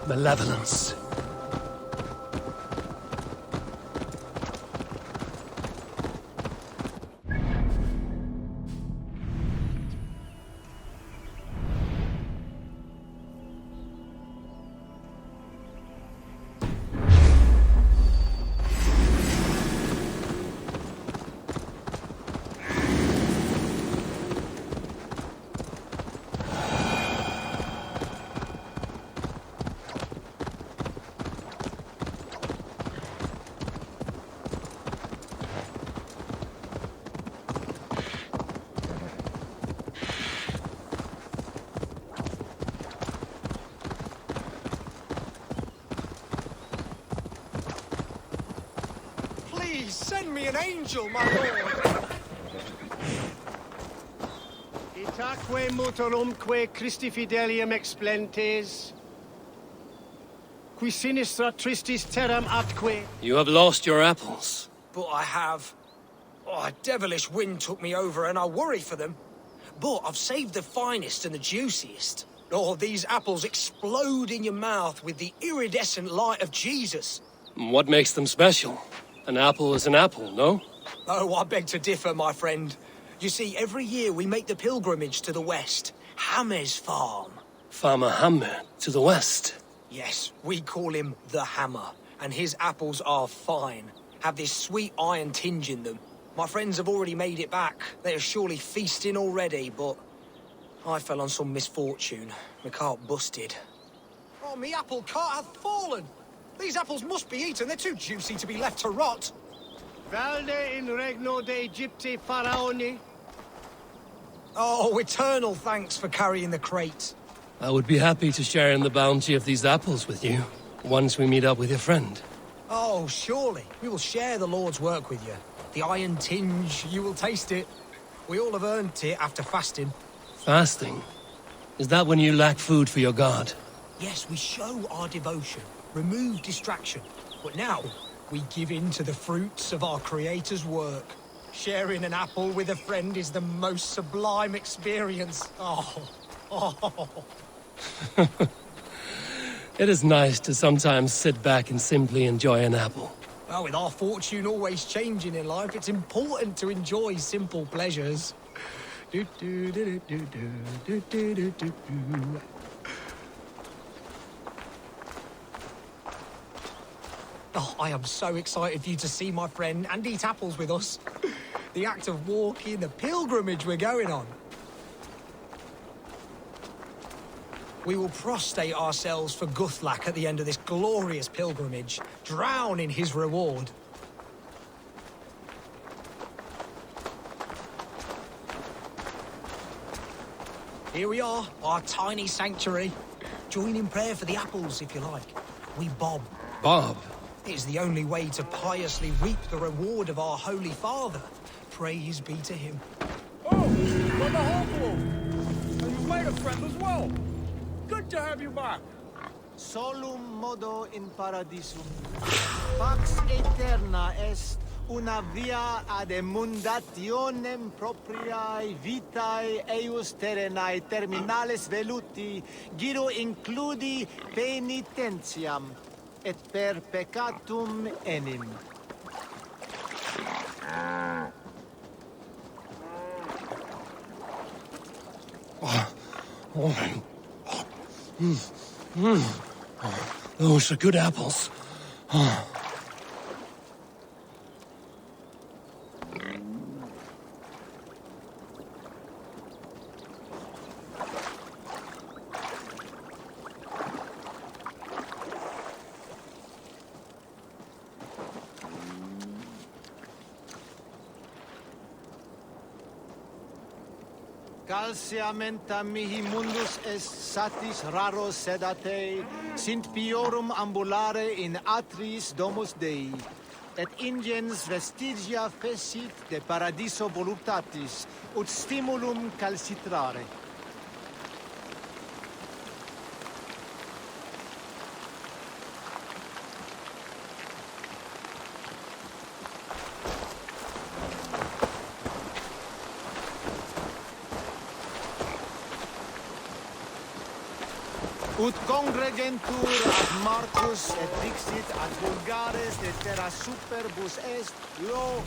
S1: Malevolence.
S9: Send me an angel, my lord!
S4: Itaque mutorumque Christi fidelium explentes, qui sinistra tristis terram atque.
S1: You have lost your apples.
S11: But I have. Oh, a devilish wind took me over and I worry for them. But I've saved the finest and the juiciest. Oh, these apples explode in your mouth with the iridescent light of Jesus.
S1: What makes them special? An apple is an apple, no?
S11: Oh, I beg to differ, my friend. You see, every year we make the pilgrimage to the west, Hammer's farm.
S1: Farmer Hammer, to the west.
S11: Yes, we call him the Hammer, and his apples are fine. Have this sweet iron tinge in them. My friends have already made it back. They are surely feasting already, but I fell on some misfortune. My cart busted. Oh, me apple cart hath fallen! These apples must be eaten. They're too juicy to be left to rot.
S4: Valde in regno de Egypte Pharaoni.
S11: Oh, eternal thanks for carrying the crate.
S1: I would be happy to share in the bounty of these apples with you, once we meet up with your friend.
S11: Oh, surely. We will share the Lord's work with you. The iron tinge, you will taste it. We all have earned it after fasting.
S1: Fasting? Is that when you lack food for your god?
S11: Yes, we show our devotion, remove distraction. But now, we give in to the fruits of our Creator's work. Sharing an apple with a friend is the most sublime experience. Oh.
S1: It is nice to sometimes sit back and simply enjoy an apple.
S11: Well, with our fortune always changing in life, it's important to enjoy simple pleasures. Oh, I am so excited for you to see my friend and eat apples with us. The act of walking, the pilgrimage we're going on. We will prostrate ourselves for Guthlak at the end of this glorious pilgrimage, drown in his reward. Here we are, our tiny sanctuary. Join in prayer for the apples, if you like. We bob.
S1: Bob?
S11: It's the only way to piously reap the reward of our Holy Father. Praise be to him.
S9: Oh, from the Hovel! And you've made a friend as well. Good to have you back.
S8: Solum modo in paradisum. Pax aeterna est una via ad emundationem propriae vitae eius terrenae terminales veluti, giro includi penitentiam, et per peccatum enim.
S1: Those are good apples.
S8: Calciamenta mihi mundus est satis raro sedate, sint piorum ambulare in atris domus Dei, et ingens vestigia fecit de paradiso voluptatis, ut stimulum calcitrare. Ut congregentur ad Marcus et dixit ad vulgares de terra superbus est lo.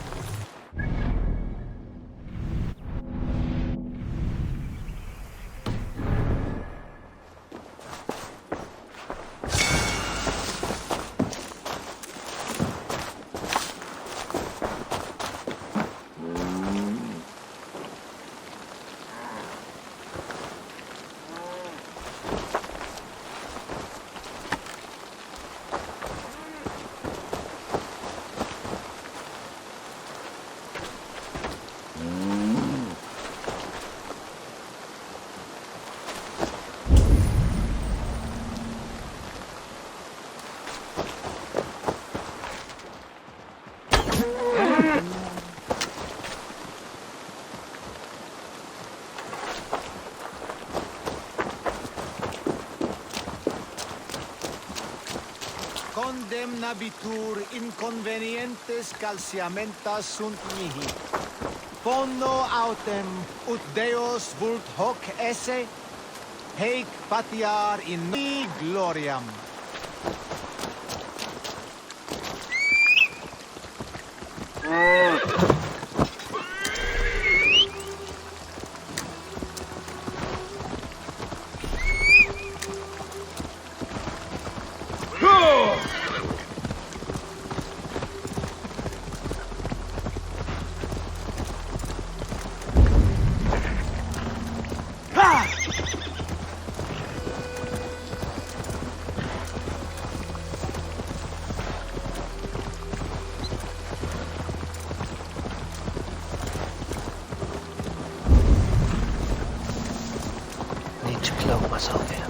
S8: Condemnabitur inconvenientes calciamenta sunt mihi. Pono autem, ut Deus vult hoc esse, heic patiar in mi gloriam.
S1: to clone myself here.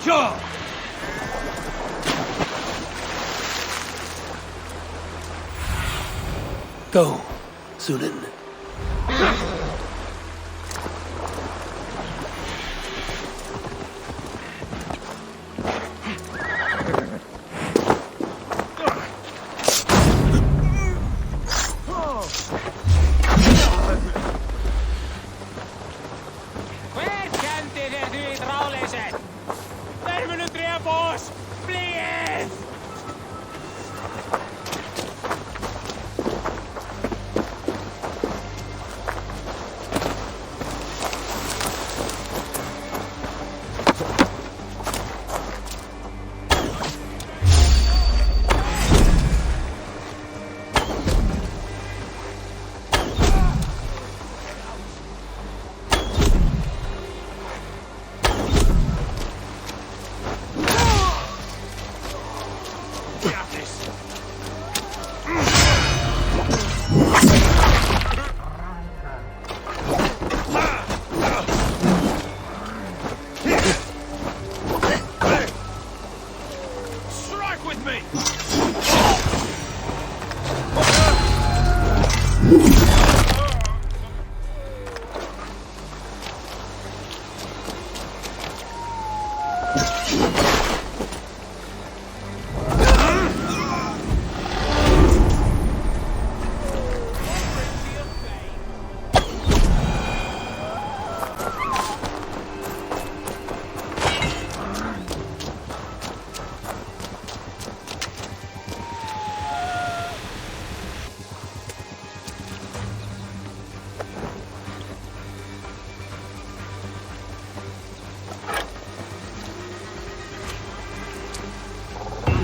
S11: Sure!
S1: Go, Zulin.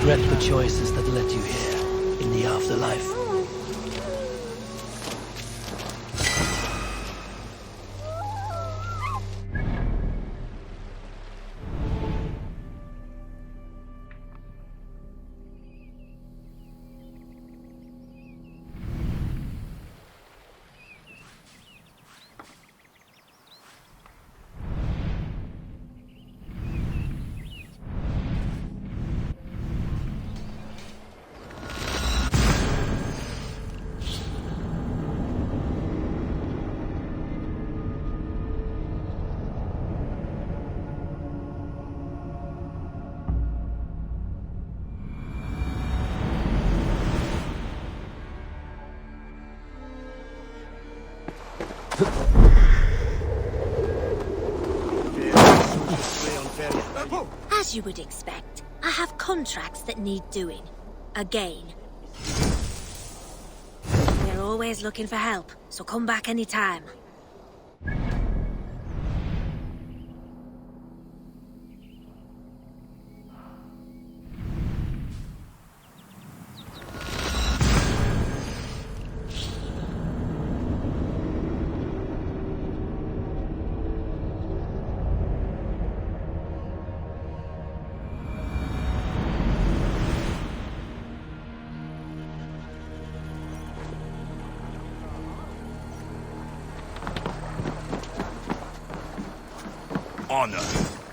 S1: Regret the choices that led you here in the afterlife.
S12: As you would expect, I have contracts that need doing. Again. We're always looking for help, so come back anytime.
S22: Honor,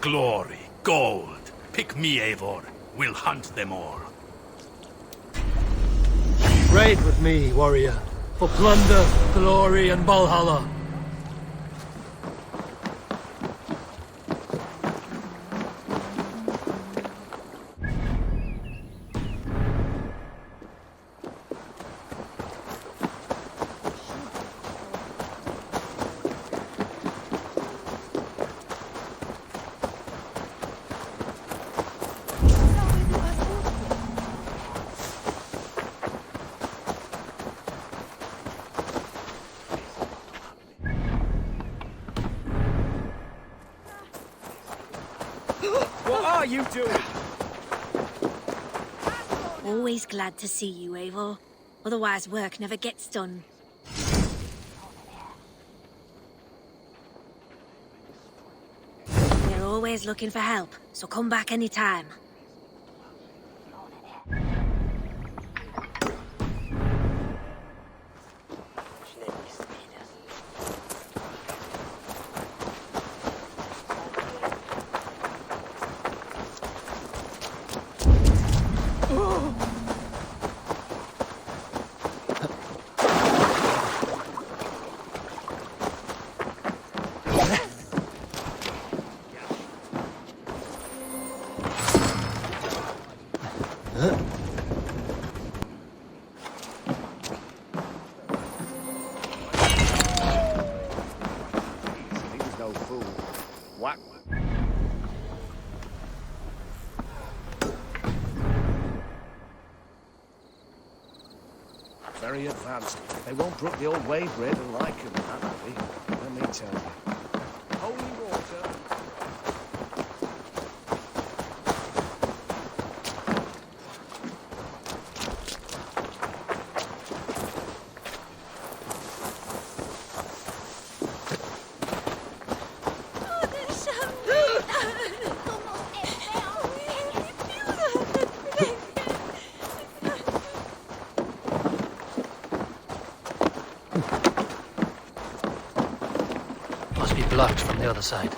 S22: glory, gold. Pick me, Eivor. We'll hunt them all.
S1: Raid with me, warrior, for plunder, glory, and Valhalla.
S9: What are you doing?
S12: Always glad to see you, Eivor. Otherwise work never gets done. We're always looking for help, so come back anytime.
S9: He was no fool. Whack. Very advanced. They won't brook the old wave bread and like him, that will be. Let me tell you. Holy water.
S1: Must be blocked from the other side.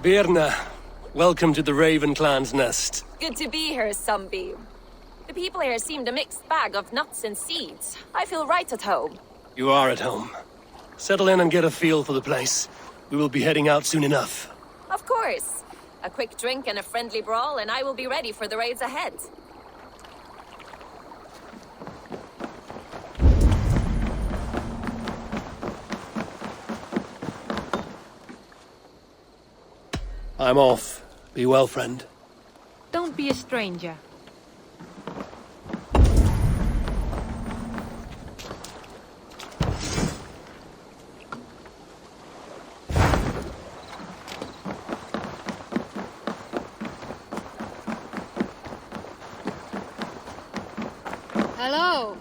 S1: Birna, welcome to the Raven Clan's nest.
S10: Good to be here, Sunbeam. The people here seemed a mixed bag of nuts and seeds. I feel right at home.
S1: You are at home. Settle in and get a feel for the place. We will be heading out soon enough.
S10: Of course. A quick drink and a friendly brawl, and I will be ready for the raids ahead.
S1: I'm off. Be well, friend.
S14: Don't be a stranger. Hello.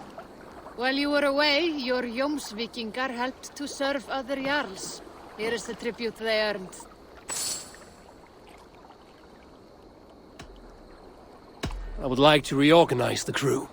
S14: While you were away, your Jomsvikingar helped to serve other Jarls. Here is the tribute they earned.
S1: I would like to reorganize the crew.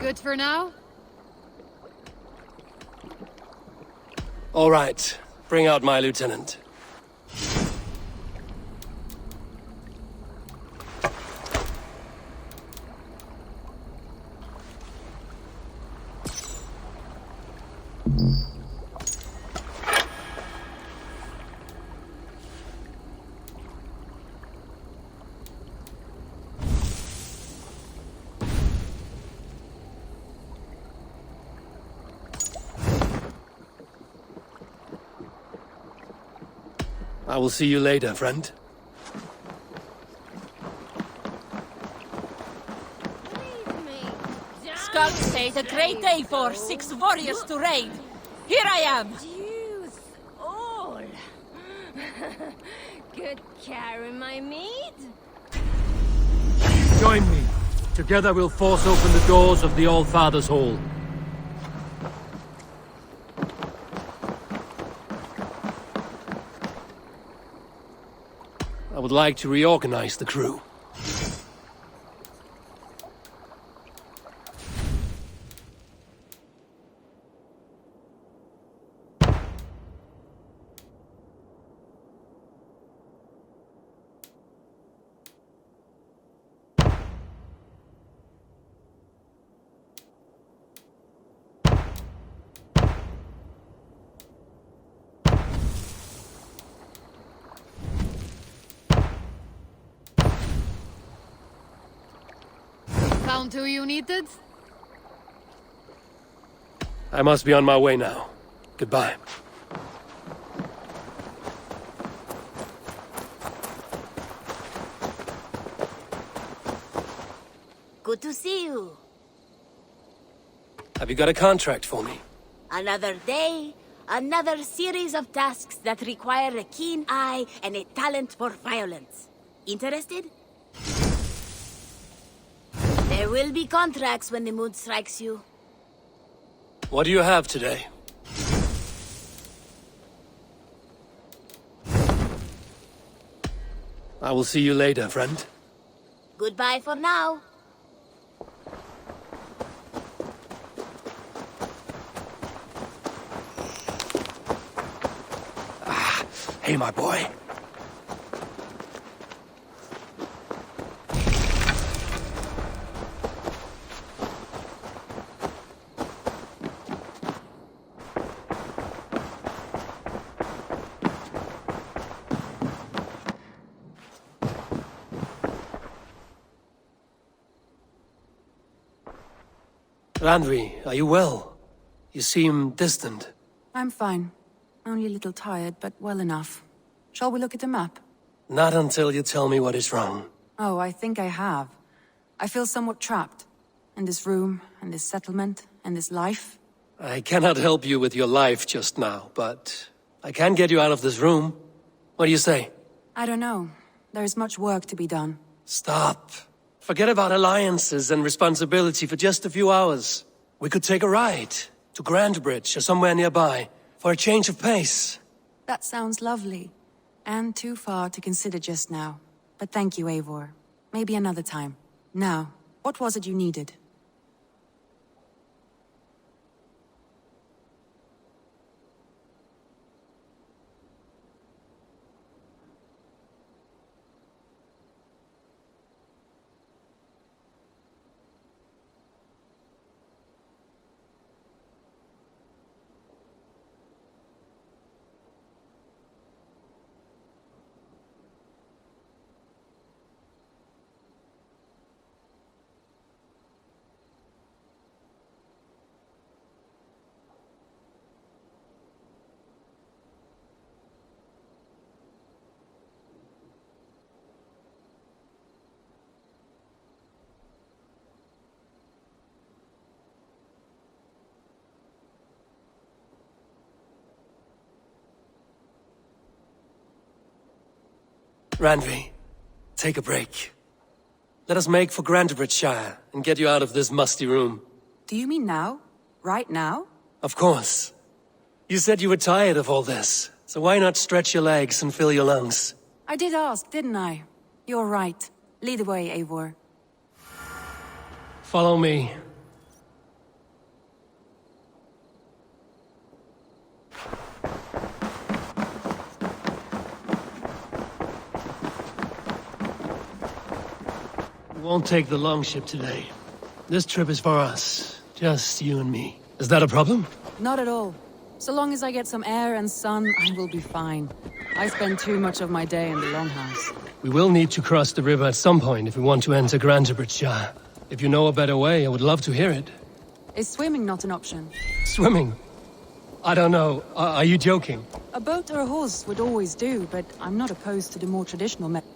S14: Good for now?
S1: All right. Bring out my lieutenant. I will see you later, friend.
S23: Scouts say it's a great day for 6 warriors to raid. Here I am.
S24: Youth all. Good carry, my mead.
S1: Join me. Together we'll force open the doors of the All-Father's Hall. I would like to reorganize the crew.
S14: Found who you needed?
S1: I must be on my way now. Goodbye.
S24: Good to see you.
S1: Have you got a contract for me?
S24: Another day, another series of tasks that require a keen eye and a talent for violence. Interested? There will be contracts when the mood strikes you.
S1: What do you have today? I will see you later, friend.
S24: Goodbye for now.
S1: Hey, my boy. Randvi, are you well? You seem distant.
S20: I'm fine. Only a little tired, but well enough. Shall we look at the map?
S1: Not until you tell me what is wrong.
S20: Oh, I think I have. I feel somewhat trapped. In this room, and this settlement, and this life.
S1: I cannot help you with your life just now, but I can get you out of this room. What do you say?
S20: I don't know. There is much work to be done.
S1: Stop. Forget about alliances and responsibility for just a few hours. We could take a ride to Grandbridge or somewhere nearby for a change of pace.
S20: That sounds lovely. And too far to consider just now. But thank you, Eivor. Maybe another time. Now, what was it you needed?
S1: Randvi, take a break. Let us make for Grandbridgeshire and get you out of this musty room.
S20: Do you mean now? Right now?
S1: Of course. You said you were tired of all this, so why not stretch your legs and fill your lungs?
S20: I did ask, didn't I? You're right. Lead the way, Eivor.
S1: Follow me. We won't take the longship today. This trip is for us. Just you and me. Is that a problem?
S20: Not at all. So long as I get some air and sun, I will be fine. I spend too much of my day in the Longhouse.
S1: We will need to cross the river at some point if we want to enter Grandbridgeshire. If you know a better way, I would love to hear it.
S20: Is swimming not an option?
S1: Swimming? I don't know. Are you joking?
S20: A boat or a horse would always do, but I'm not opposed to the more traditional method.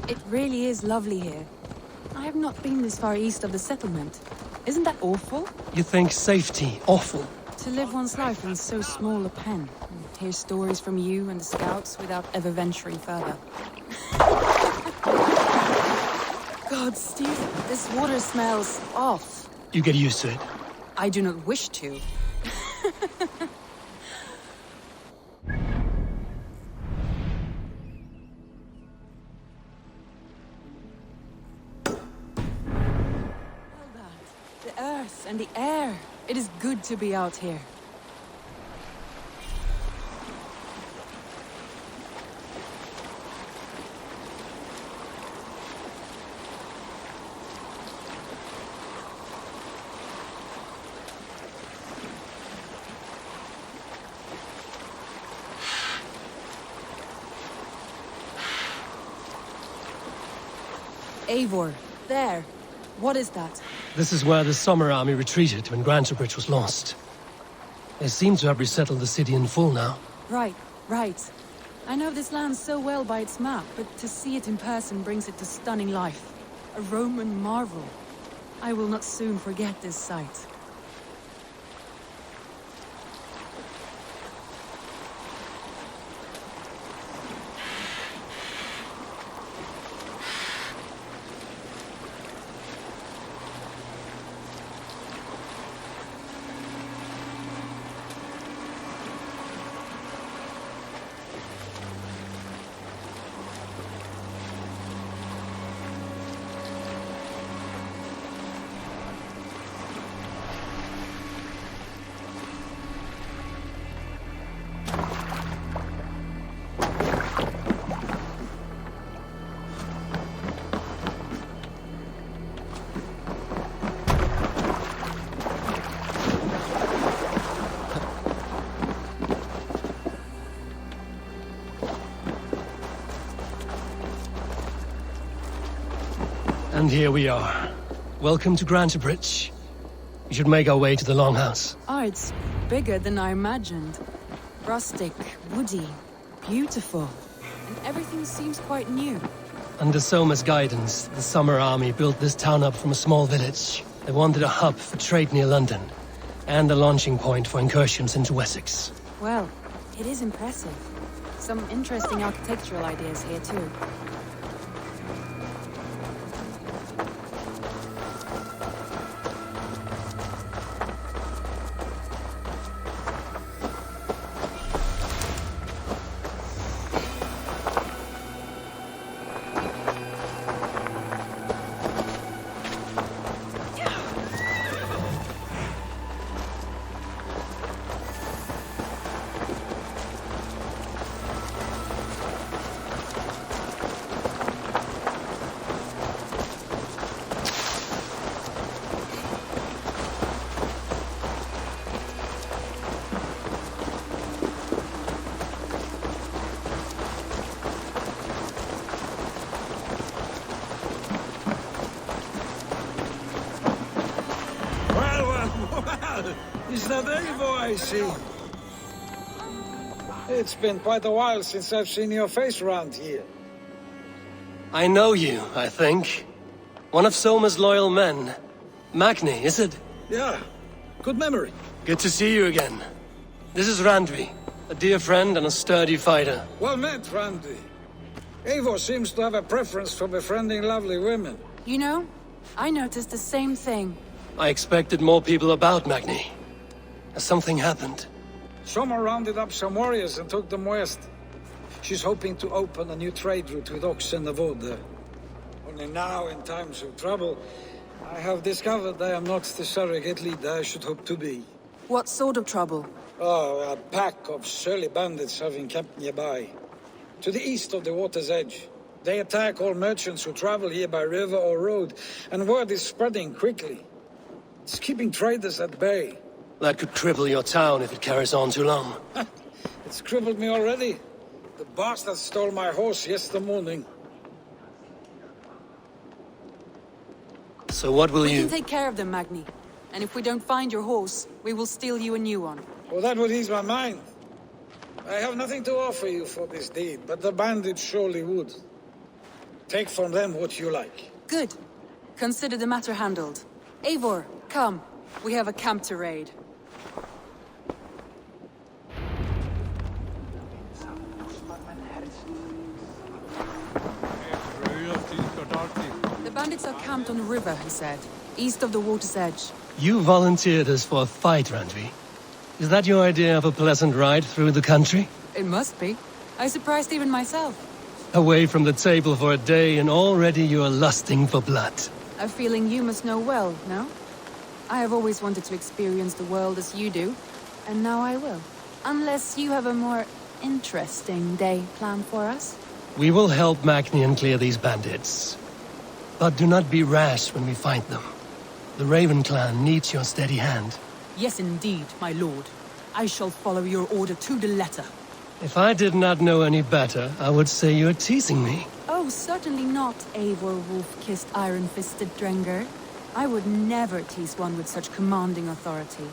S20: It really is lovely here. I have not been this far east of the settlement. Isn't that awful?
S1: You think safety awful?
S20: To live one's life in so small a pen, and hear stories from you and the scouts without ever venturing further. God, Steve, this water smells off.
S1: You get used to it.
S20: I do not wish to. The earth and the air. It is good to be out here. Eivor, there. What is that?
S1: This is where the Summer Army retreated when Grantebridge was lost. They seem to have resettled the city in full now.
S20: Right, right. I know this land so well by its map, but to see it in person brings it to stunning life. A Roman marvel. I will not soon forget this sight.
S1: And here we are. Welcome to Grantebridge. We should make our way to the Longhouse.
S20: Oh, it's bigger than I imagined. Rustic, woody, beautiful. And everything seems quite new.
S1: Under Soma's guidance, the Summer Army built this town up from a small village. They wanted a hub for trade near London, and a launching point for incursions into Wessex.
S20: Well, it is impressive. Some interesting architectural ideas here, too.
S3: Is that Eivor I see? It's been quite a while since I've seen your face around here.
S1: I know you, I think. One of Soma's loyal men. Magni, is it?
S3: Yeah, good memory.
S1: Good to see you again. This is Randvi, a dear friend and a sturdy fighter.
S3: Well met, Randvi. Eivor seems to have a preference for befriending lovely women.
S20: You know, I noticed the same thing.
S1: I expected more people about Magni. Has something happened?
S3: Soma rounded up some warriors and took them west. She's hoping to open a new trade route with Ox and the Wood there. Only now, in times of trouble, I have discovered I am not the surrogate leader I should hope to be.
S20: What sort of trouble?
S3: Oh, a pack of surly bandits have encamped nearby. To the east of the water's edge. They attack all merchants who travel here by river or road, and word is spreading quickly. It's keeping traders at bay.
S1: That could cripple your town if it carries on too long.
S3: It's crippled me already. The bastard stole my horse yesterday morning.
S1: So what will
S20: We
S1: you...
S20: can take care of them, Magni. And if we don't find your horse, we will steal you a new one.
S3: Well, that would ease my mind. I have nothing to offer you for this deed, but the bandits surely would. Take from them what you like.
S20: Good. Consider the matter handled. Eivor, come. We have a camp to raid. The bandits are camped on the river, he said, east of the water's edge.
S1: You volunteered us for a fight, Randvi. Is that your idea of a pleasant ride through the country?
S20: It must be. I surprised even myself.
S1: Away from the table for a day and already you are lusting for blood.
S20: A feeling you must know well, no? I have always wanted to experience the world as you do, and now I will. Unless you have a more interesting day planned for us?
S1: We will help Magnian clear these bandits. But do not be rash when we find them. The Raven clan needs your steady hand.
S2: Yes, indeed, my lord. I shall follow your order to the letter.
S1: If I did not know any better, I would say you're teasing me.
S20: Oh, certainly not, Eivor wolf-kissed iron-fisted Drenger. I would never tease one with such commanding authority.